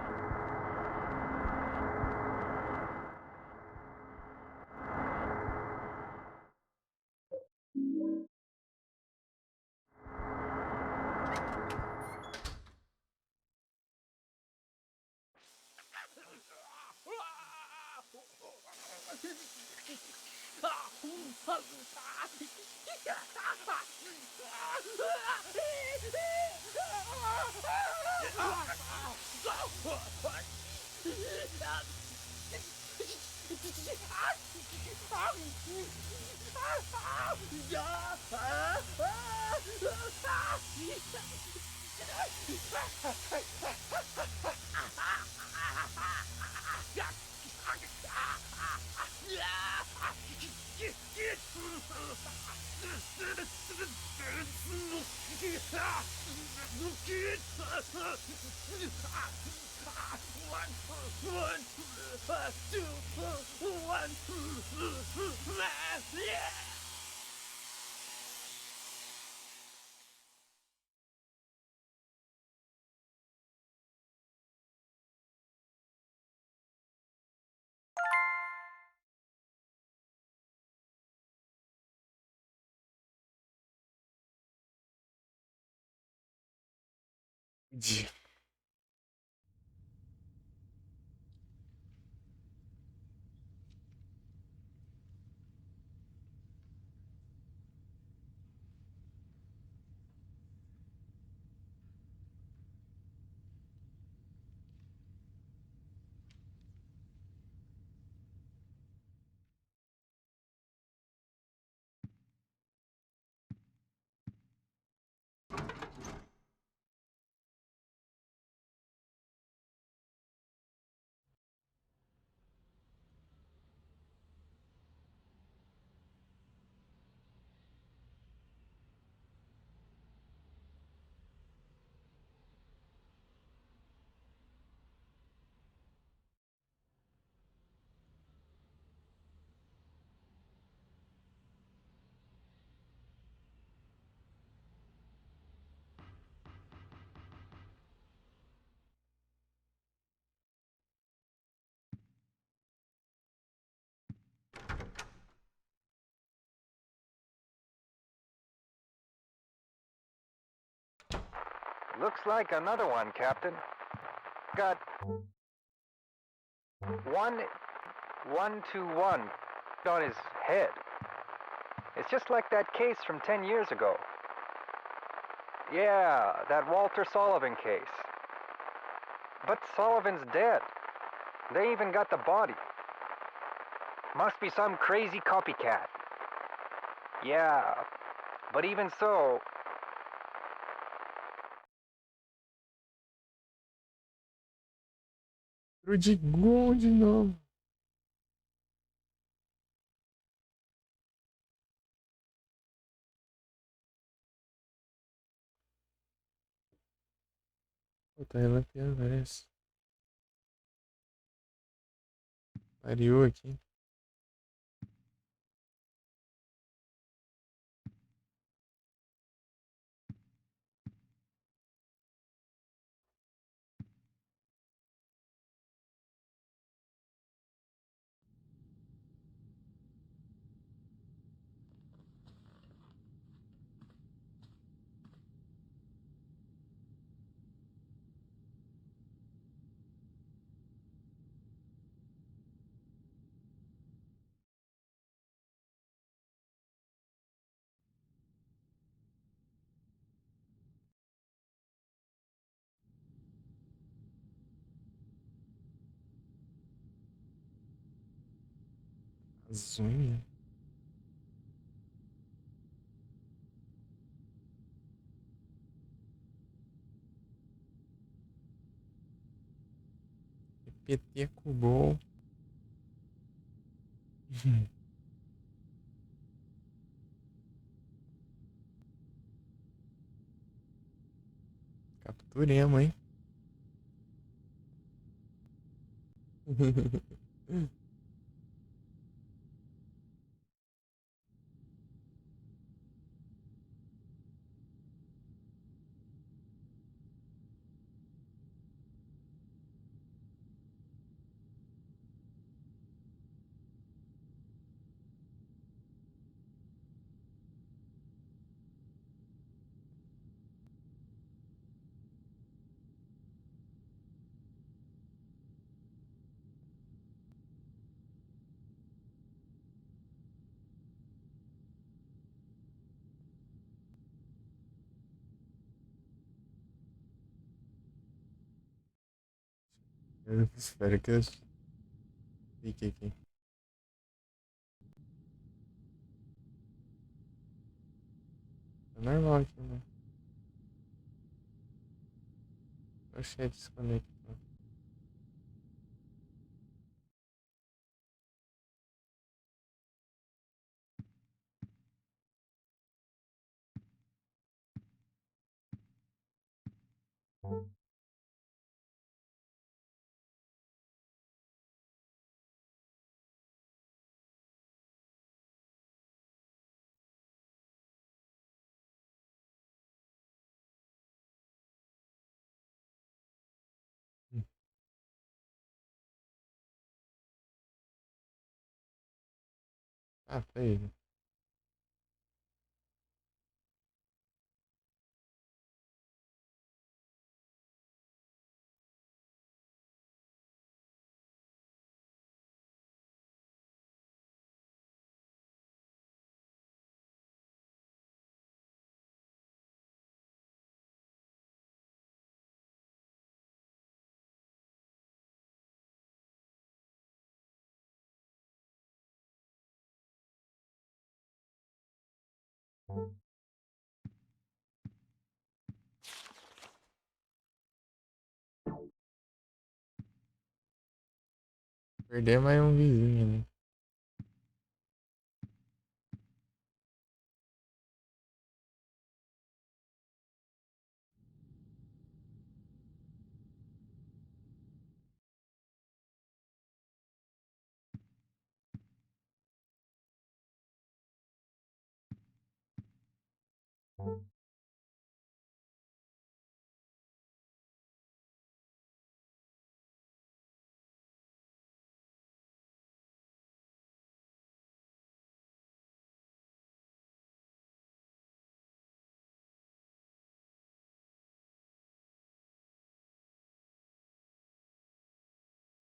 [SPEAKER 7] Looks like another one, Captain. Got 121 on his head. It's just like that case from 10 years ago. Yeah, that Walter Sullivan case. But Sullivan's dead. They even got the body. Must be some crazy copycat. Yeah, but even so,
[SPEAKER 1] De gol de novo. Pô, tá relampeando, parece. Pariu aqui. As unhas. PT com gol. Capturemos, hein? Eu espero que eu fique aqui. É normal aqui, né? O chat desconectou. Ah, foi. Perder mais um vizinho, né?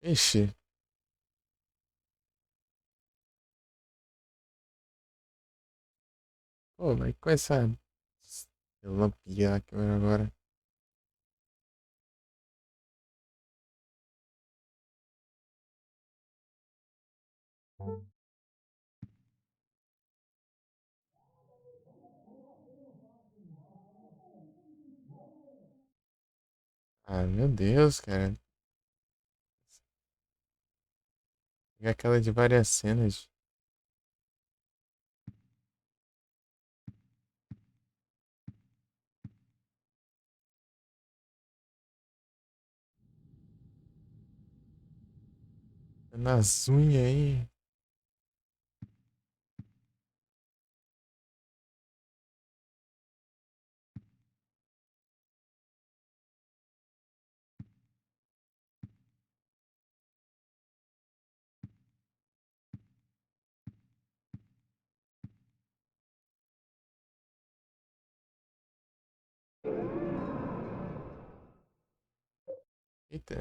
[SPEAKER 1] Ixi. Pô, mas com essa. Eu vou piar aqui agora. Ah, meu Deus, cara. E aquela de várias cenas. Nas unhas aí. Eita.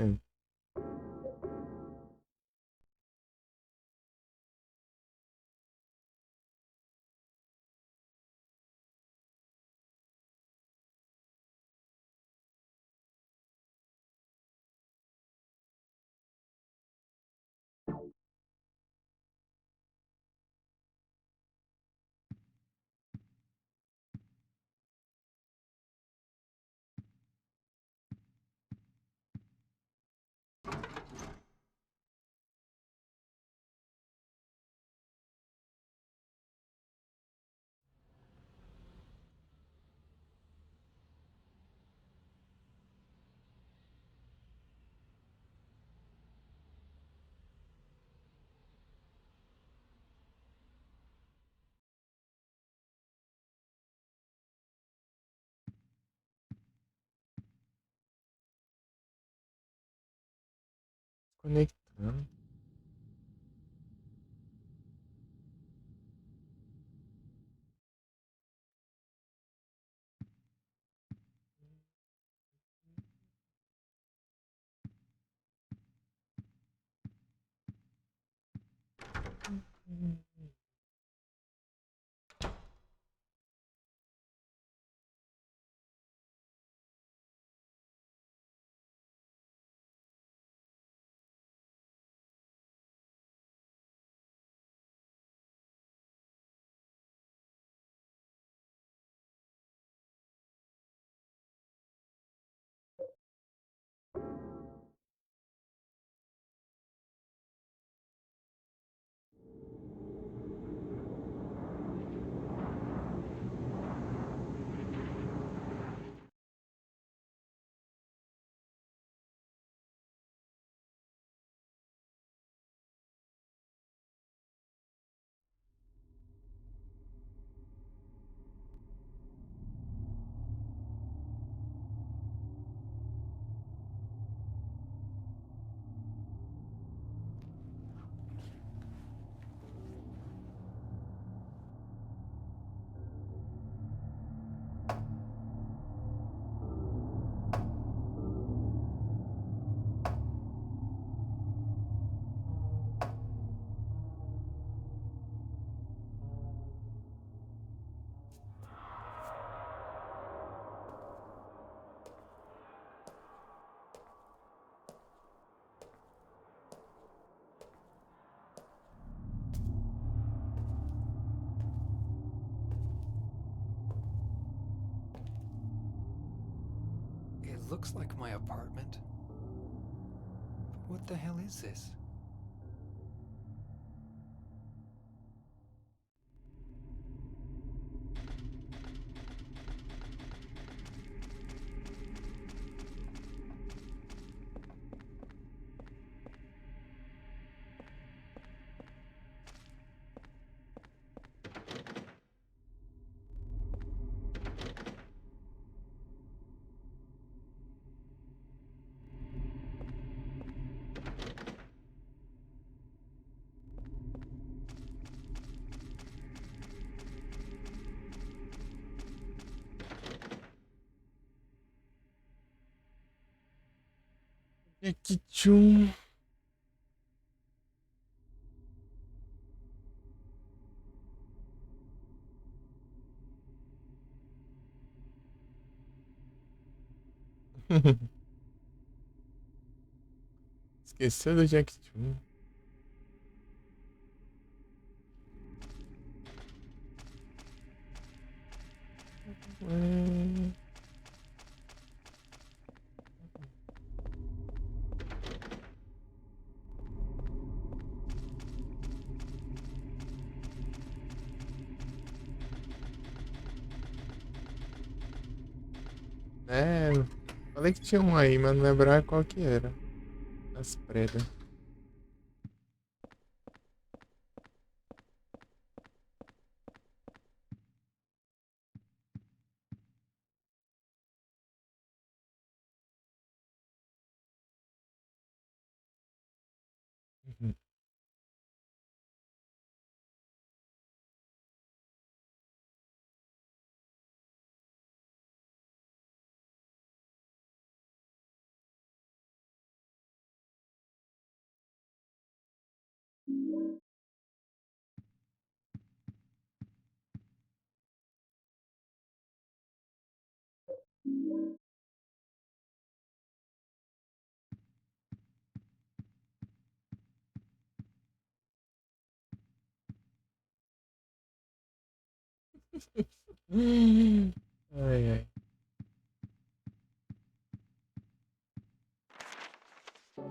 [SPEAKER 1] Conectando.
[SPEAKER 4] looks like my apartment. But what the hell is this?
[SPEAKER 1] Jequitinhonha. Esqueceu do Jack Chun. É, falei que tinha um aí, mas não lembrava qual que era. As pretas. Uhum. Ai, ai.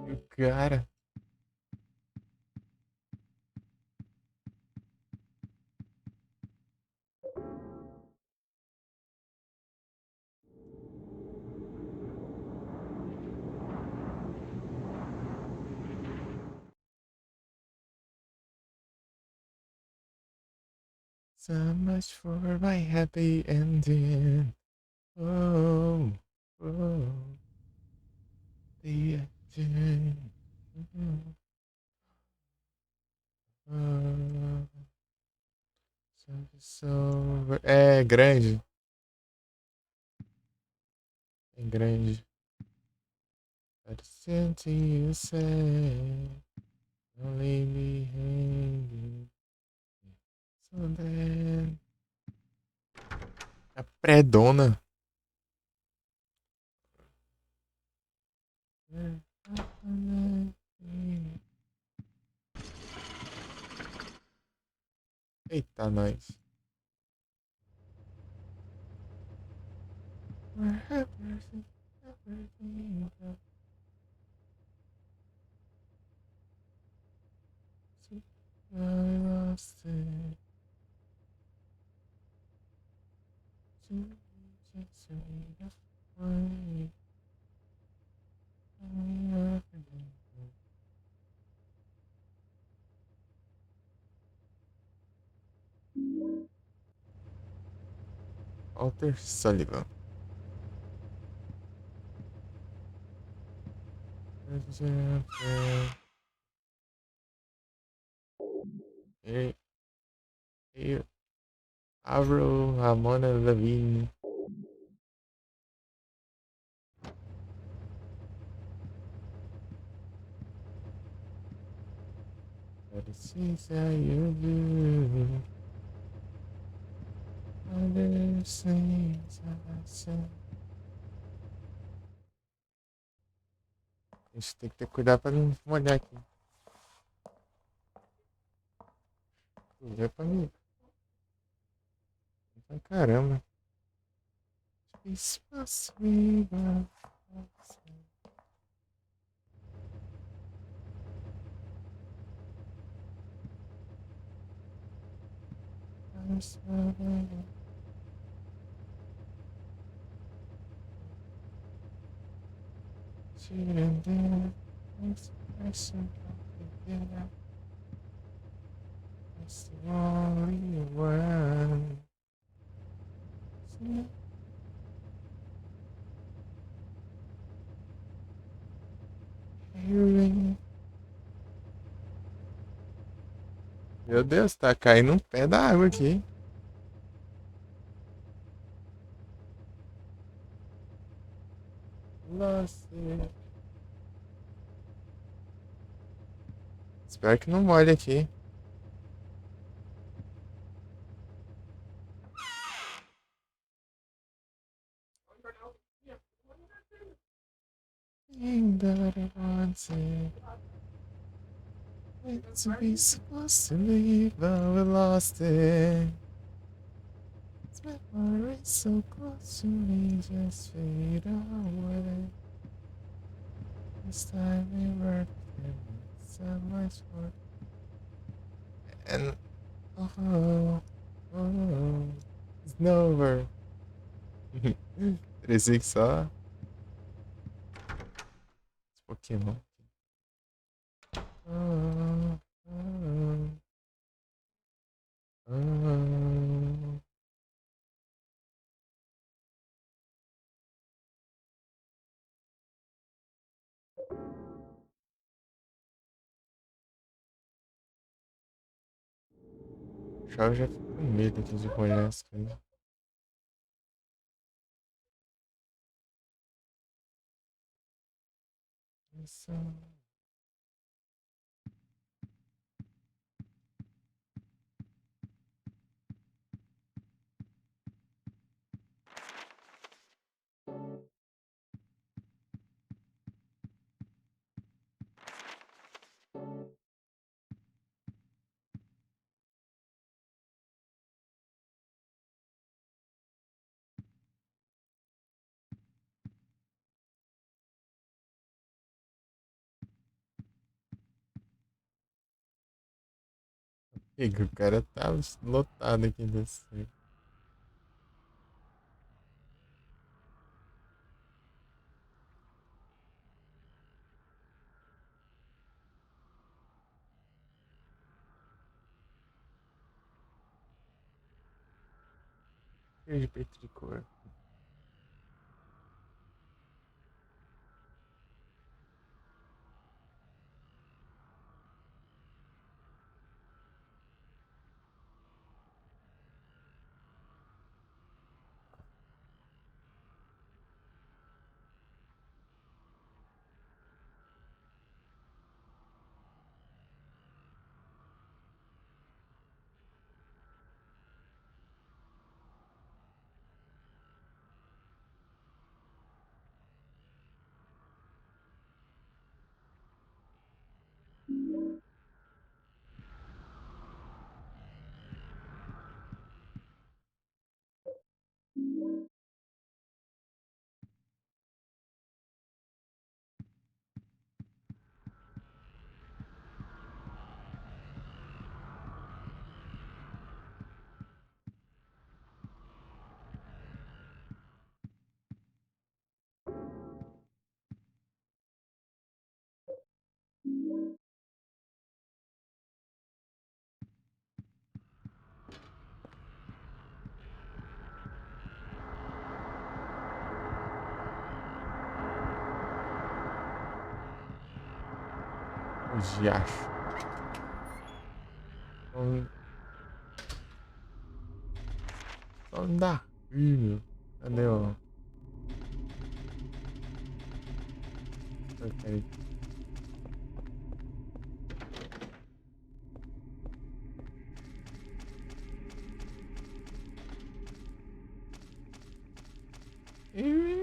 [SPEAKER 1] E o cara. So much for my happy ending. Oh, oh, the ending. Oh, so, é grande. É grande. But something you say, don't leave me hanging. So then, a predona. Eita, nós. I lost it. Walter Sullivan. E Avril Ramona Lavigne. But it seems that you do. Other things I said. A gente tem que ter cuidado pra não molhar aqui. Olha pra mim. Ai, caramba. Espaço viva. It's the only one. Meu Deus, tá caindo um pé da água aqui. Nossa. Espero que não molhe aqui. Ainda I want it to be supposed to leave, but we lost it. It's memories so close to me, just fade away. This time we worked it so much more. And it's over. 3x só. Pokémon. Já fico com medo aqui de molhar as coisas. Isso. O cara tá lotado aqui desse. De peito de cor. O diacho. Só não dá. Ih, meu. Cadê o... Ok. Ih.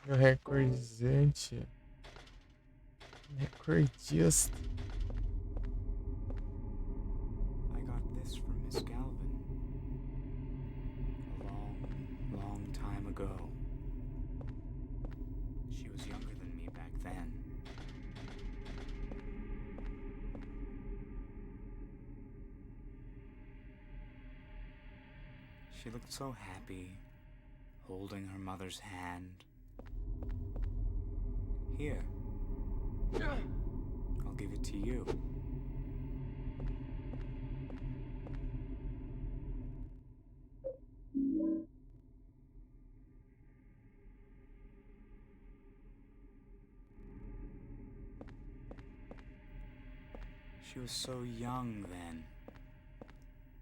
[SPEAKER 1] Meu recordizante. Recordista.
[SPEAKER 3] I got this from Miss Galvin. A long, long time ago. She was younger than me back then. She looked so happy, holding her mother's hand. Here. I'll give it to you. She was so young then.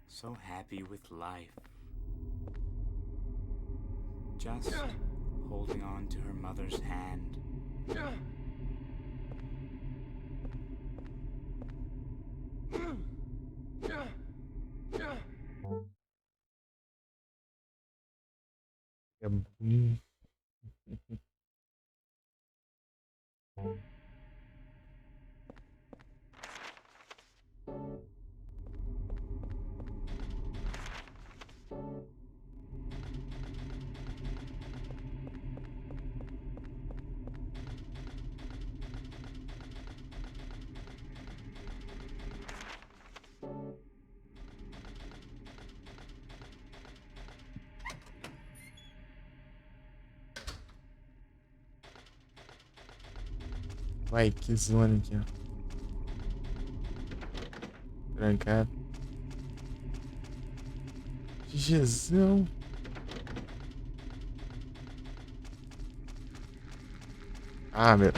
[SPEAKER 3] So happy with life. Just holding on to her mother's hand.
[SPEAKER 1] É bonito. Vai, que zona aqui, ó. Trancado. Jesus. Ah, meu.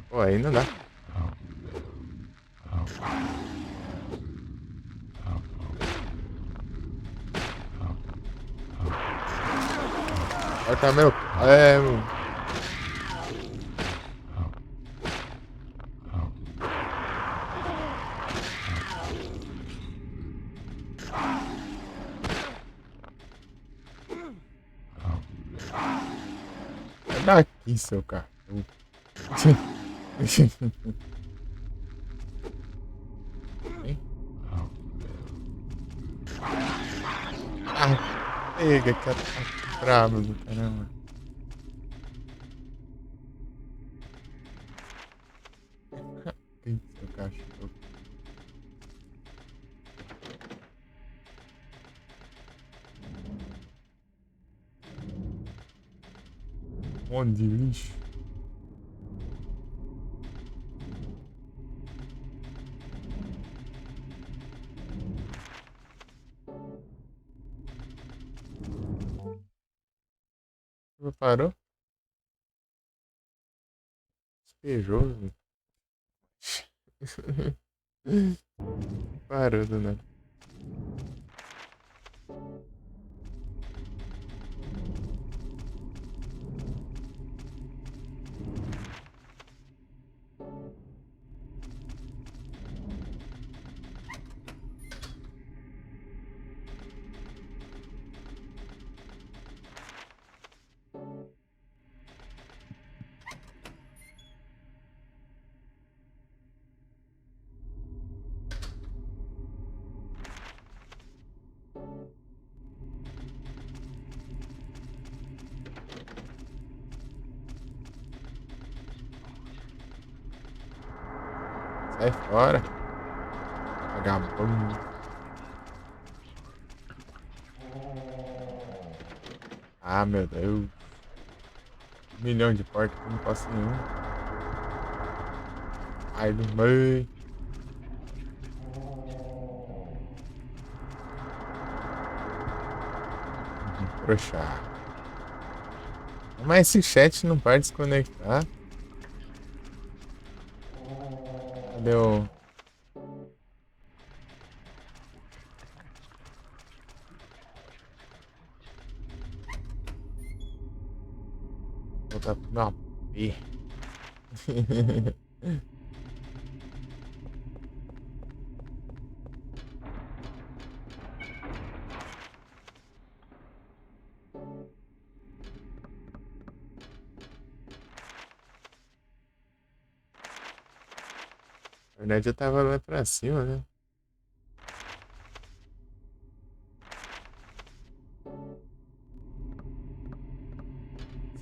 [SPEAKER 1] Pô, aí não dá. Corta meu. É, meu. Sai daqui, seu cachorro. Hein? Ah, pega, que tá brabo do caramba. Hein, seu cachorro. Monte de lixo. Parou? Despejou, velho. Parou do nada. Sai fora. Vagabundo. Ah, meu Deus. 1 milhão de portas, não posso nenhum. Ai do meio. Broxar. Mas esse chat não para de desconectar. Cadê o... Voltar pro meu AP. Na verdade eu tava lá pra cima, né?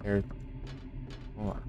[SPEAKER 1] Certo. Vamos lá.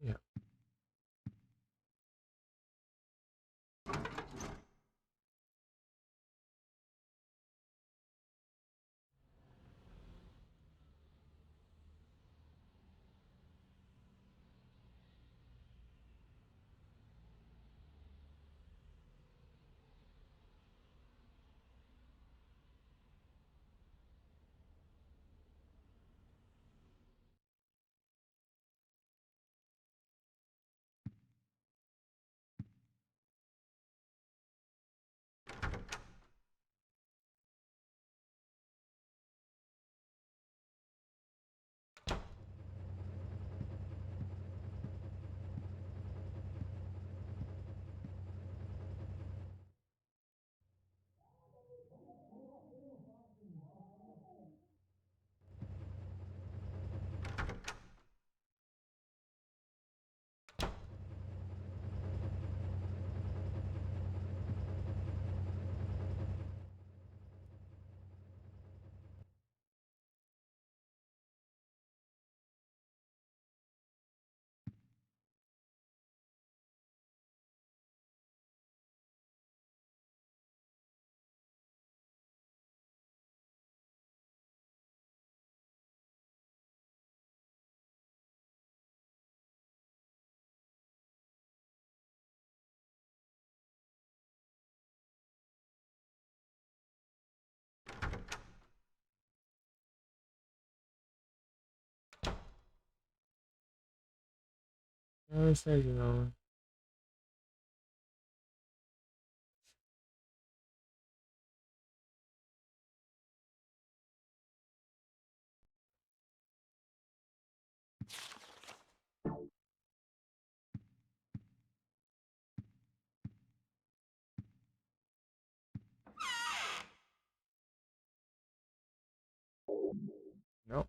[SPEAKER 1] Yeah. Não, isso aí não. Não.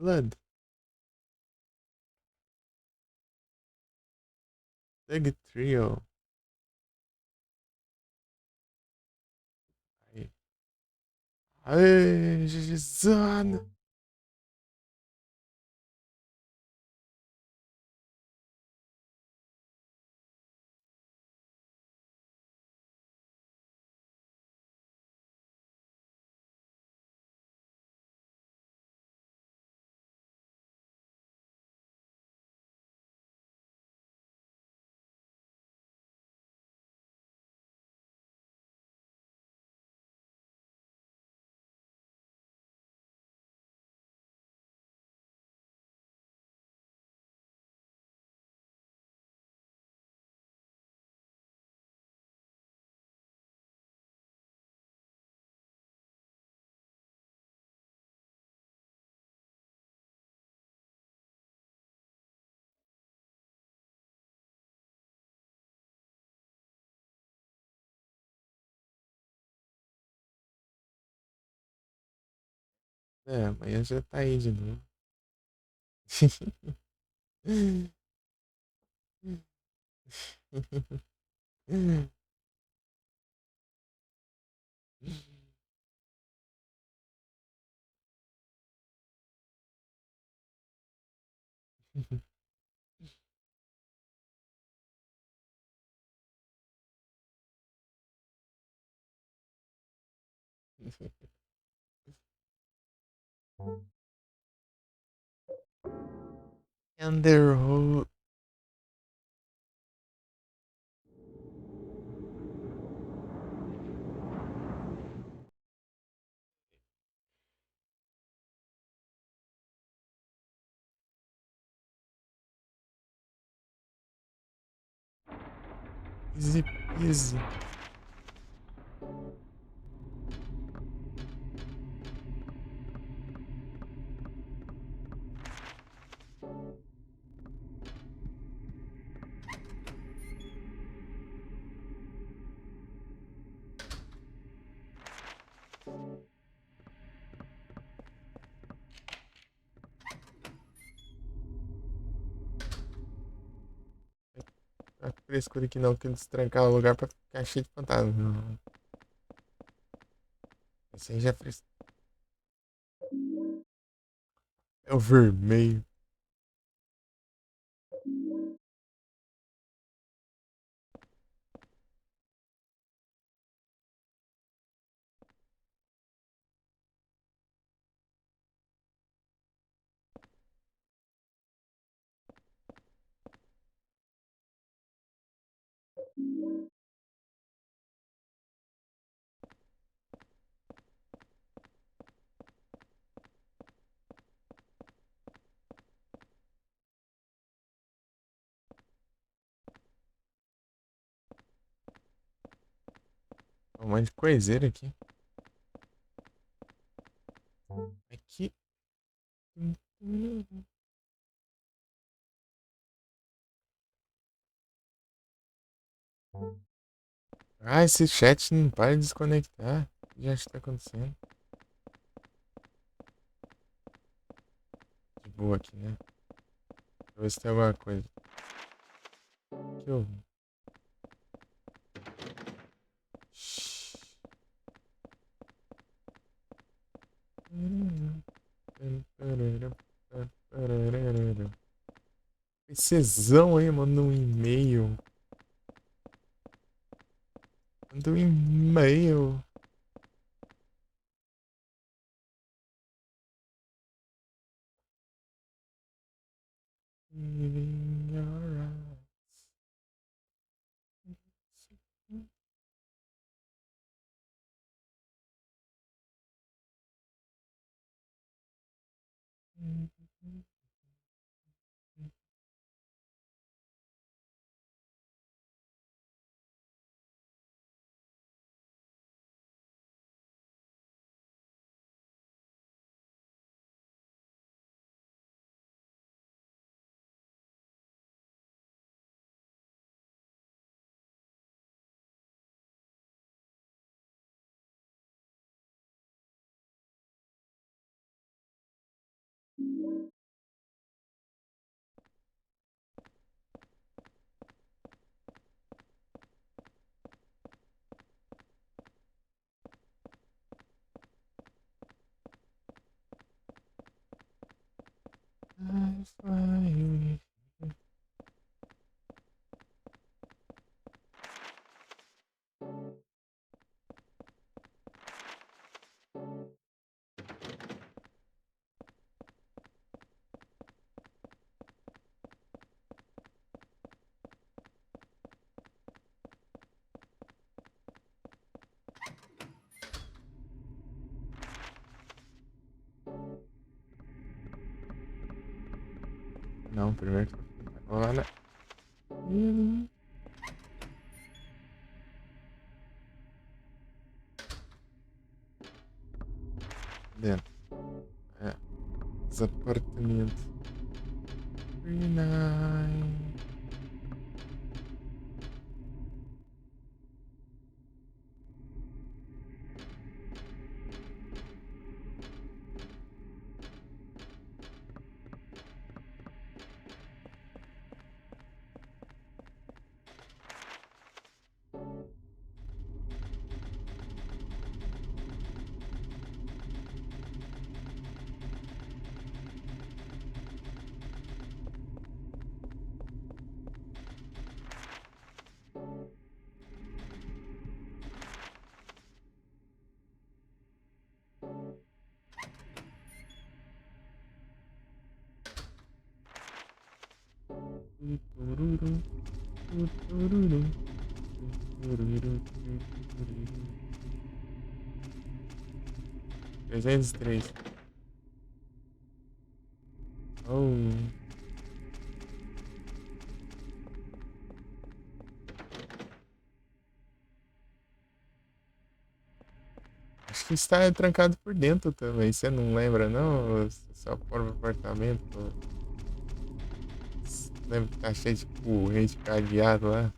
[SPEAKER 1] Blood. Big Trio. Aí. Aê, Gizana. É, amanhã já tá aí de novo. Underwood. Easy peasy. Tá frescura aqui não, que eles trancaram o lugar pra ficar cheio de fantasma. Não. Esse aí já é fresco. É o vermelho. Um monte de coiseira aqui. Aqui. Ah, esse chat não para de desconectar. O que já está acontecendo? De boa aqui, né? Deixa eu ver se tem alguma coisa. Que eu vi. PCzão aí, manda um e-mail. Manda um e-mail. In your eyes. I fly. Não, primeiro. Vamos lá, né? Dentro. É. Os apartamentos. Very nice. Tururu, tururu, tururu, tururu. 303. Oh. Acho que está trancado por dentro também. Você não lembra, não? Só fora do apartamento. Lembra que tá cheio de corrente cadeado lá?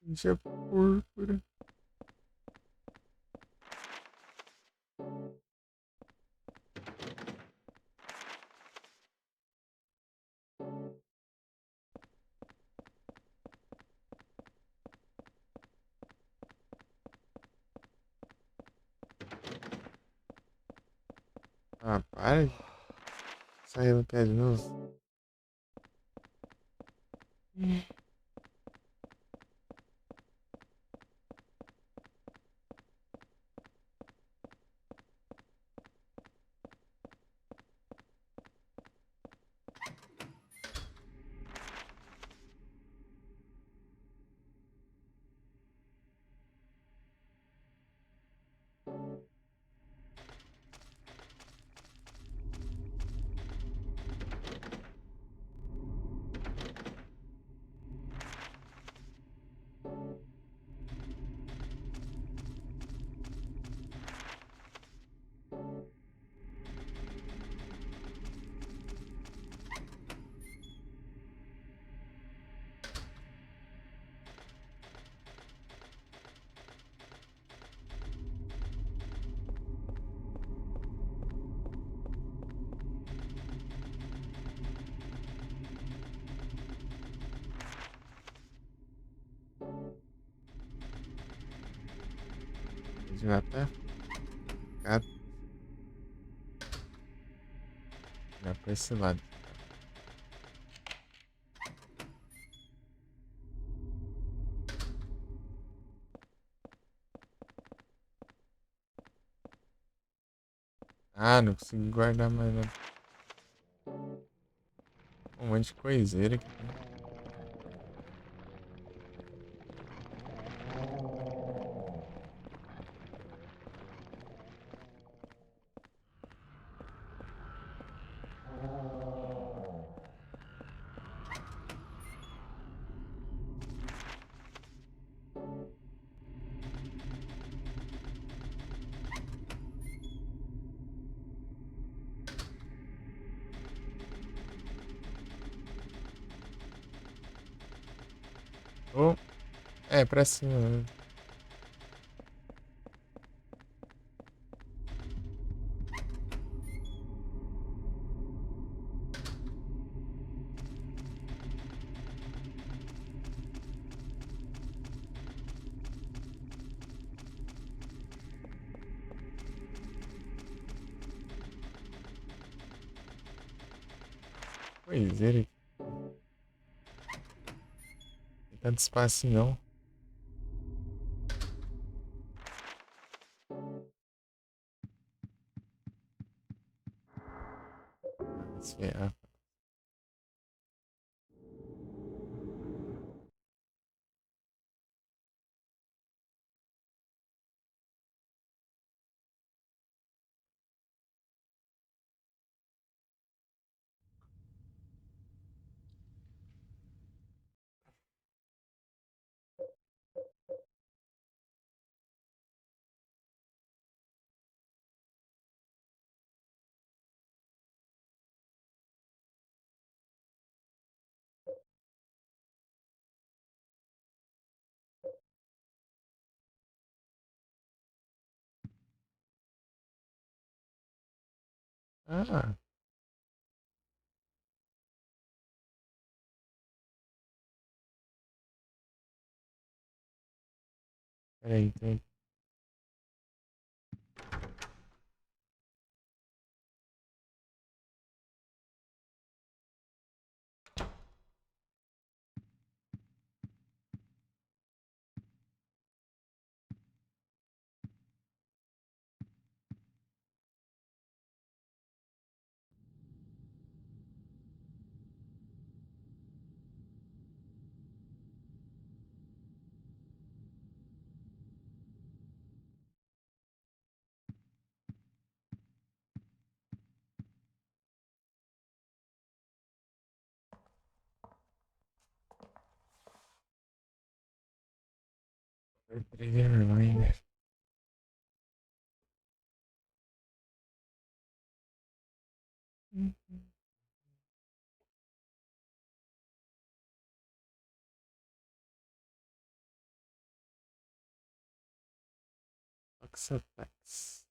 [SPEAKER 1] Isso é púrpura. Ah, para. Saiu no pé de novo. gente vai pra cá. Vai pra esse lado. Ah, não consegui guardar mais nada. Um monte de coiseira aqui. Oh, é, pra cima. Né? Coiseira aqui. Não tem tanto espaço não. Esfriar. Ah, peraí, tem. Vermelho. Oxapex.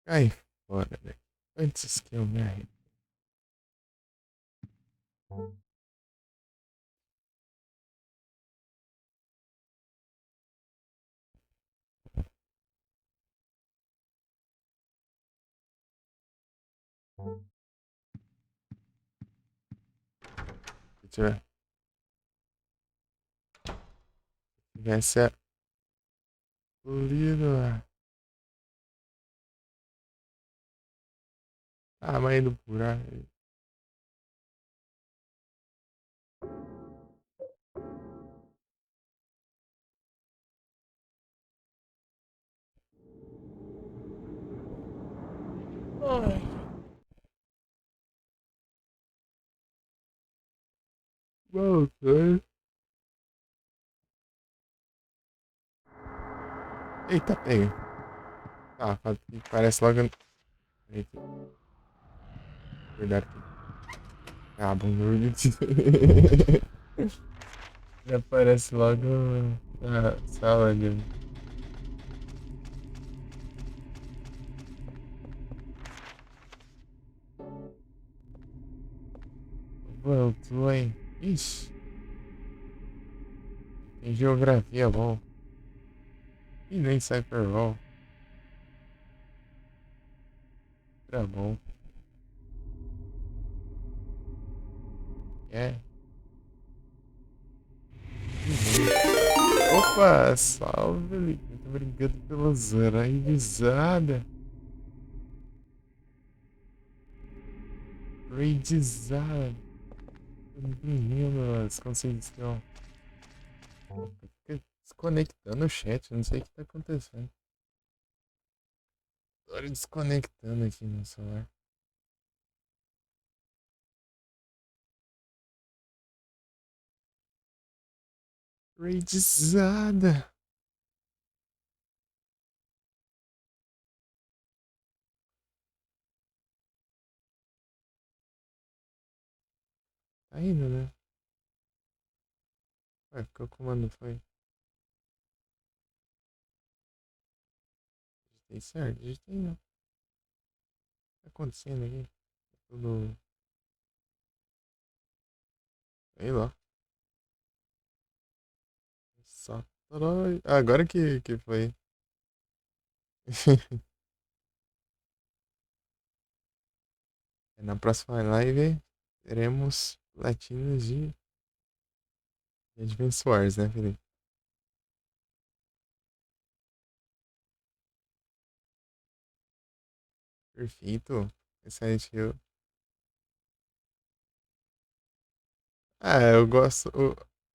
[SPEAKER 1] Cai fora, velho. Antes que eu me arrependa. Se tivesse lido a tamanho do buraco. Ai. Voltando. Eita, pega. Tá, parece logo. Eita. Cuidado aqui. Ah, bom. Ele aparece logo na sala de. Voltou, hein? Ixi. Tem geografia bom. E nem Cyberball. Tá bom. É. Opa, salve, Lico. Muito obrigado pela raidizada. Raidizada. Menino, desconexão. Fica desconectando o chat, não sei o que tá acontecendo. Tô desconectando aqui no celular. Raidizada. Tá indo, né? Ué, que o comando foi? Digitei certo? Digitei não. O que tá acontecendo aqui? Tudo. Sei lá. Só. Agora que foi. Na próxima live teremos latinos de Advance Wars, né, Felipe? Perfeito. Excelente. Ah, eu gosto.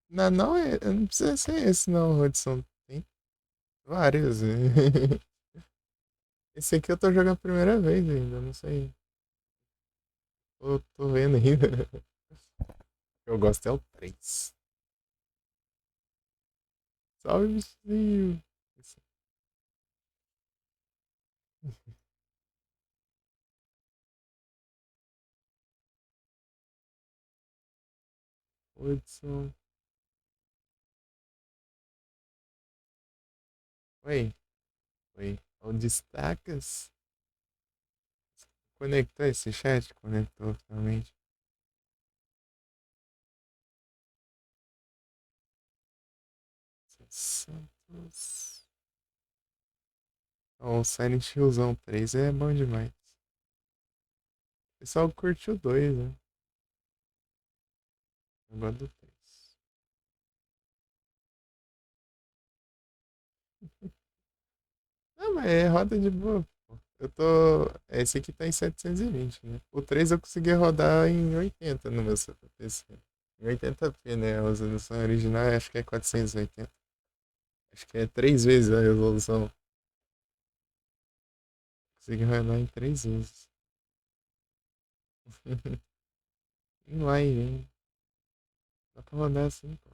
[SPEAKER 1] Não, não precisa ser esse, não, Hudson. Tem vários. Esse aqui eu tô jogando a primeira vez ainda, não sei. Tô vendo ainda. Eu gosto é o 3. Salve, bichinho. Hudson. Oi, oi. O Destacas conectou esse chat? Conectou finalmente. Santos. O Silent Hillzão 3 é bom demais. O pessoal curte o 2, né? Eu gosto do 3. Não, mas roda de boa, pô. Eu tô. Esse aqui tá em 720, né? O 3 eu consegui rodar em 80 no meu PC. Em 80p, né? A resolução original acho que é 480. Acho que é 3 vezes a resolução. Consegui rodar em 3 vezes. Em live, hein? Dá pra rodar assim, pô.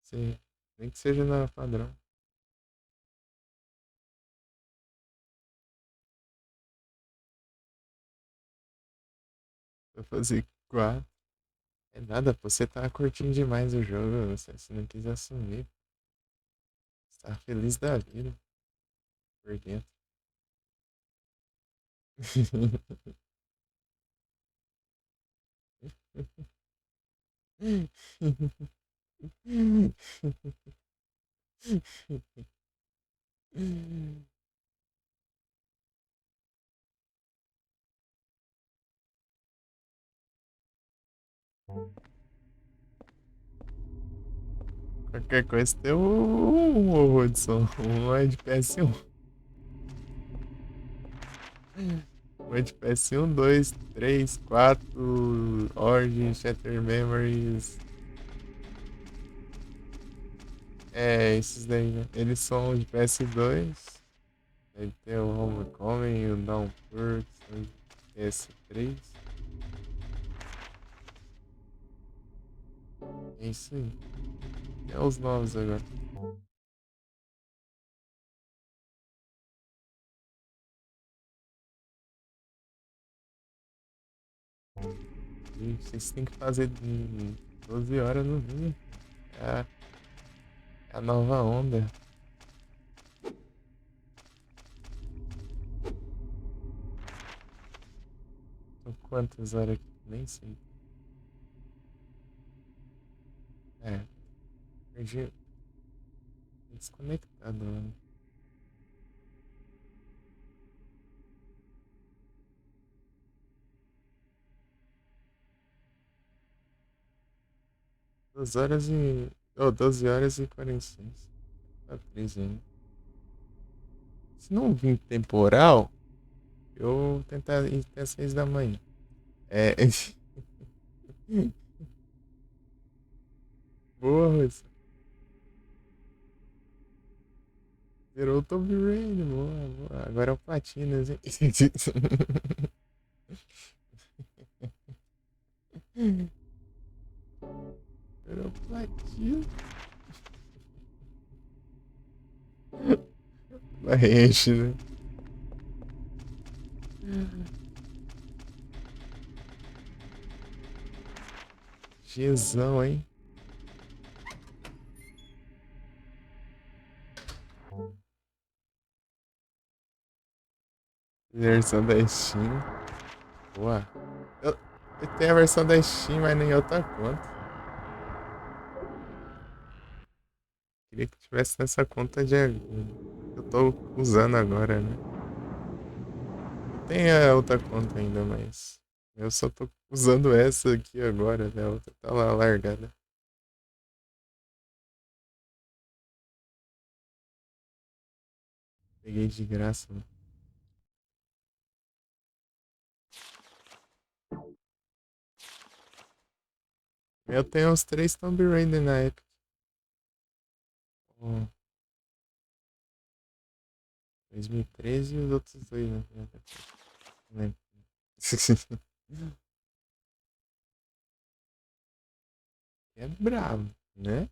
[SPEAKER 1] Sim. Nem que seja na padrão. Vou fazer 4. É nada, pô. Você tá curtindo demais o jogo. Você não quis assumir. Você tá feliz da vida. Por dentro. Qualquer coisa tem o Hudson. Um é de PS1. Um é de PS1, 2, 3, 4. Origin, Shattered Memories. É, esses daí, né? Eles são de PS2. Aí tem o Homecoming e o Downpour, que são de PS3. É isso aí. Tem os novos agora. E vocês têm que fazer 12 horas no dia. É a nova onda. Tô quantas horas aqui? Nem sei. Perdi. Desconectado, mano. Duas horas e. 12 horas e 46. Tá 13 ainda. Se não vir temporal, eu vou tentar ir até 6 da manhã. É. Boa, Russa. Zerou o Tomb Raider, boa, boa. Agora é o Platinas, hein? Zerou o Platina. Vai enche, né? Gesão, hein? Versão da Steam. Boa. Eu tenho a versão da Steam, mas nem outra conta. Queria que tivesse nessa conta de. Eu tô usando agora, né? Eu tenho a outra conta ainda, mas. Eu só tô usando essa aqui agora, né? A outra tá lá largada. Peguei de graça, né? Eu tenho os 3 Tomb Raider na Epic. Oh, 2013 e os outros dois, né? Não lembro. É brabo, né?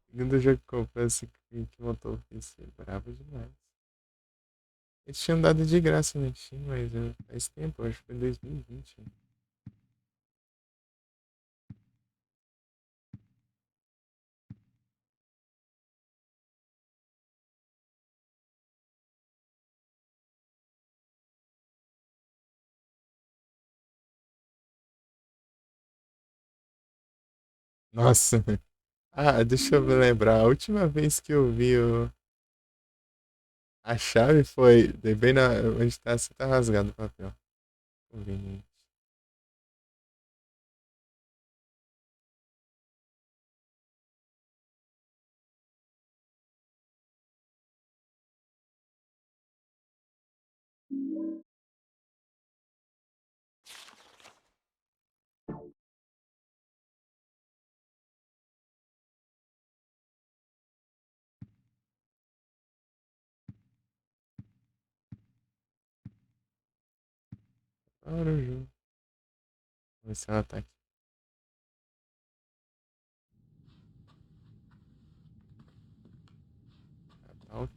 [SPEAKER 1] Segundo jogo que confesso que montou o PC. Brabo demais. Eles tinham dado de graça na Steam, mas faz tempo, acho que foi 2020. Nossa. Ah, deixa eu me lembrar. A última vez que eu vi a chave foi bem na onde tá, você tá rasgado o papel. Conveniente. Para o jogo. Vamos ver se ela tá aqui. Ela tá ok.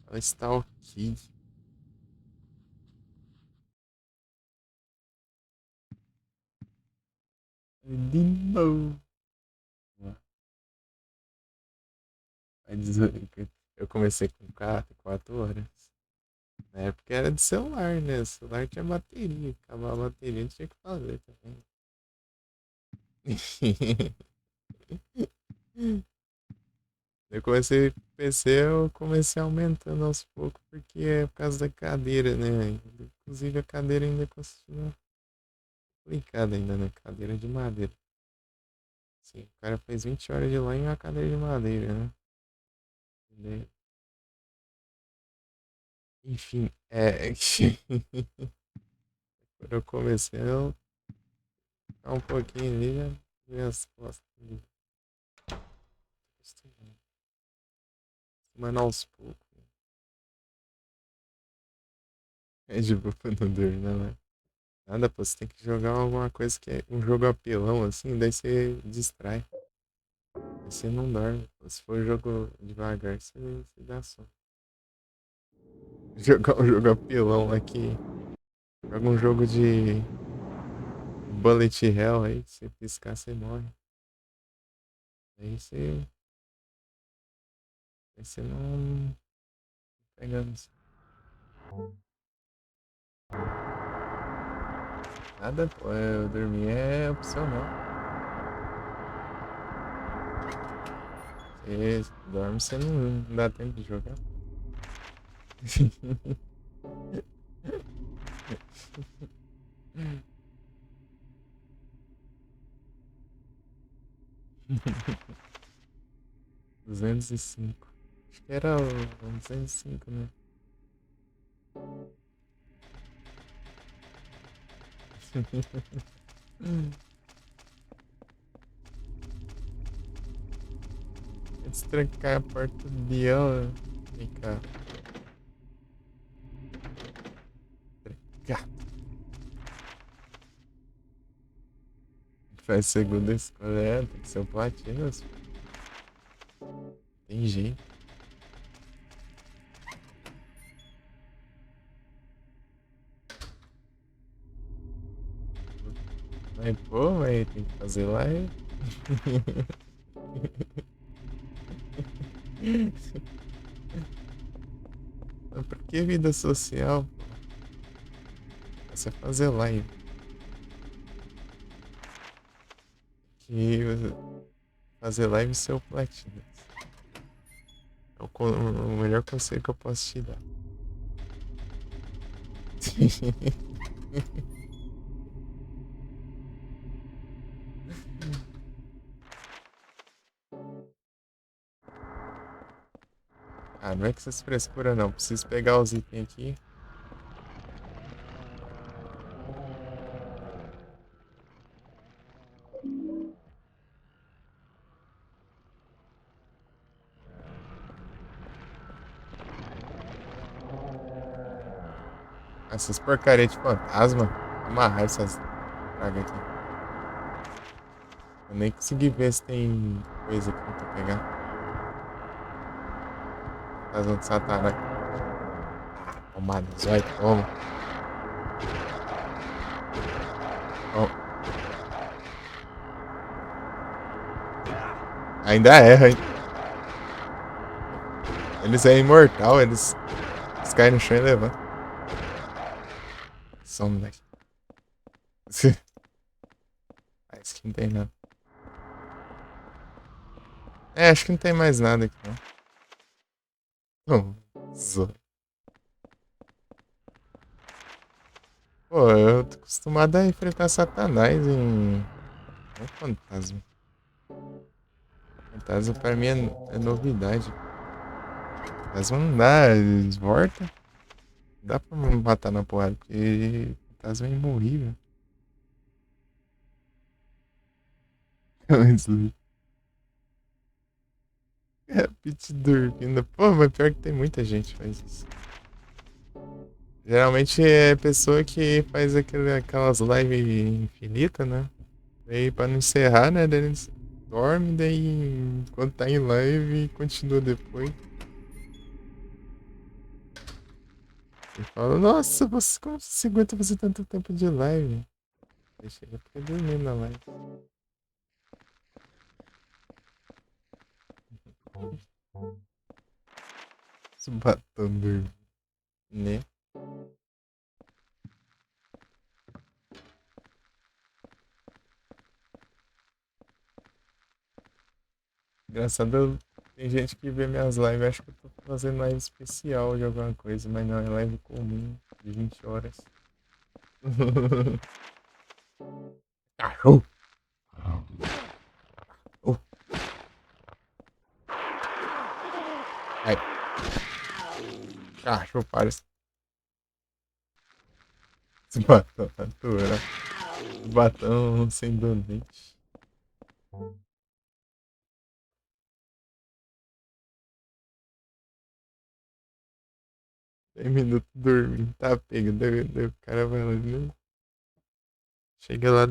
[SPEAKER 1] Ela está ok. Limbo. Eu comecei com 4 horas. Na época era de celular, né? O celular tinha bateria. Acabava a bateria, tinha que fazer também. Eu comecei com PC, eu comecei aumentando aos poucos, porque é por causa da cadeira, né? Inclusive a cadeira ainda continua complicada ainda, né? Cadeira de madeira. Sim, o cara fez 20 horas de lá em uma cadeira de madeira, né? Enfim, quando eu comecei a ficar um pouquinho ali, já vi as costas ali. Mas aos poucos. É de boa pra não dormir, não, né? Nada, pô, você tem que jogar alguma coisa que é um jogo apelão, assim, daí você distrai. Você não dorme. Se for jogo devagar, você dá sono. Jogar um jogo apelão aqui. Joga um jogo de Bullet Hell aí, se piscar você morre. Aí você. Aí você não pega. Nada, pô. Eu dormir é opcional. Você dorme, você não dá tempo de jogar. 205. Acho que era o 205, né? Antes de trancar a porta do Biel, vem cá. Trancar. Faz segunda escolha, tem que ser o Platinos. Tem jeito. Mas, pô, mas tem que fazer live. Mas por que vida social? É só fazer live. Que fazer live ser o Platinos. É o melhor conselho que eu posso te dar. Ah, não é que essas frescuras não. Preciso pegar os itens aqui. Essas porcaria de fantasma. Amarrar essas pragas aqui. Eu nem consegui ver se tem coisa aqui pra pegar. Fantasma de Satanás. Tomada, zóio, toma. Ó. Ainda erra, hein? Eles é imortal, eles caem no chão e levantam. Só moleque. Acho que não tem nada. É, acho que não tem mais nada aqui, não. Zóio. Pô, eu tô acostumado a enfrentar Satanás em. Não fantasma. Fantasma pra mim é novidade. Fantasma não dá, eles voltam. Não dá pra me matar na porrada, porque fantasma é imorrível. É, Pete dormindo. Pô, mas pior que tem muita gente que faz isso. Geralmente é pessoa que faz aquelas lives infinitas, né? Aí pra não encerrar, né? Daí eles dormem, daí quando tá em live continua depois. E fala, nossa, você, como você aguenta fazer tanto tempo de live? Aí chega fica dormindo na live. Os batom dormindo, né? Engraçado, tem gente que vê minhas lives, acho que eu tô fazendo live especial de alguma coisa, mas não, é live comum, de 20 horas. Cachorro! Oh. Ai. Cachorro, parece. Esse batom atura. Batom sem donete. Tem minuto dormindo, tá pego. Daí o cara vai lá, né? Chega lá,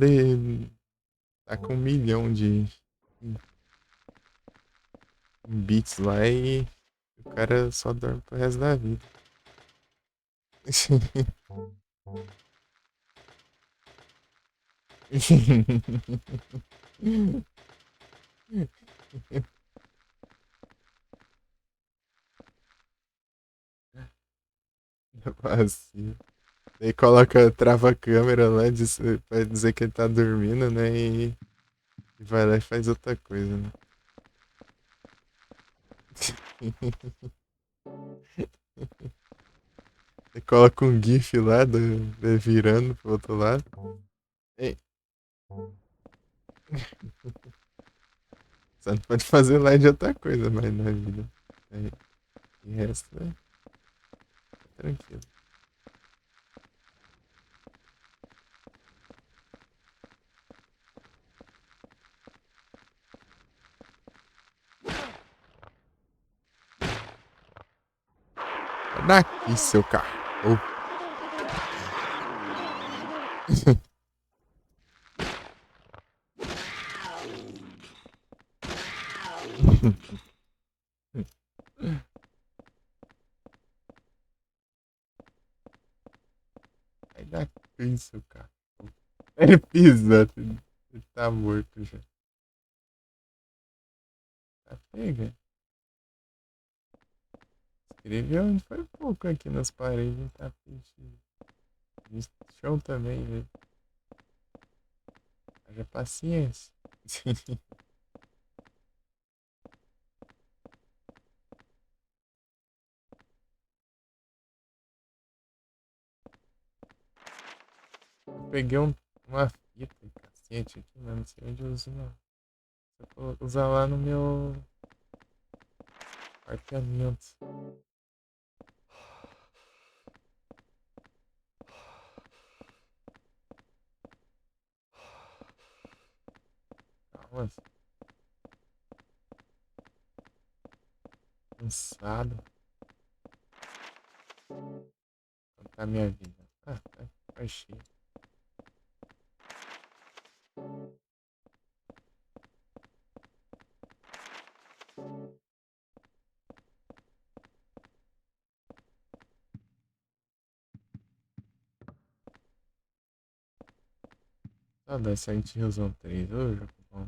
[SPEAKER 1] tá com 1 milhão de. um beats lá e o cara só dorme pro resto da vida. Vazio. Daí coloca, trava a câmera lá pra dizer que ele tá dormindo, né? E vai lá e faz outra coisa, né? E coloca um GIF lá virando pro outro lado. Ei. Só não pode fazer lá de outra coisa mais na vida. Aí, e resto, né? Tranquilo. Sai daqui, seu carro. Sai daqui, seu carro. Ele pisa. Ele tá morto já. Tá pega. Escreveu onde foi pouco aqui nas paredes, tá pedindo. No chão também, velho. Haja paciência. Eu peguei uma fita, cacete aqui, mas não sei onde eu uso não. Eu vou usar lá no meu apartamento. Calma. Cansado. Como tá a minha vida? Ah, tá cheio. Ah, da Silent Hill Zone 3. Ô, jogo bom.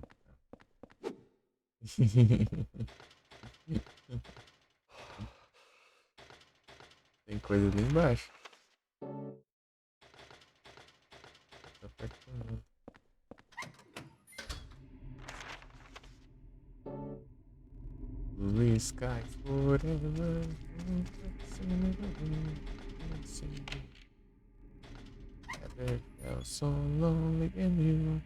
[SPEAKER 1] Tem coisa ali embaixo. Tá perto. Blue sky forever. Never felt so lonely in you.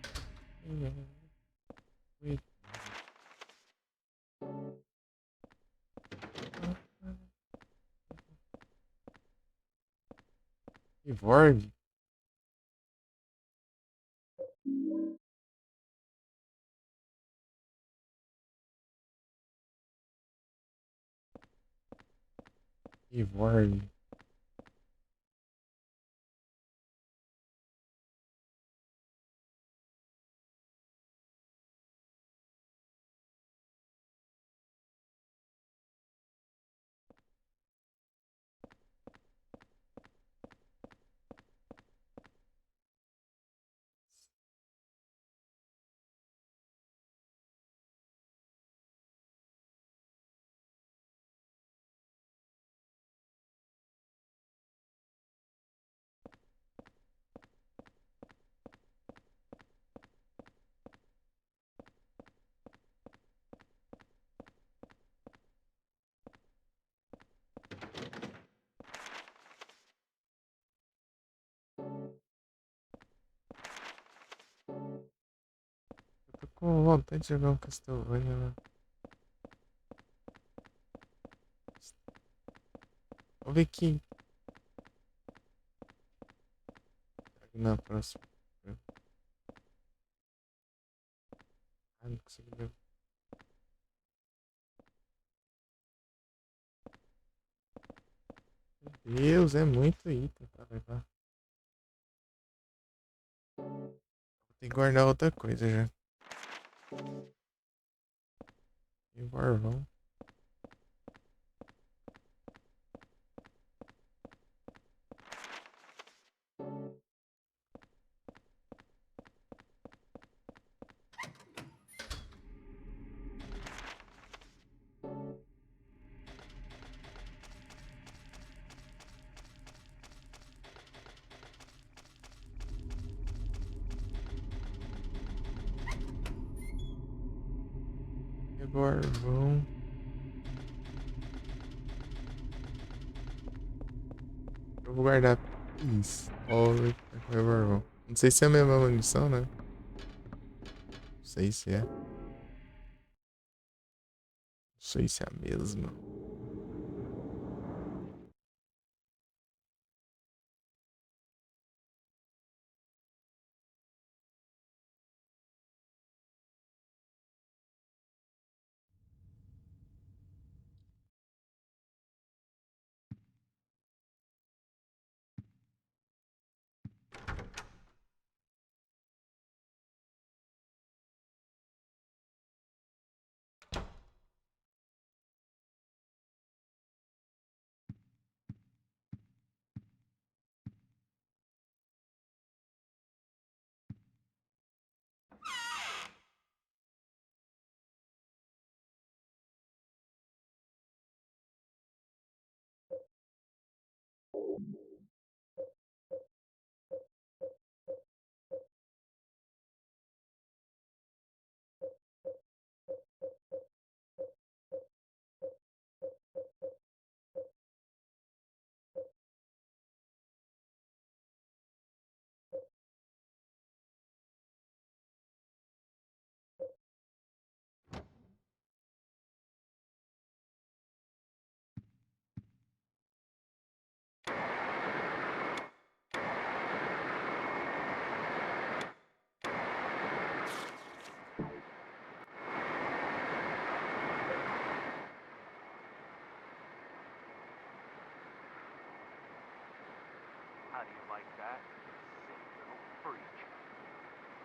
[SPEAKER 1] With Evolve. Evolve. Eu tô com vontade de jogar um Castlevania, né? Vou ver aqui. Na próxima. Ah, não consegui ver. Meu Deus, é muito item pra levar. Vou ter que guardar outra coisa já. E o Barvão. Agora vão. Eu vou guardar. Isso. Always revolver. Não sei se é a mesma munição, né? Não sei se é. Não sei se é a mesma.
[SPEAKER 3] How do you like that, sick little freak?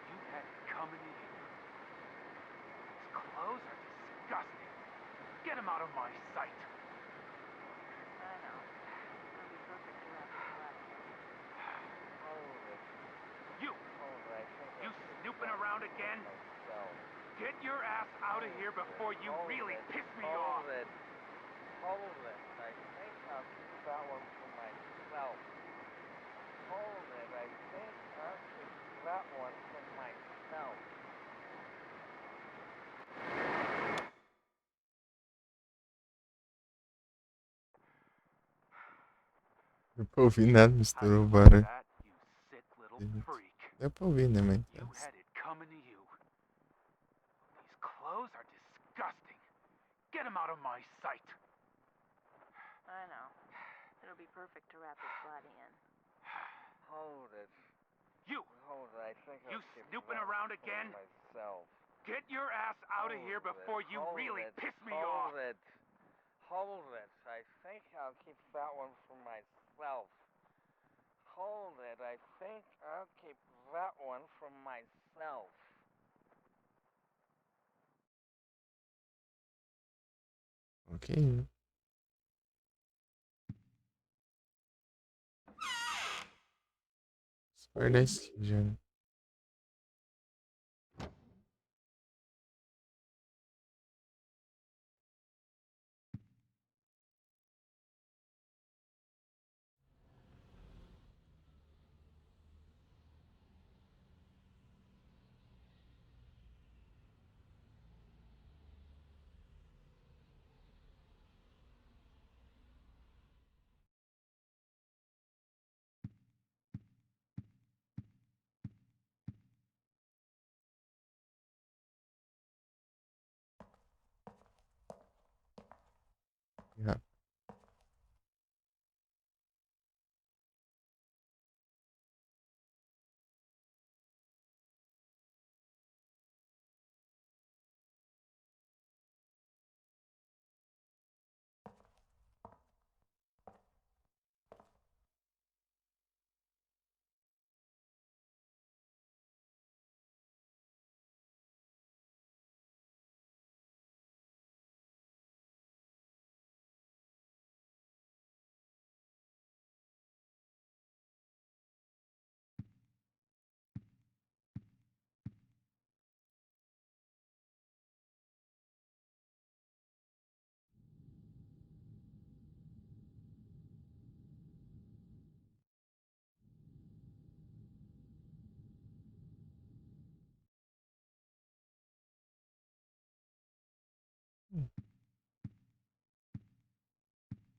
[SPEAKER 3] You had it coming to you. These clothes are disgusting. Get him out of my sight.
[SPEAKER 8] I know. It'll be perfect to wrap this body in. Hold it.
[SPEAKER 3] You!
[SPEAKER 8] Hold it. I think
[SPEAKER 3] You
[SPEAKER 8] I'll keep
[SPEAKER 3] snooping
[SPEAKER 8] that
[SPEAKER 3] around
[SPEAKER 8] for
[SPEAKER 3] again?
[SPEAKER 8] myself.
[SPEAKER 3] Get your ass out of here before you
[SPEAKER 8] Hold
[SPEAKER 3] really
[SPEAKER 8] it.
[SPEAKER 3] piss me off!
[SPEAKER 8] Hold it. Hold it. I think I'll keep that one for myself. Hold it. I think I'll keep that one for myself.
[SPEAKER 1] Deu pra ouvir nada,
[SPEAKER 3] How do
[SPEAKER 1] misturou
[SPEAKER 3] you
[SPEAKER 1] o
[SPEAKER 3] like
[SPEAKER 1] barulho.
[SPEAKER 3] that, you sick little freak?
[SPEAKER 1] Deu pra ouvir, né, mas.
[SPEAKER 3] You had it coming to you. These clothes are disgusting. Get him out of my sight.
[SPEAKER 8] I know. It'll be perfect to wrap this body in. Hold it.
[SPEAKER 3] You!
[SPEAKER 8] Hold it. I think
[SPEAKER 3] You
[SPEAKER 8] I'll keep
[SPEAKER 3] snooping
[SPEAKER 8] that
[SPEAKER 3] around
[SPEAKER 8] for
[SPEAKER 3] again?
[SPEAKER 8] myself.
[SPEAKER 3] Get your ass out of here
[SPEAKER 8] Hold
[SPEAKER 3] before
[SPEAKER 8] it.
[SPEAKER 3] you
[SPEAKER 8] Hold
[SPEAKER 3] really
[SPEAKER 8] it.
[SPEAKER 3] piss me off.
[SPEAKER 8] Hold it. Hold it. I think I'll keep that one for myself. Hold it. I think I'll keep that one for myself.
[SPEAKER 1] Ok. Super nice, já.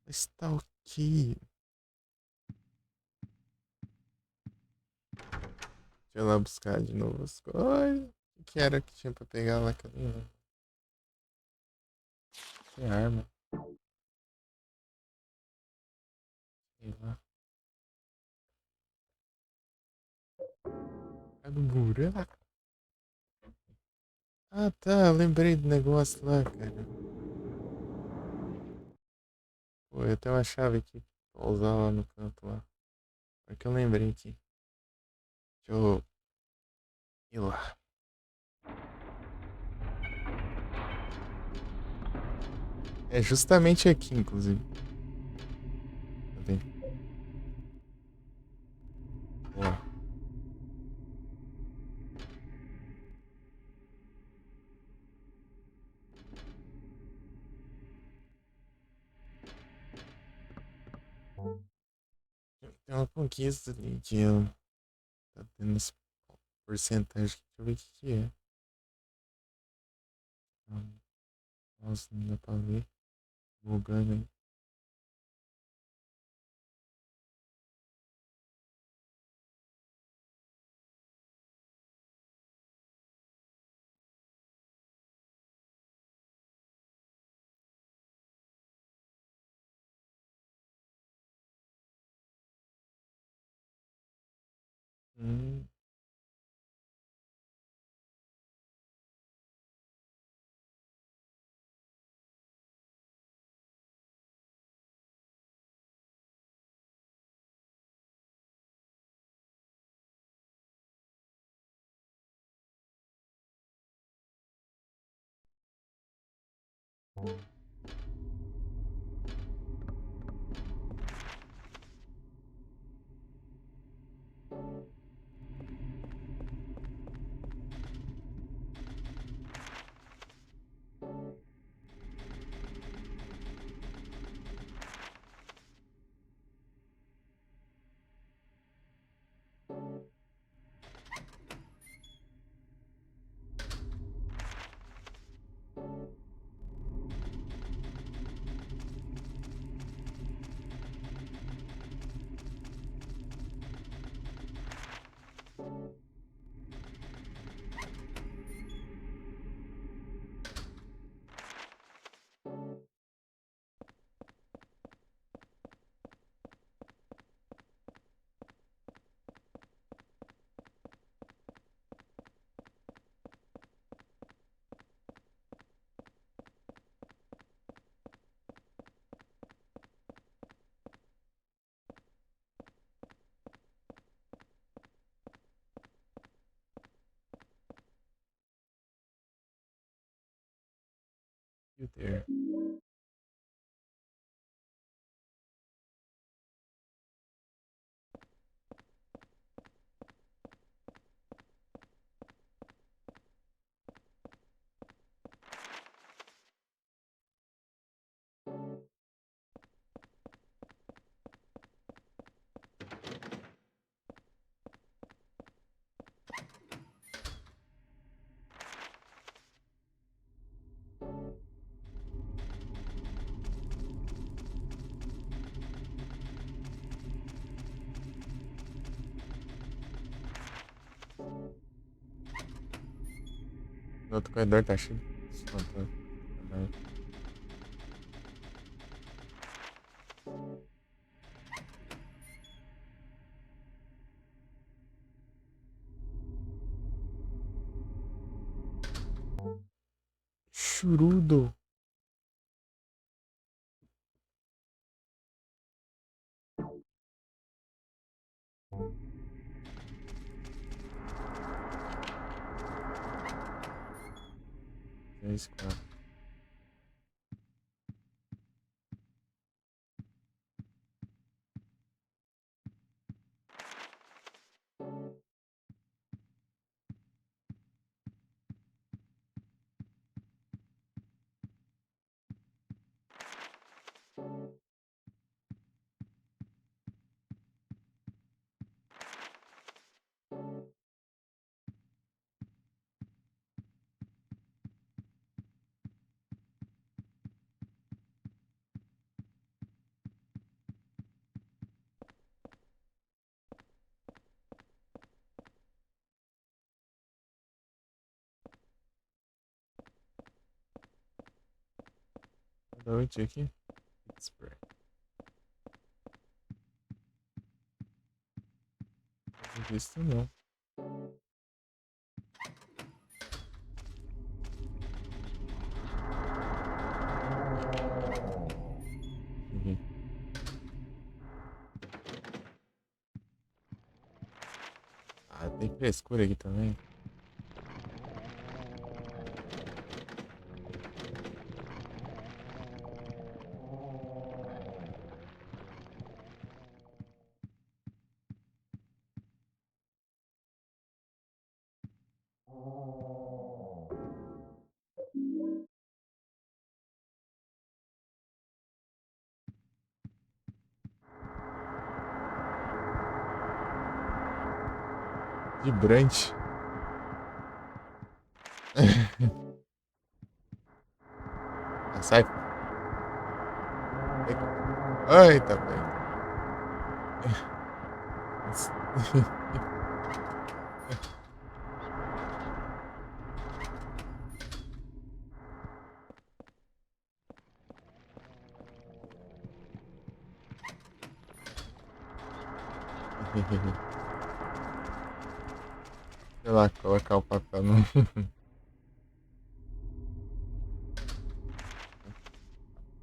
[SPEAKER 1] Está ok. Deixa eu lá buscar de novo as coisas. O que era que tinha pra pegar lá? Que eu não lembro. Tem arma. Sei lá. É do buraco. Ah, tá. Eu lembrei do negócio lá, cara. Pô, eu tenho uma chave aqui pra usar lá no canto lá. É que eu lembrei aqui. Deixa eu ir lá. É justamente aqui, inclusive. Tá vendo? Ó. Tem uma conquista ali que eu tá tendo essa porcentagem. Deixa eu ver o que que é. Nossa, não dá pra ver. Bugando aí. Hum. You there. No outro corredor tá cheio. Churudo. Três, quatro. Da onde aqui? Pittsburgh. Não visto não. Uhum. Ah, tem frescura aqui também. Vibrante. Ah, sai. Eita, pai. Sei lá, colocar o papel no.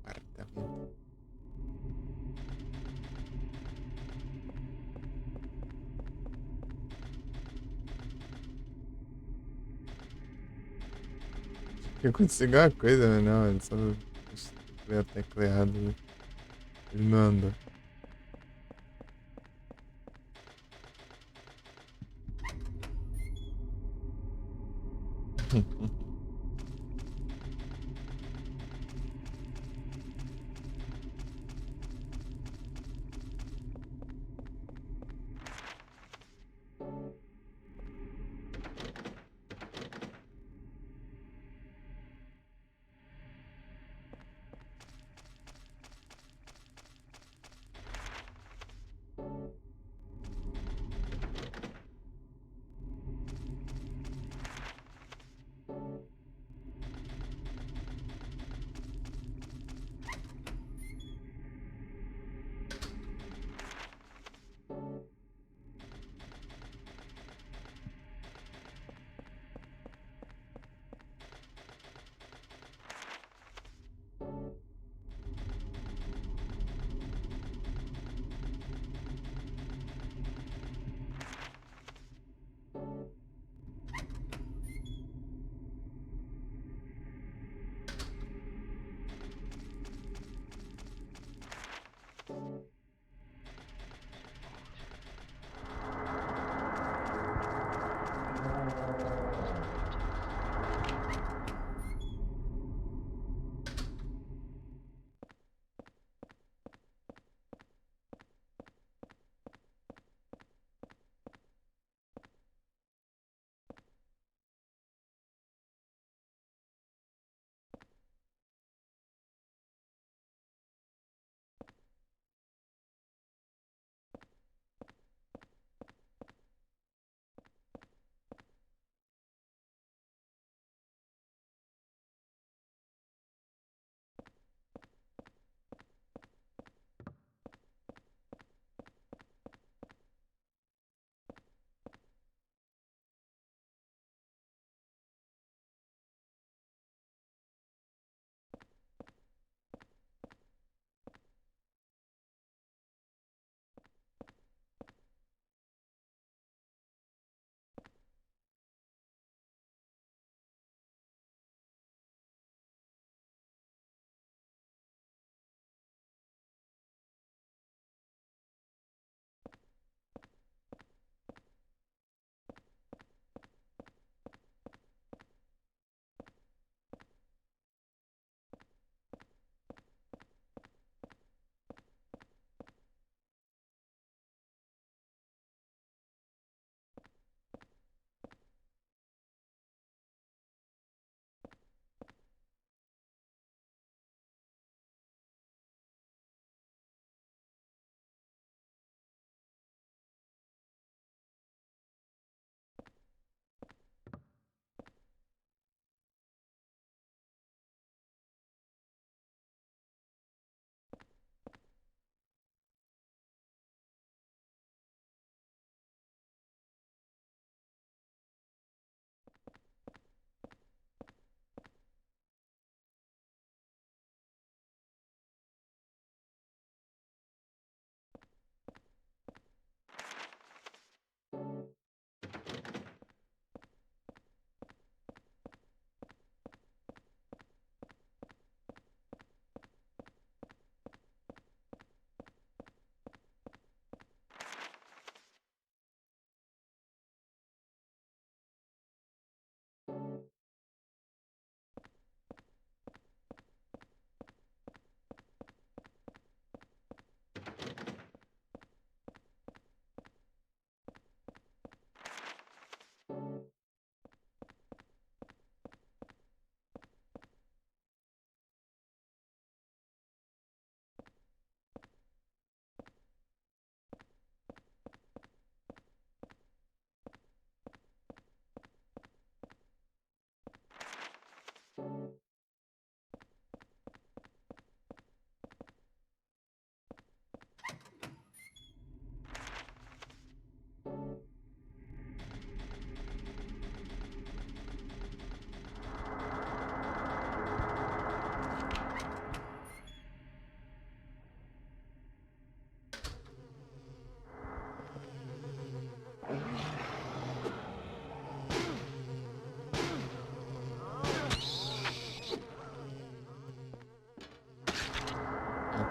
[SPEAKER 1] Apartamento. Que aconteceu alguma coisa, mas não, ele só foi a tecla errada. Ele não anda.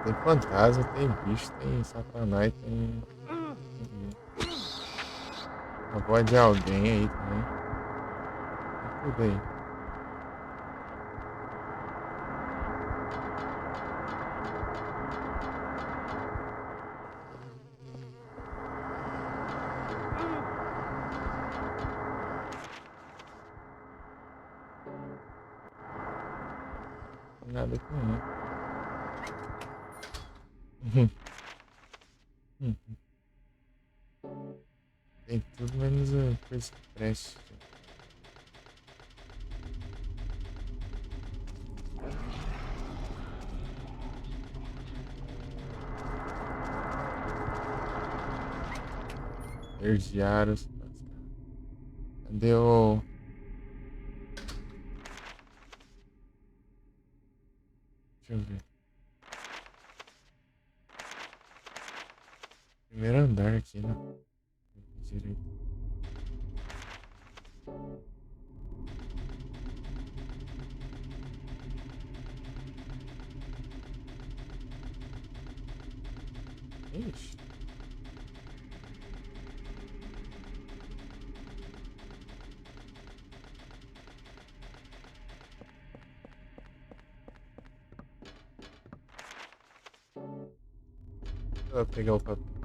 [SPEAKER 1] Tem fantasma, tem bicho, tem satanás, tem a voz de alguém aí também. Tem tudo aí. Nada aqui não. Tem tudo menos a coisa que preste. Energiar os. Cadê o. Deixa eu ver. Primeiro andar aqui, né? Direito. Ixi. Vou pegar o papel.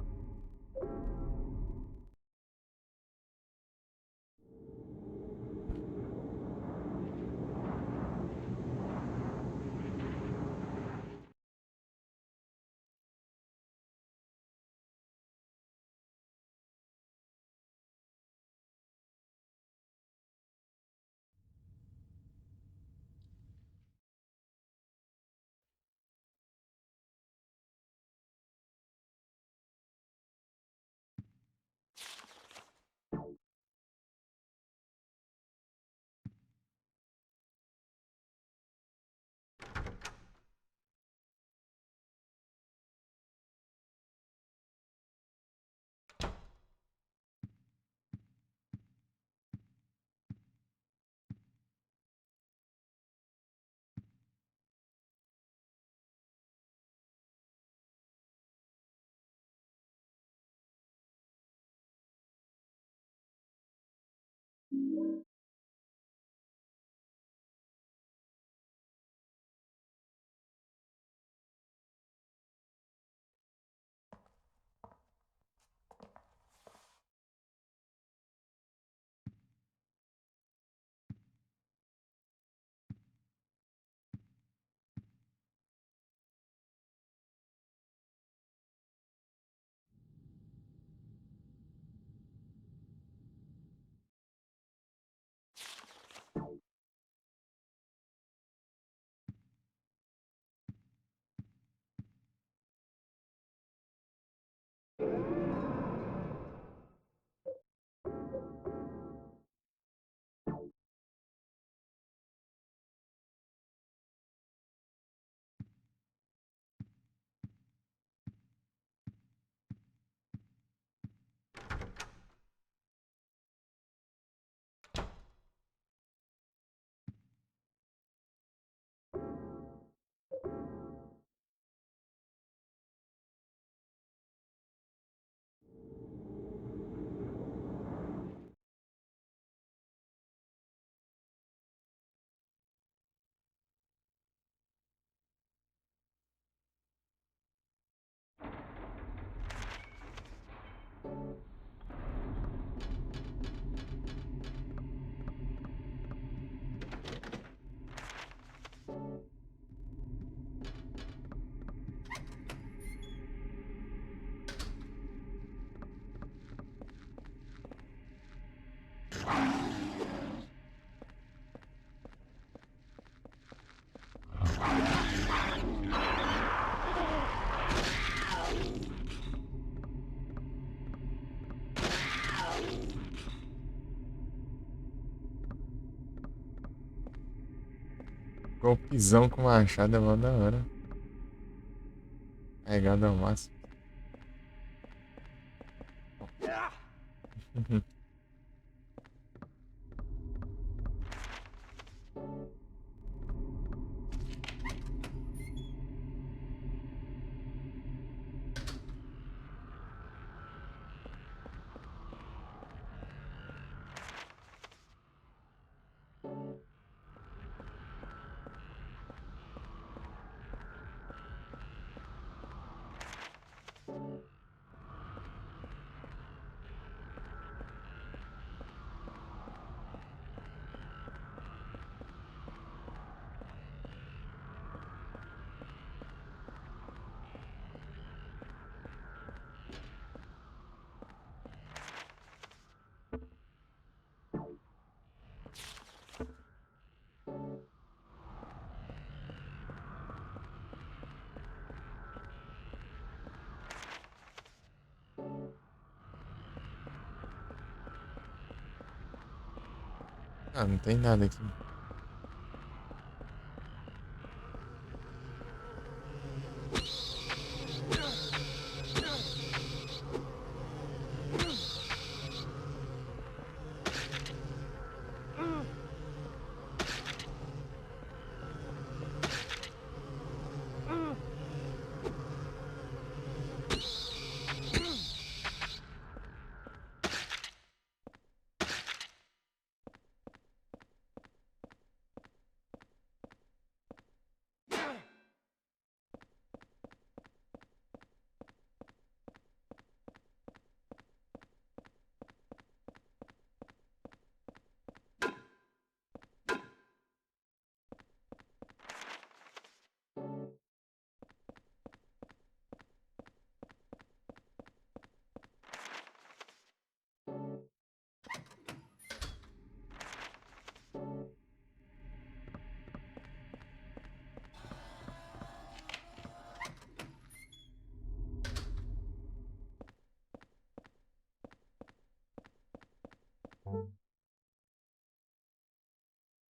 [SPEAKER 1] Golpezão com machado é mó da hora. Carregado ao máximo. Ah, não tem nada aqui.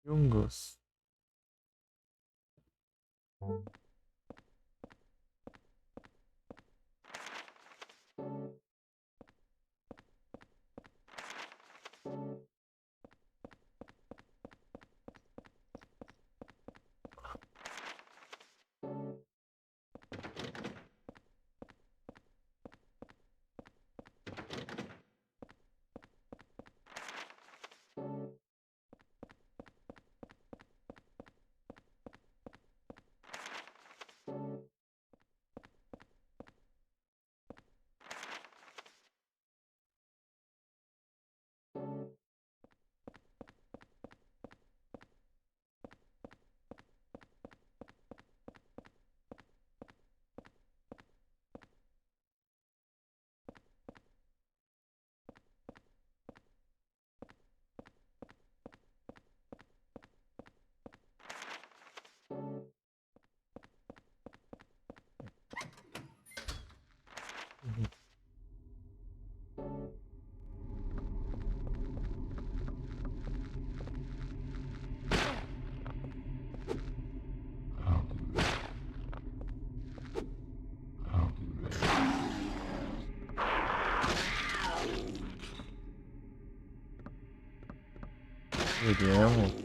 [SPEAKER 1] Jungos. Veremos.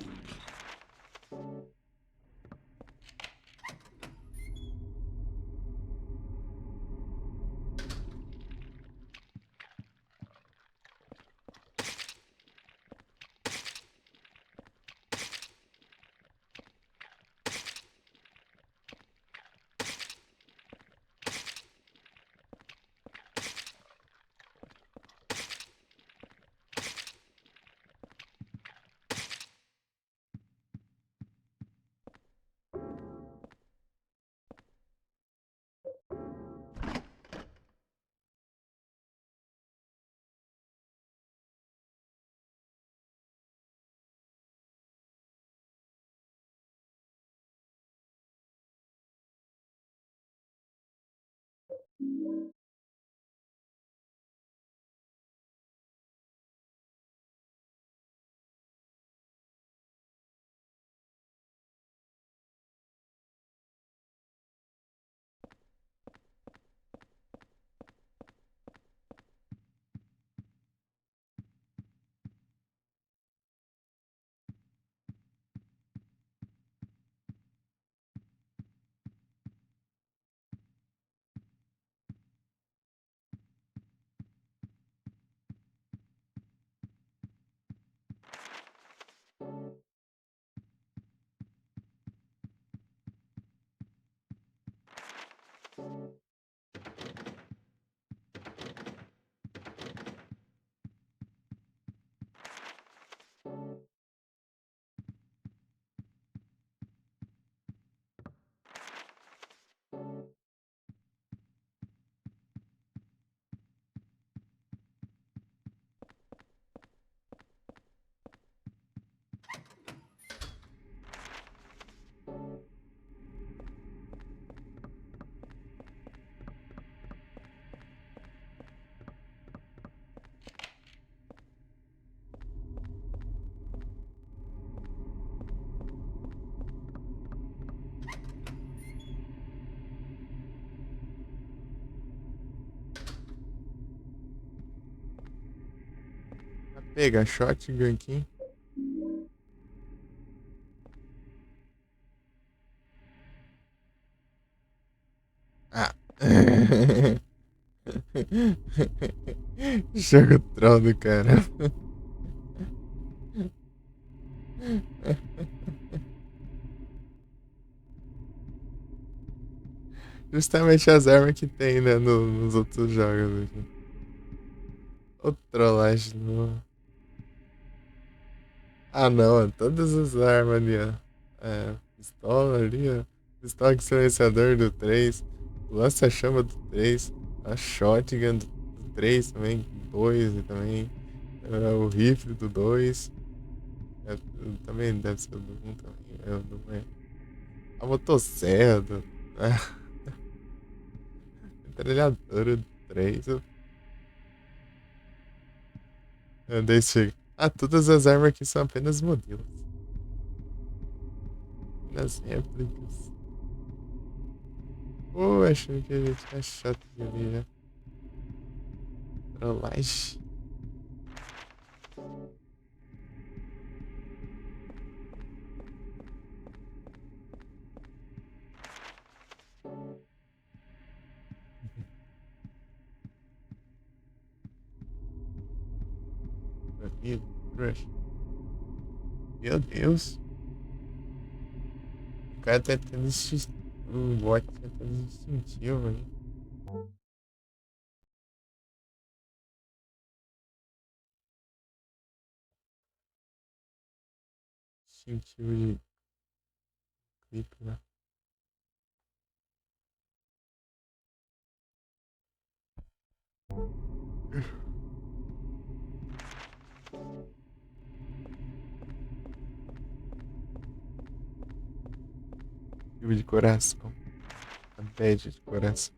[SPEAKER 1] pegar shotgun aqui. Ah. Jogo troll do caramba. Justamente as armas que tem, né, nos outros jogos aqui. Ô trollagem no... Ah não, é todas as armas ali, ó. É, pistola ali, ó. Pistola com silenciador do 3. Lança-chama do 3. A shotgun do 3 também. 2 também. O rifle do 2. Também deve ser do 1 também. Não é. A motosserra do... Metralhadora do 3. Deixa. Ah, todas as armas aqui são apenas modelos. Nas réplicas. Pô, achei que a gente tinha chato ali já. Trollagem. Amigo, crush. Meu Deus. O cara tá tendo um bot tá tendo instintivo, velho. Instintivo de clipe, né? Instintivo de coração. A bad de coração.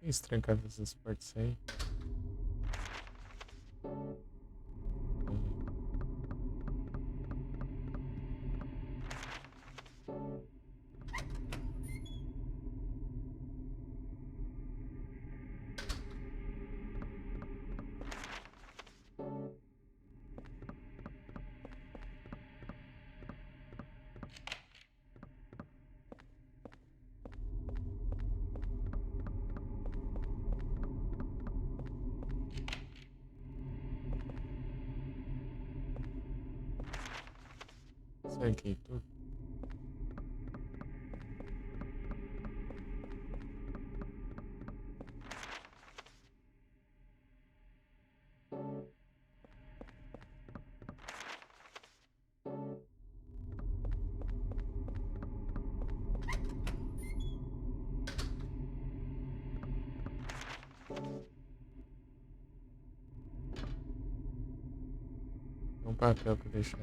[SPEAKER 1] É estranho cara essas partes aí. Saquei tudo. Um papel pra deixar.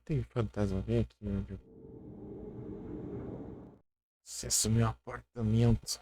[SPEAKER 1] Tem fantasma bem aqui onde eu... Acesso ao meu apartamento.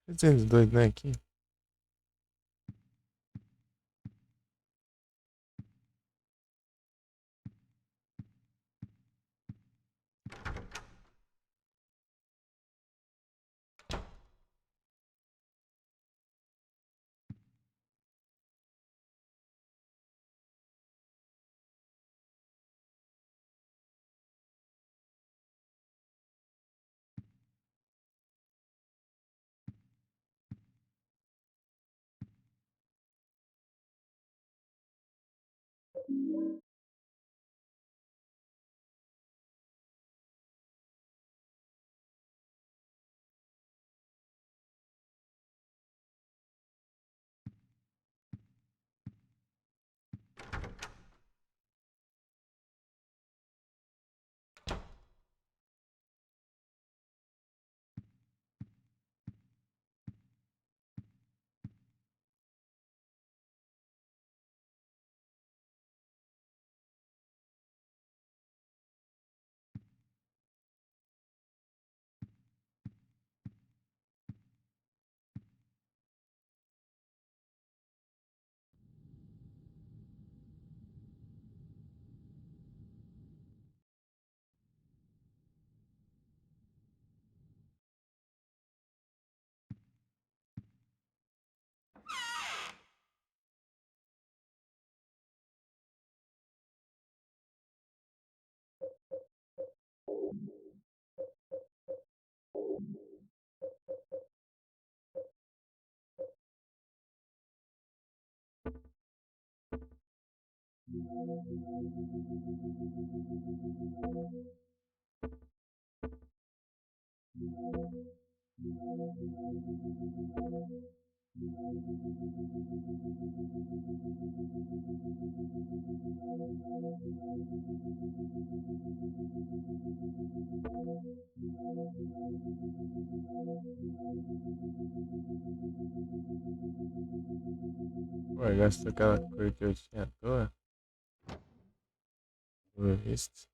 [SPEAKER 1] $302, né? Aqui. Ué, gastou aquela cor que eu tinha à toa. Pelo visto.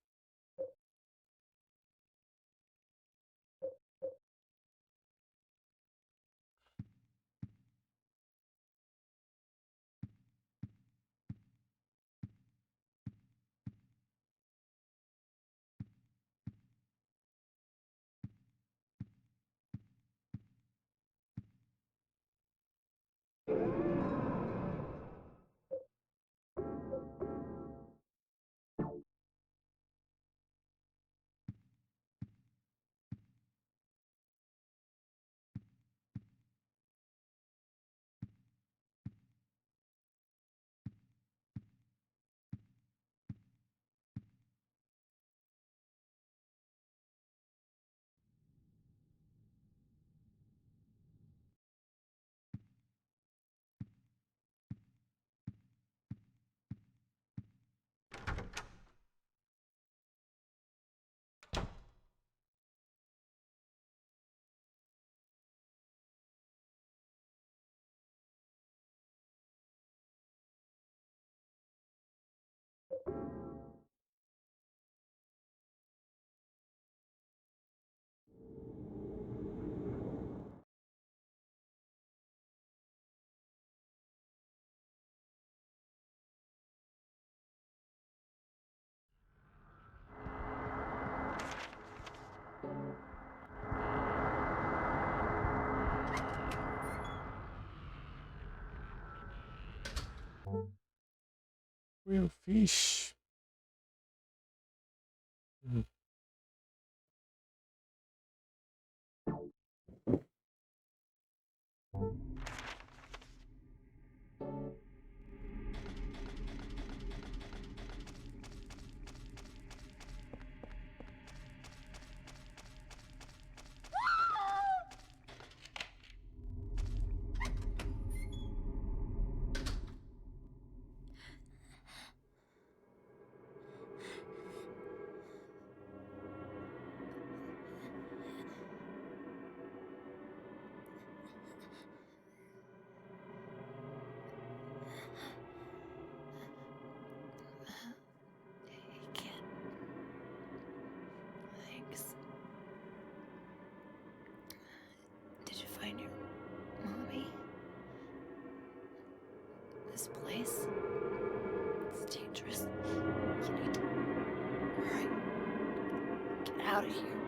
[SPEAKER 1] Will Fish. Mhm.
[SPEAKER 6] I can't. Thanks. Did you find your mommy? This place? It's dangerous. You need to hurry. Get out of here.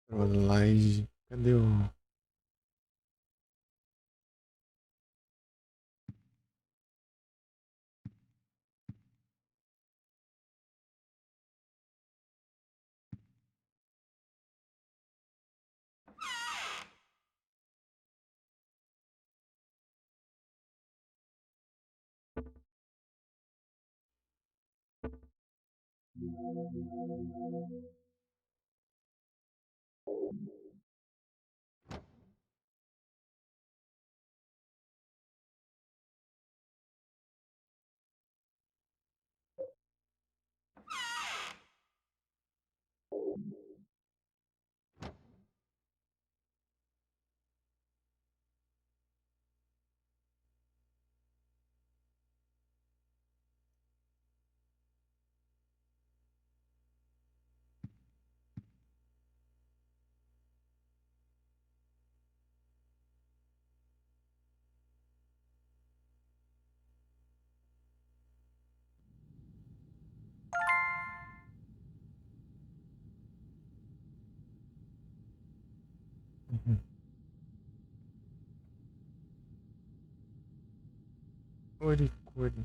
[SPEAKER 1] Trollagem. Cadê o. Uhum. Oricuri.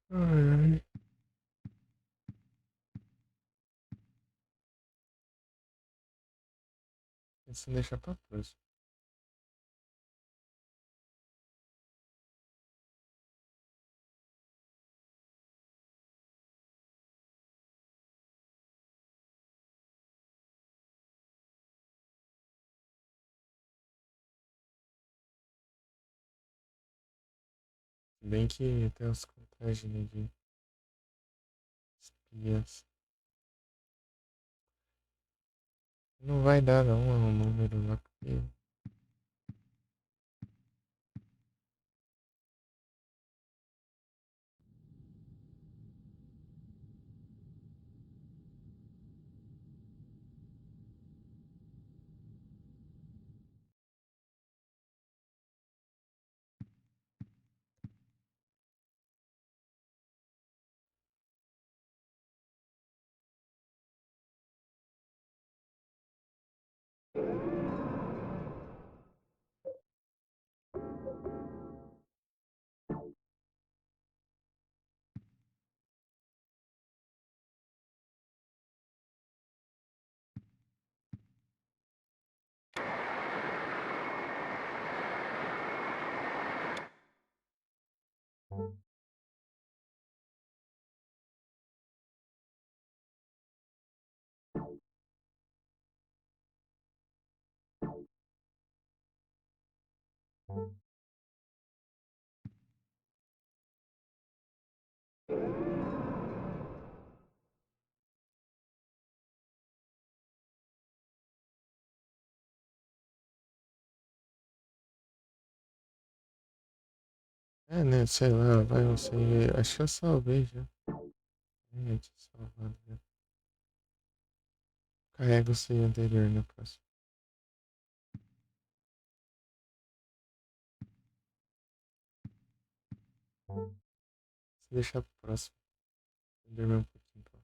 [SPEAKER 1] Ai, ai. Isso deixa pra próxima. Se bem que tem as contagens de espias. Não vai dar não, é um número lá que. É, né? Sei lá, vai você. Acho que eu salvei já. É, tinha salvado já. Carrega o save anterior na próxima. Se deixar pro próximo. Vou dormir um pouquinho, pô.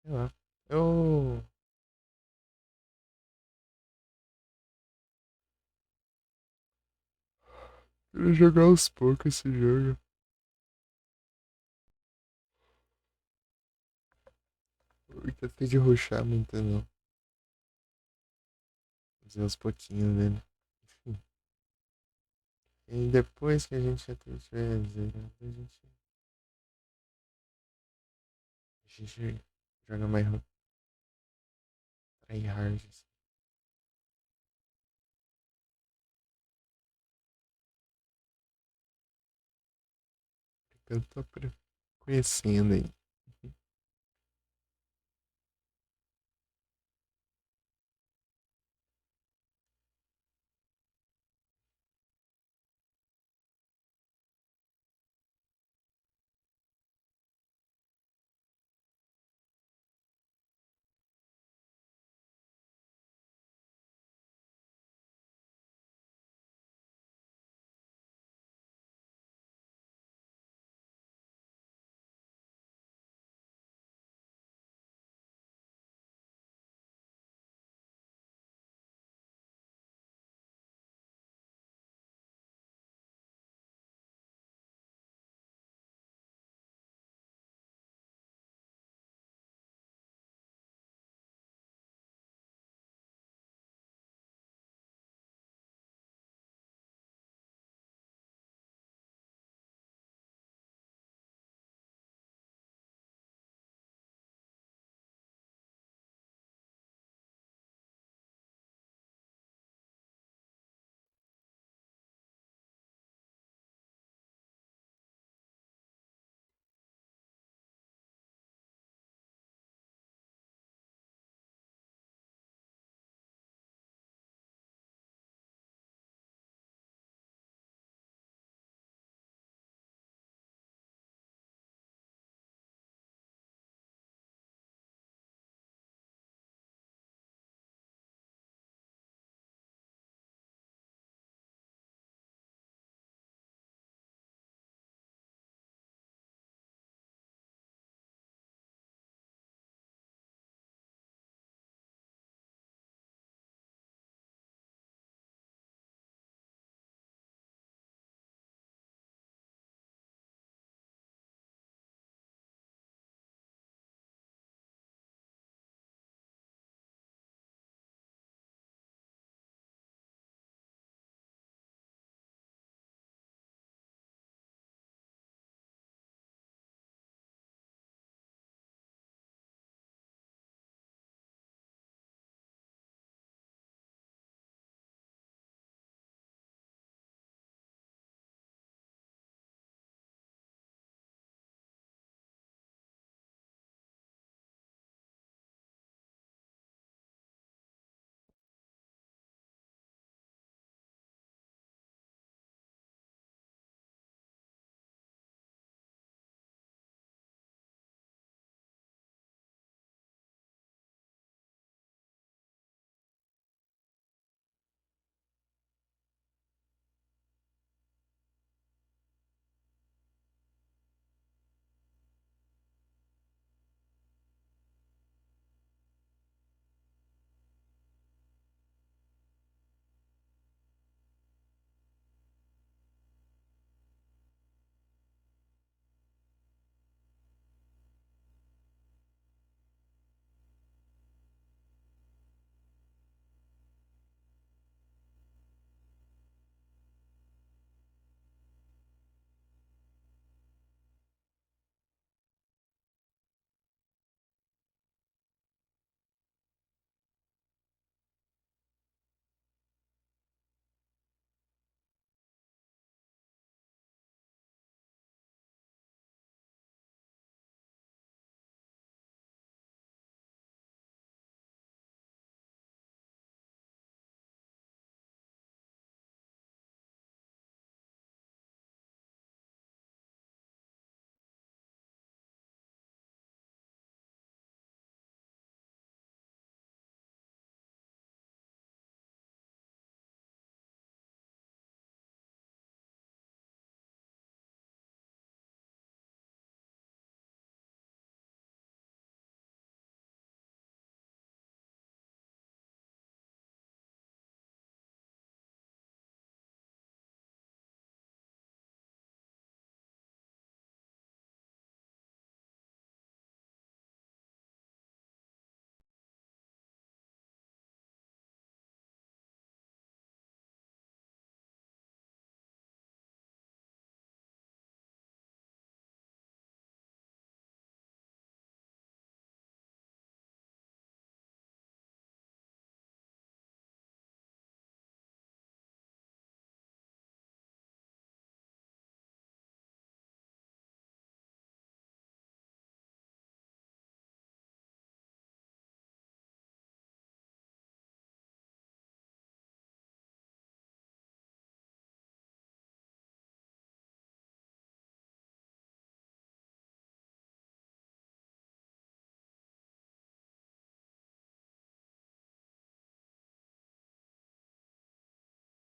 [SPEAKER 1] Sei lá. Eu. Queria jogar aos poucos esse jogo. Porque eu fiquei de rushar muito, não. Fazer aos pouquinhos dele. Enfim. E depois que a gente já tiver zerado, a gente joga mais tryhard, assim. Porque eu tô conhecendo aí.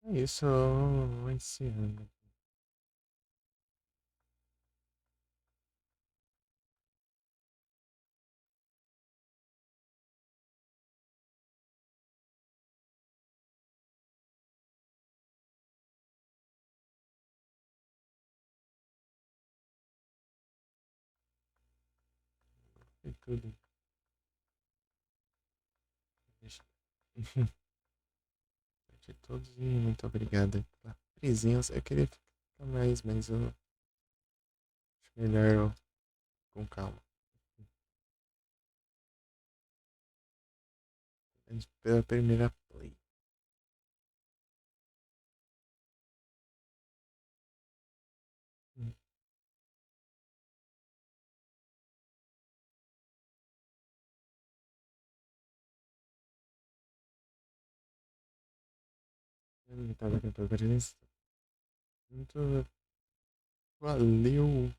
[SPEAKER 1] É isso, ensinando. E tudo. Deixa- De todos e muito obrigado pela presença. Eu queria ficar mais, mas eu acho melhor eu com calma. Mas pela primeira play. Muito obrigado pela presença. Muito valeu.